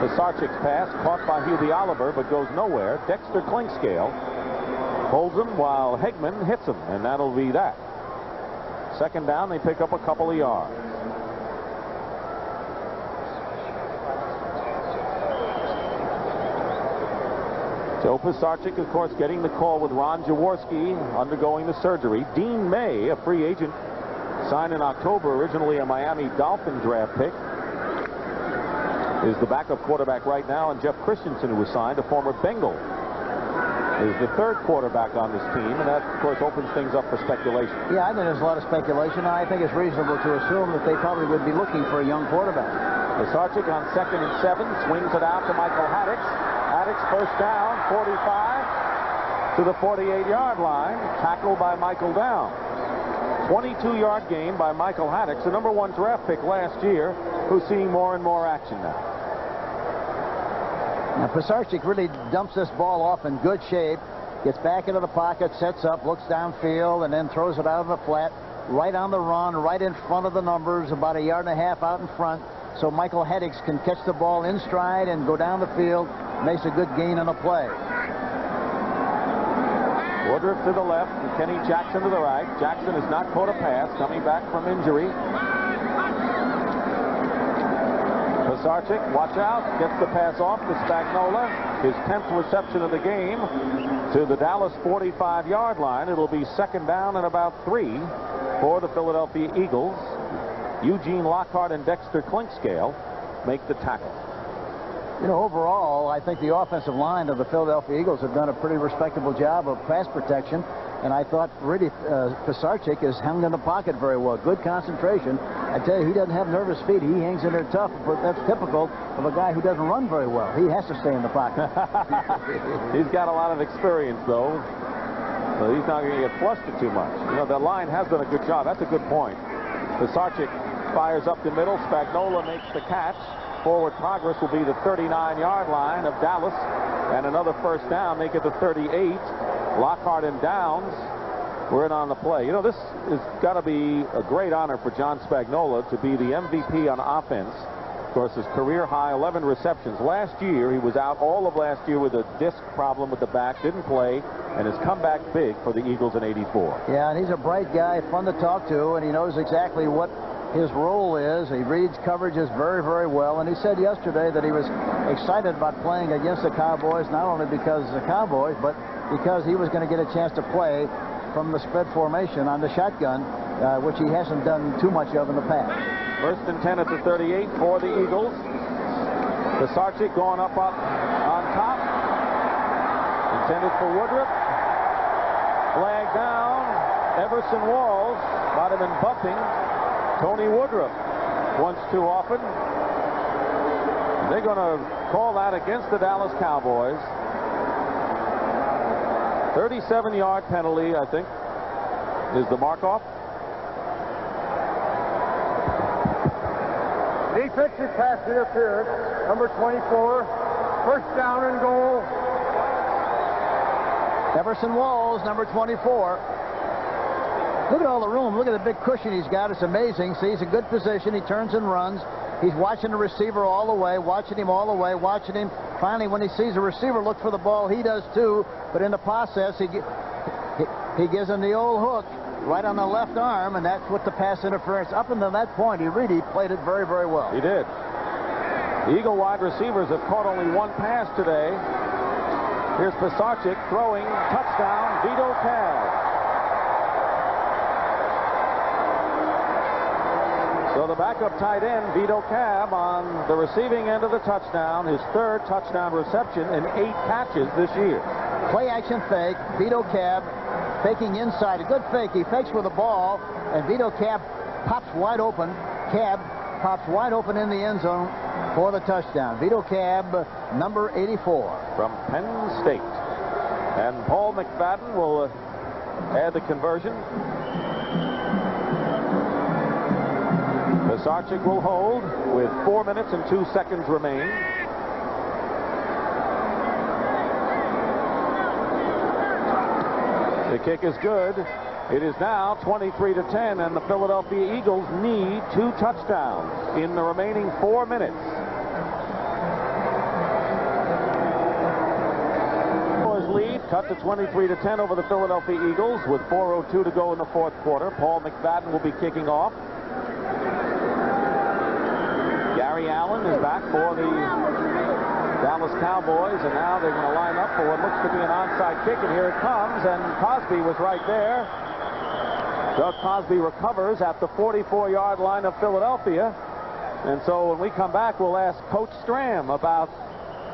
Pisarcik's pass caught by Hubie Oliver, but goes nowhere. Dexter Clinkscale holds him while Hegman hits him, and that'll be that. 2nd down, they pick up a couple of yards. Joe Pisarcik, of course, getting the call with Ron Jaworski undergoing the surgery. Dean May, a free agent, signed in October, originally a Miami Dolphin draft pick, is the backup quarterback right now, and Jeff Christensen, who was signed, a former Bengal, is the 3rd quarterback on this team, and that, of course, opens things up for speculation. Yeah, I think there's a lot of speculation. I think it's reasonable to assume that they probably would be looking for a young quarterback. Pisarcik on 2nd and 7, swings it out to Michael Haddix. Haddix 1st down, 45 to the 48-yard line, tackled by Michael Down. 22-yard gain by Michael Haddix, the #1 draft pick last year, who's seeing more and more action now. Now, Pisarcik really dumps this ball off in good shape, gets back into the pocket, sets up, looks downfield, and then throws it out of the flat, right on the run, right in front of the numbers, about 1.5 yards out in front, so Michael Haddix can catch the ball in stride and go down the field, makes a good gain on the play. Woodruff to the left, and Kenny Jackson to the right. Jackson has not caught a pass, coming back from injury. Pisarcik, watch out, gets the pass off to Spagnola. His 10th reception of the game to the Dallas 45-yard line. It'll be 2nd down and about 3 for the Philadelphia Eagles. Eugene Lockhart and Dexter Clinkscale make the tackle. You know, overall, I think the offensive line of the Philadelphia Eagles have done a pretty respectable job of pass protection, and I thought really Pisarcik has hung in the pocket very well. Good concentration. I tell you, he doesn't have nervous feet. He hangs in there tough, but that's typical of a guy who doesn't run very well. He has to stay in the pocket. He's got a lot of experience, though, so he's not going to get flustered too much. You know, the line has done a good job. That's a good point. Pisarcik fires up the middle. Spagnola makes the catch. Forward progress will be the 39-yard line of Dallas, and another 1st down, make it the 38. Lockhart and Downs were in on the play. You know, this has got to be a great honor for John Spagnola to be the MVP on offense. Of course, his career high 11 receptions. Last year, he was out all of last year with a disc problem with the back, didn't play, and has come back big for the Eagles in '84. Yeah, and he's a bright guy, fun to talk to, and he knows exactly what his role is. He reads coverages very, very well, and he said yesterday that he was excited about playing against the Cowboys, not only because of the Cowboys, but because he was going to get a chance to play from the spread formation on the shotgun, which he hasn't done too much of in the past. 1st and 10 at the 38 for the Eagles. Pisarcik going up on top. Intended for Woodruff. Flag down. Everson Walls might have been bumping Tony Woodruff once too often. They're going to call that against the Dallas Cowboys. 37-yard penalty, I think, is the mark-off. Defensive pass interference, number 24. 1st down and goal. Everson Walls, number 24. Look at all the room. Look at the big cushion he's got. It's amazing. See, he's in good position. He turns and runs. He's watching the receiver all the way, watching him all the way, watching him. Finally, when he sees the receiver look for the ball, he does too. But in the process, he gives him the old hook right on the left arm, and that's what the pass interference. Up until that point, he really played it very, very well. He did. The Eagle wide receivers have caught only one pass today. Here's Pisarcik throwing. Touchdown, Vito Cab. So the backup tight end, Vito Cab, on the receiving end of the touchdown, his 3rd touchdown reception and 8 catches this year. Play action fake, Vito Cab faking inside. A good fake. He fakes with the ball, and Vito Cab pops wide open. Cab pops wide open in the end zone for the touchdown. Vito Cab, number 84. From Penn State. And Paul McFadden will add the conversion. Pisarcik will hold with 4 minutes and 2 seconds remaining. The kick is good. It is now 23-10, and the Philadelphia Eagles need 2 touchdowns in the remaining 4 minutes. Lead cut to 23-10 over the Philadelphia Eagles with 4:02 to go in the fourth quarter. Paul McFadden will be kicking off. Gary Allen is back for the Dallas Cowboys, and now they're going to line up for what looks to be an onside kick, and here it comes, and Cosby was right there. Doug Cosby recovers at the 44-yard line of Philadelphia, and so when we come back, we'll ask Coach Stram about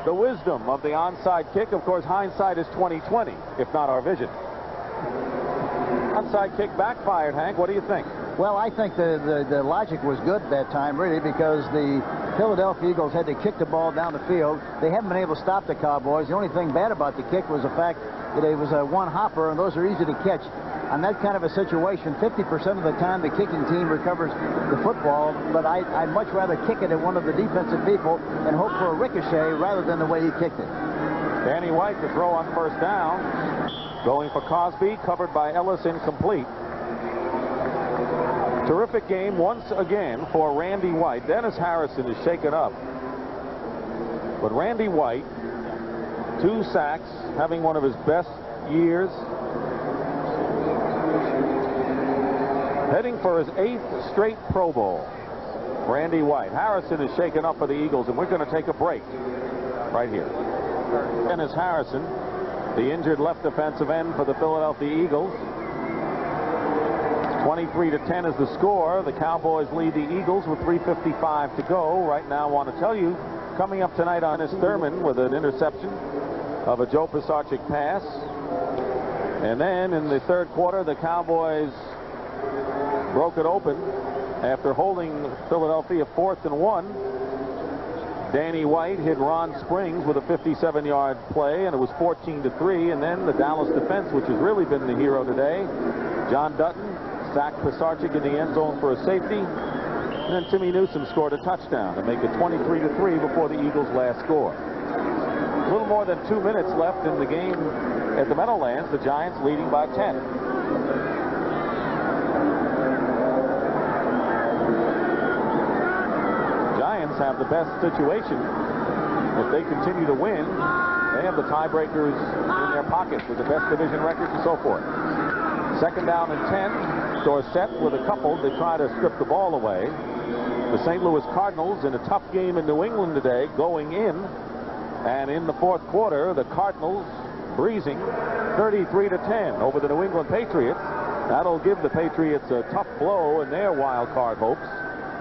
the wisdom of the onside kick. Of course, hindsight is 20/20, if not our vision. Onside kick backfired, Hank. What do you think? Well, I think the logic was good that time, really, because the Philadelphia Eagles had to kick the ball down the field. They haven't been able to stop the Cowboys. The only thing bad about the kick was the fact that it was a one-hopper, and those are easy to catch. On that kind of a situation, 50% of the time the kicking team recovers the football, but I'd much rather kick it at one of the defensive people and hope for a ricochet rather than the way he kicked it. Danny White to throw on first down. Going for Cosby, covered by Ellis, incomplete. Terrific game once again for Randy White. Dennis Harrison is shaken up. But Randy White, 2 sacks, having one of his best years. Heading for his 8th straight Pro Bowl. Randy White. Harrison is shaken up for the Eagles, and we're going to take a break right here. Dennis Harrison, the injured left defensive end for the Philadelphia Eagles. 23-10 is the score. The Cowboys lead the Eagles with 3:55 to go. Right now, I want to tell you, coming up tonight on Dennis Thurman with an interception of a Joe Pisarcik pass. And then in the third quarter, the Cowboys broke it open after holding Philadelphia 4th and 1. Danny White hit Ron Springs with a 57-yard play, and it was 14-3. And then the Dallas defense, which has really been the hero today, John Dutton sacked Pisarcik in the end zone for a safety, and then Timmy Newsom scored a touchdown to make it 23-3 before the Eagles' last score. A little more than 2 minutes left in the game at the Meadowlands. The Giants leading by 10. Have the best situation. If they continue to win, they have the tiebreakers in their pocket with the best division records and so forth. Second down and 10. Dorsett with a couple to try to strip the ball away. The St. Louis Cardinals in a tough game in New England today, going in, and in the fourth quarter, the Cardinals breezing 33-10 over the New England Patriots. That'll give the Patriots a tough blow in their wild card hopes.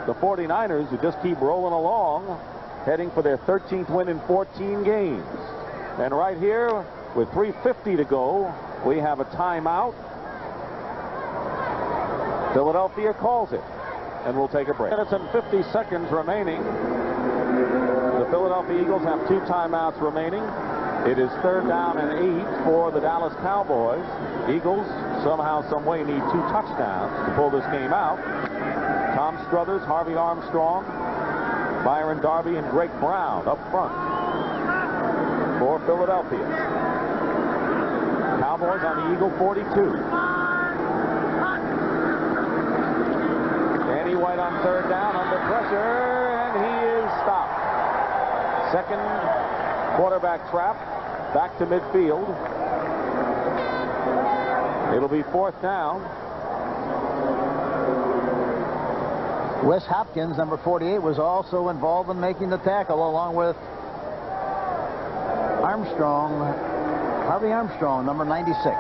The 49ers, who just keep rolling along, heading for their 13th win in 14 games. And right here, with 3:50 to go, we have a timeout. Philadelphia calls it, and we'll take a break. Minutes and 50 seconds remaining. The Philadelphia Eagles have 2 timeouts remaining. It is third down and 8 for the Dallas Cowboys. Eagles, somehow, some way, need 2 touchdowns to pull this game out. Tom Struthers, Harvey Armstrong, Byron Darby, and Greg Brown up front for Philadelphia. Cowboys on the Eagle 42. Danny White on third down, under pressure, and he is stopped. Second quarterback trap, back to midfield. It'll be 4th down. Wes Hopkins, number 48, was also involved in making the tackle, along with Harvey Armstrong, number 96.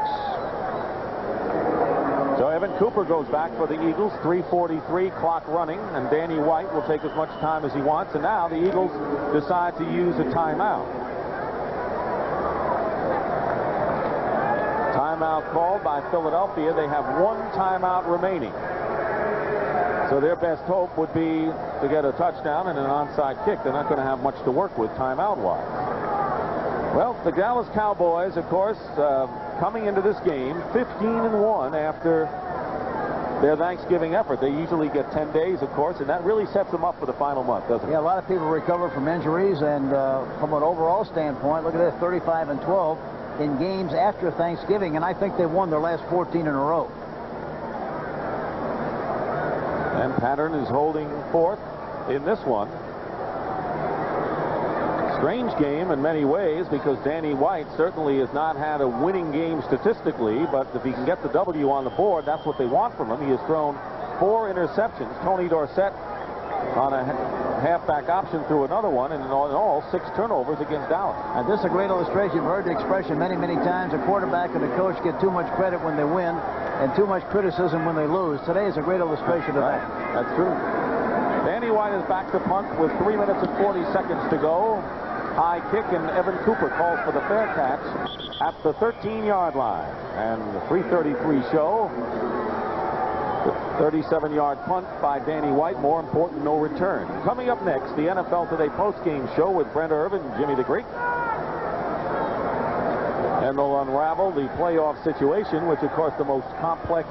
So Evan Cooper goes back for the Eagles, 3:43, clock running, and Danny White will take as much time as he wants, and now the Eagles decide to use a timeout. Timeout called by Philadelphia. They have 1 timeout remaining. So their best hope would be to get a touchdown and an onside kick. They're not going to have much to work with timeout-wise. Well, the Dallas Cowboys, of course, coming into this game 15-1 after their Thanksgiving effort. They usually get 10 days, of course, and that really sets them up for the final month, doesn't it? Yeah, a lot of people recover from injuries, and from an overall standpoint, look at this, 35-12 in games after Thanksgiving, and I think they won their last 14 in a row. And Pattern is holding forth in this one. Strange game in many ways, because Danny White certainly has not had a winning game statistically, but if he can get the W on the board, that's what they want from him. He has thrown 4 interceptions. Tony Dorsett on a halfback option threw another one, and in all 6 turnovers against Dallas. And this is a great illustration. You've heard the expression many, many times. A quarterback and a coach get too much credit when they win and too much criticism when they lose. Today is a great illustration of that. That's true. Danny White is back to punt with 3 minutes and 40 seconds to go. High kick, and Evan Cooper calls for the fair catch at the 13-yard line. And the 3:33 show. The 37-yard punt by Danny White. More important, no return. Coming up next, the NFL Today postgame show with Brent Irvin and Jimmy the Greek. And they'll unravel the playoff situation, which, of course, the most complex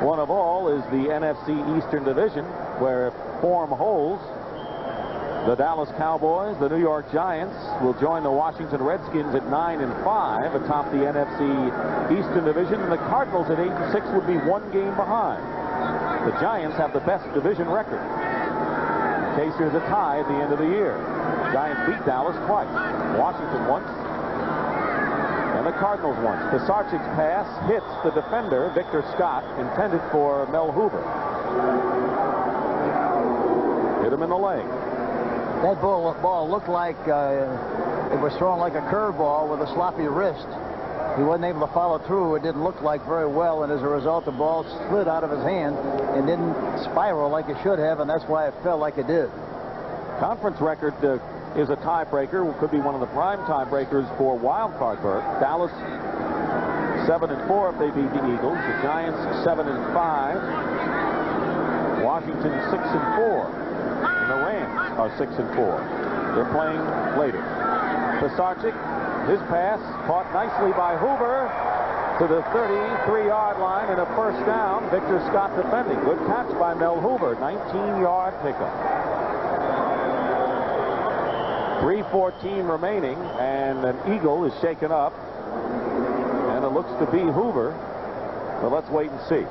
one of all is the NFC Eastern Division, where if form holds, the Dallas Cowboys, the New York Giants, will join the Washington Redskins at 9-5 atop the NFC Eastern Division, and the Cardinals at 8-6 would be 1 game behind. The Giants have the best division record, in case there's a tie at the end of the year. Giants beat Dallas twice, Washington once, and the Cardinals once. Pisarcik's pass hits the defender, Victor Scott, intended for Mel Hoover. Hit him in the leg. That ball looked like it was thrown like a curveball with a sloppy wrist. He wasn't able to follow through. It didn't look like very well, and as a result, the ball slid out of his hand and didn't spiral like it should have, and that's why it fell like it did. Conference record is a tiebreaker. Could be one of the prime tiebreakers for wild card berth. Dallas 7-4 if they beat the Eagles. The Giants 7-5. Washington 6-4. And the Rams are 6-4. They're playing later. Pisarcik, his pass caught nicely by Hoover to the 33-yard line and a first down. Victor Scott defending. Good catch by Mel Hoover. 19-yard pickup. 3:14 remaining, and an Eagle is shaken up, and it looks to be Hoover. But let's wait and see.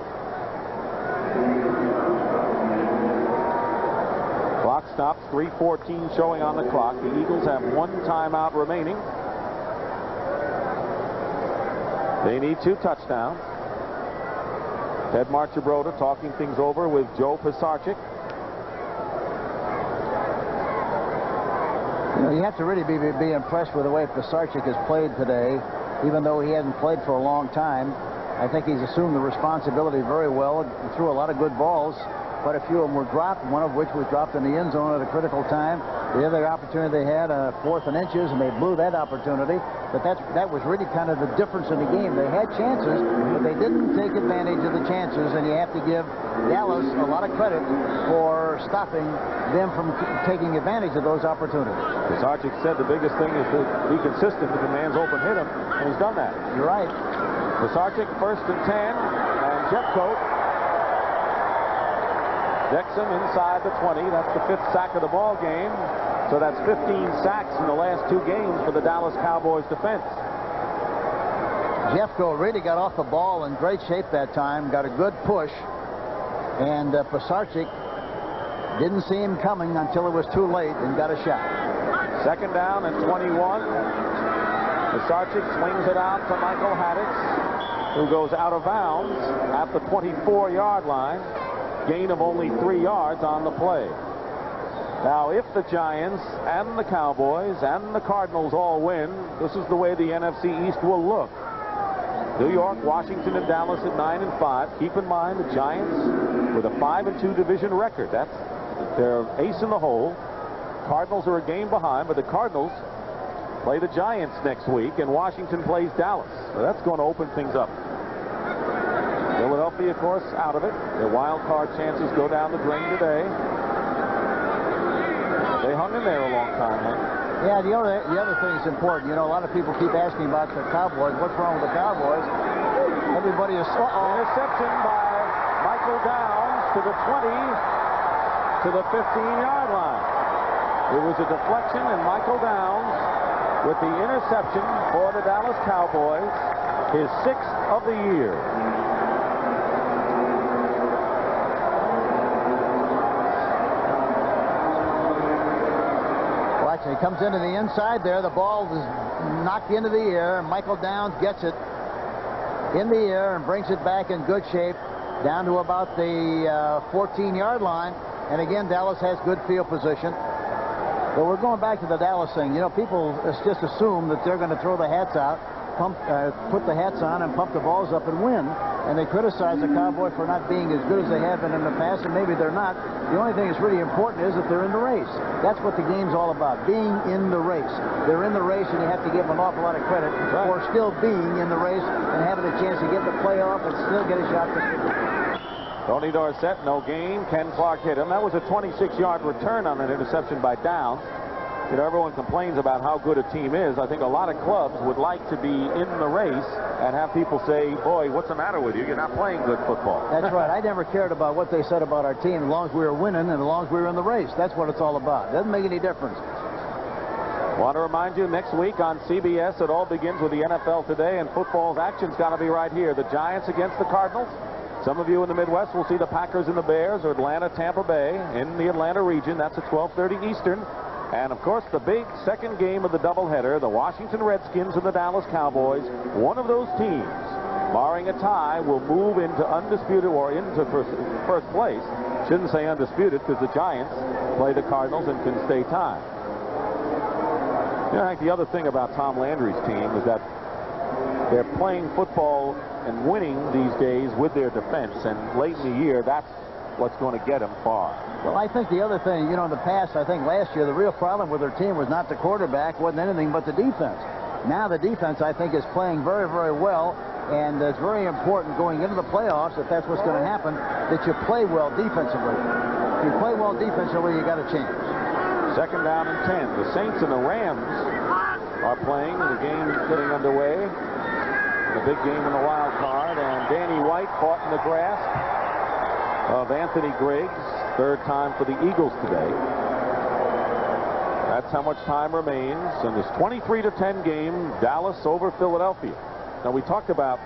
Clock stops. 3:14 showing on the clock. The Eagles have 1 timeout remaining. They need 2 touchdowns. Ted Marchibroda talking things over with Joe Pisarcik. You know, you have to really be impressed with the way Pisarcik has played today, even though he hasn't played for a long time. I think he's assumed the responsibility very well. He threw a lot of good balls. Quite a few of them were dropped, one of which was dropped in the end zone at a critical time. The other opportunity they had, 4th and inches, and they blew that opportunity. But that was really kind of the difference in the game. They had chances, but they didn't take advantage of the chances, and you have to give Dallas a lot of credit for stopping them from taking advantage of those opportunities. Pisarcik said the biggest thing is to be consistent. If a man's open, hit him, and he's done that. You're right. Pisarcik 1st and 10, and Jeffcoat decks him inside the 20. That's the 5th sack of the ball game. So that's 15 sacks in the last 2 games for the Dallas Cowboys defense. Jeffcoat really got off the ball in great shape that time, got a good push, and Pisarcik didn't see him coming until it was too late and got a shot. 2nd down and 21. Pisarcik swings it out to Michael Haddix, who goes out of bounds at the 24-yard line. Gain of only 3 yards on the play. Now, if the Giants and the Cowboys and the Cardinals all win, this is the way the NFC East will look. New York, Washington, and Dallas at 9-5. Keep in mind the Giants with a 5-2 division record. That's their ace in the hole. Cardinals are a game behind, but the Cardinals play the Giants next week, and Washington plays Dallas. So that's going to open things up. Philadelphia Philadelphia, of course, out of it. Their wild card chances go down the drain today. They hung in there a long time, huh? Yeah, the other thing is important. You know, a lot of people keep asking about the Cowboys. What's wrong with the Cowboys? Everybody is... Interception by Michael Downs to the 20, to the 15-yard line. It was a deflection, and Michael Downs with the interception for the Dallas Cowboys, his 6th of the year. Watch, he comes into the inside there. The ball is knocked into the air. Michael Downs gets it in the air and brings it back in good shape down to about the 14-yard line. And again, Dallas has good field position. But we're going back to the Dallas thing. You know, people just assume that they're going to throw the hats out, put the hats on, and pump the balls up and win. And they criticize the Cowboys for not being as good as they have been in the past, and maybe they're not. The only thing that's really important is that they're in the race. That's what the game's all about, being in the race. They're in the race, and you have to give them an awful lot of credit for still being in the race and having a chance to get the playoff and still get a shot to... Tony Dorsett, no gain. Ken Clark hit him. That was a 26-yard return on that interception by Downs. You know, everyone complains about how good a team is. I think a lot of clubs would like to be in the race and have people say, boy, what's the matter with you? You're not playing good football. That's right. I never cared about what they said about our team as long as we were winning and as long as we were in the race. That's what it's all about. Doesn't make any difference. Want to remind you, next week on CBS, it all begins with the NFL Today, and football's action's got to be right here. The Giants against the Cardinals. Some of you in the Midwest will see the Packers and the Bears, or Atlanta, Tampa Bay, in the Atlanta region. That's at 12:30 Eastern. And, of course, the big second game of the doubleheader, the Washington Redskins and the Dallas Cowboys. One of those teams, barring a tie, will move into undisputed or into first place. Shouldn't say undisputed because the Giants play the Cardinals and can stay tied. You know, I think the other thing about Tom Landry's team is that they're playing football and winning these days with their defense, and late in the year, that's what's going to get them far. Well, I think the other thing, you know, in the past, I think last year, the real problem with their team was not the quarterback, wasn't anything but the defense. Now the defense, I think, is playing very, very well, and it's very important going into the playoffs, if that's what's going to happen, that you play well defensively. If you play well defensively, you got a chance. Second down and 10. The Saints and the Rams are playing, and the game getting underway. The big game in the wild card, and Danny White caught in the grasp of Anthony Griggs. Third time for the Eagles today. That's how much time remains in this 23-10 game, Dallas over Philadelphia. Now, we talked about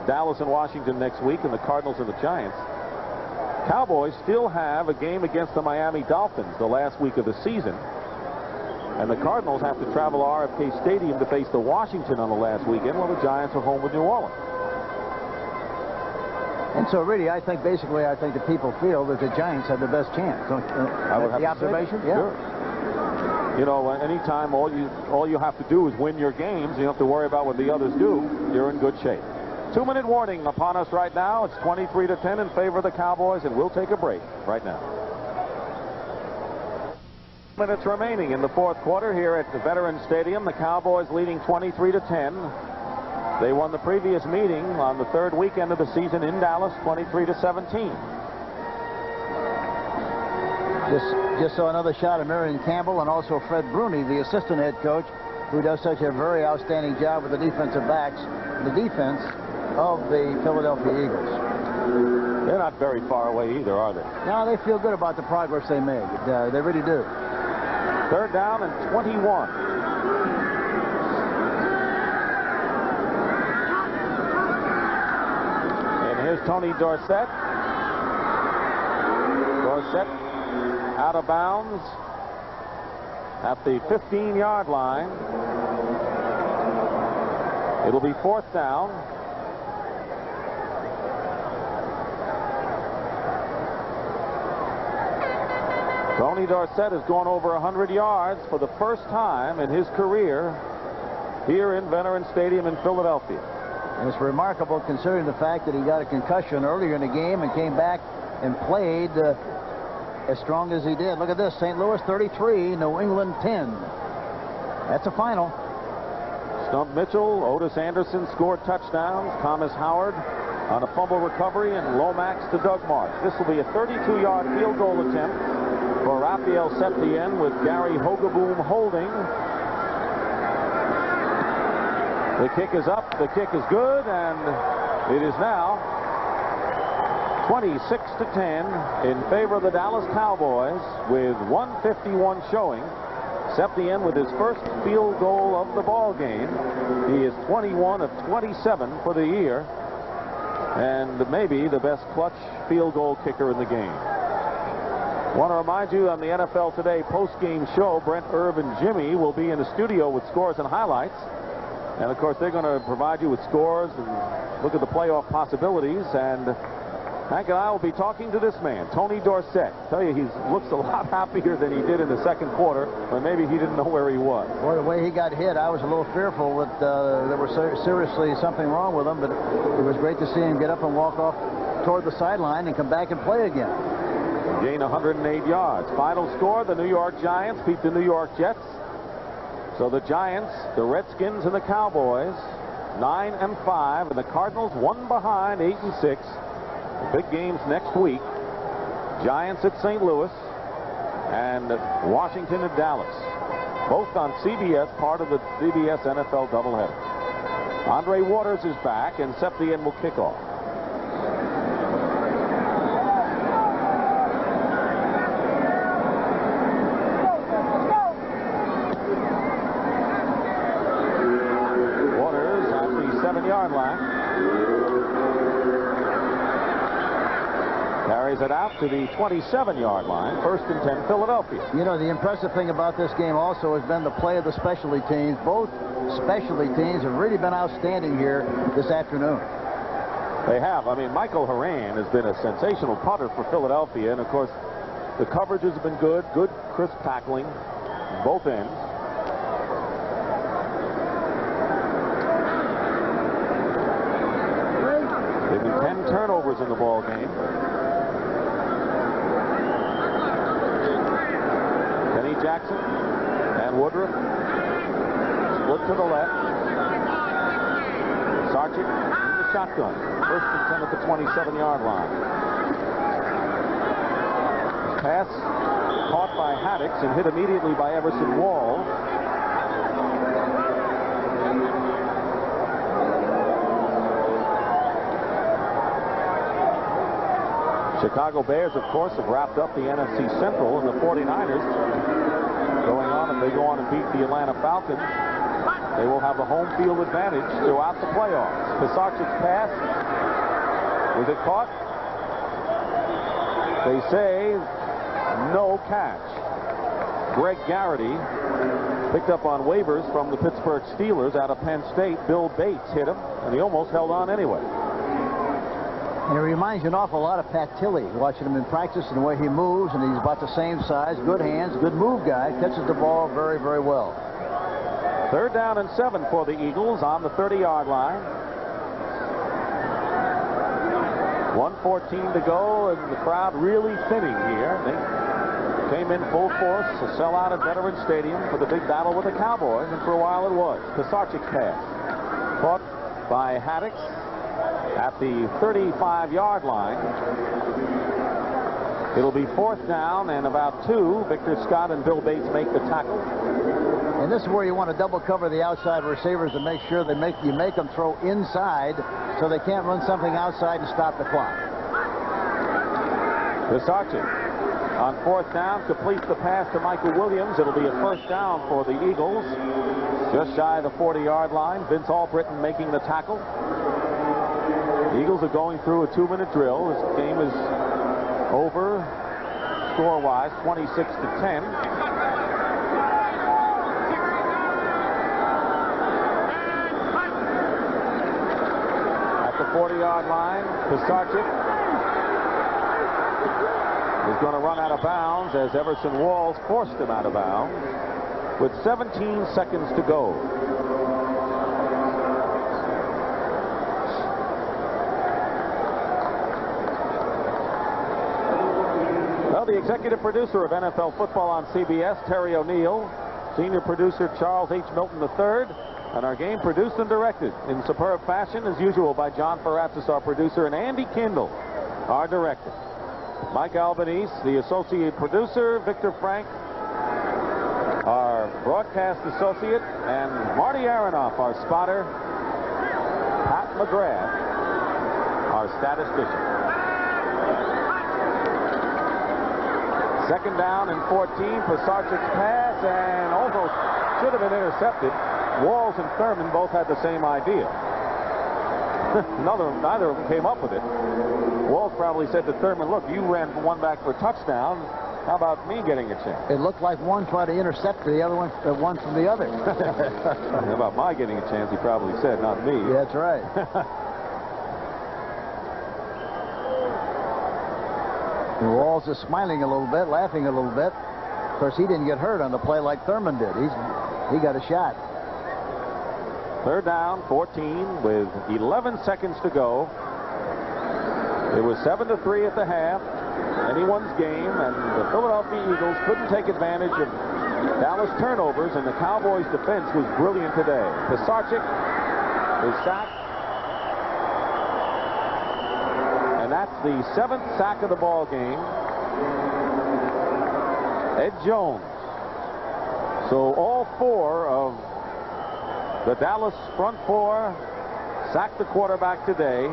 Dallas and Washington next week, and the Cardinals and the Giants. Cowboys still have a game against the Miami Dolphins the last week of the season. And the Cardinals have to travel to RFK Stadium to face the Washington on the last weekend, while the Giants are home with New Orleans. And so, really, I think the people feel that the Giants have the best chance. I would have the observation? Yeah. Sure. You know, anytime all you have to do is win your games, you don't have to worry about what the others do, you're in good shape. 2-minute warning upon us right now. It's 23-10 in favor of the Cowboys, and we'll take a break right now. Minutes remaining in the fourth quarter here at the Veterans Stadium. The Cowboys leading 23-10. They won the previous meeting on the third weekend of the season in Dallas, 23-17. Just saw another shot of Marion Campbell and also Fred Bruni, the assistant head coach, who does such a very outstanding job with the defensive backs, the defense of the Philadelphia Eagles. They're not very far away either, are they? No, they feel good about the progress they made. They really do. Third down and 21. And here's Tony Dorsett. Dorsett out of bounds at the 15-yard line. It'll be fourth down. Tony Dorsett has gone over 100 yards for the first time in his career here in Veterans Stadium in Philadelphia. And it's remarkable considering the fact that he got a concussion earlier in the game and came back and played as strong as he did. Look at this, St. Louis 33, New England 10. That's a final. Stump Mitchell, Otis Anderson scored touchdowns. Thomas Howard on a fumble recovery, and Lomax to Doug March. This will be a 32-yard field goal attempt for Raphael Septien, with Gary Hogeboom holding. The kick is up, the kick is good, and it is now 26-10 in favor of the Dallas Cowboys with 1:51 showing. Septien with his first field goal of the ball game. He is 21 of 27 for the year, and maybe the best clutch field goal kicker in the game. Want to remind you, on the NFL Today post-game show, Brent, Irv, and Jimmy will be in the studio with scores and highlights. And, of course, they're going to provide you with scores and look at the playoff possibilities. And Hank and I will be talking to this man, Tony Dorsett. I tell you, he looks a lot happier than he did in the second quarter, or maybe he didn't know where he was. Boy, the way he got hit, I was a little fearful that there was seriously something wrong with him, but it was great to see him get up and walk off toward the sideline and come back and play again. Gain 108 yards. Final score, the New York Giants beat the New York Jets. So the Giants, the Redskins, and the Cowboys 9-5, and the Cardinals one behind 8-6. The big games next week. Giants at St. Louis and Washington at Dallas. Both on CBS, part of the CBS NFL doubleheader. Andre Waters is back, and Septien will kick off. Waters at the 7-yard line. Carries it out to the 27-yard line. 1st and 10, Philadelphia. You know, the impressive thing about this game also has been the play of the specialty teams. Both specialty teams have really been outstanding here this afternoon. They have. I mean, Michael Horan has been a sensational punter for Philadelphia, and of course the coverage has been good crisp tackling on both ends. They've been 10 turnovers in the ball game. Jackson and Woodruff split to the left. Pisarcik in the shotgun. 1st and 10 at the 27-yard line. Pass caught by Haddix and hit immediately by Everson Wall. Chicago Bears, of course, have wrapped up the NFC Central, and the 49ers going on. If they go on and beat the Atlanta Falcons, they will have the home field advantage throughout the playoffs. Pisarcik's pass. Was it caught? They say no catch. Greg Garrity picked up on waivers from the Pittsburgh Steelers out of Penn State. Bill Bates hit him, and he almost held on anyway. And it reminds you an awful lot of Pat Tilley, watching him in practice and the way he moves, and he's about the same size, good hands, good move guy, catches the ball very, very well. 3rd down and 7 for the Eagles on the 30-yard line. 1:14 to go, and the crowd really thinning here. They came in full force, a sellout at Veterans Stadium for the big battle with the Cowboys, and for a while it was. Pisarcik's pass caught by Haddix at the 35-yard line. It'll be 4th down and about 2. Victor Scott and Bill Bates make the tackle. And this is where you want to double cover the outside receivers and make sure you make them throw inside so they can't run something outside and stop the clock. Pisarcik on 4th down completes the pass to Michael Williams. It'll be a 1st down for the Eagles. Just shy of the 40-yard line. Vince Albritton making the tackle. The Eagles are going through a 2-minute drill. This game is over score-wise, 26-10. At the 40-yard line, Pisarcik is going to run out of bounds as Everson Walls forced him out of bounds with 17 seconds to go. The executive producer of NFL football on CBS, Terry O'Neill, senior producer Charles H. Milton III, And our game produced and directed in superb fashion, as usual, by John Faratzis, our producer, and Andy Kindle, our director. Mike Albanese, the associate producer, Victor Frank, our broadcast associate, and Marty Aronoff, our spotter, Pat McGrath, our statistician. Second down and 14. Pisarcik's pass, and almost should have been intercepted. Walls and Thurman both had the same idea. Neither of them came up with it. Walls probably said to Thurman, look, you ran one back for a touchdown. How about me getting a chance? It looked like one tried to intercept the other one from the other. How about my getting a chance, he probably said, not me. Yeah, that's right. And Walls is smiling a little bit, laughing a little bit. Of course, he didn't get hurt on the play like Thurman did. He got a shot. Third down, 14, with 11 seconds to go. It was 7-3 at the half. Anyone's game, and the Philadelphia Eagles couldn't take advantage of Dallas turnovers, and the Cowboys' defense was brilliant today. Pisarcik is sacked, and that's the 7th sack of the ball game. Ed Jones. So all 4 of the Dallas front 4 sacked the quarterback today.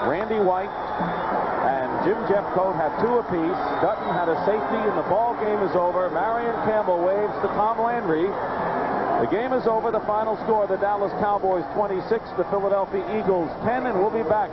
Randy White and Jim Jeffcoat have 2 apiece. Dutton had a safety, and the ball game is over. Marion Campbell waves to Tom Landry. The game is over. The final score, the Dallas Cowboys 26, the Philadelphia Eagles 10, and we'll be back.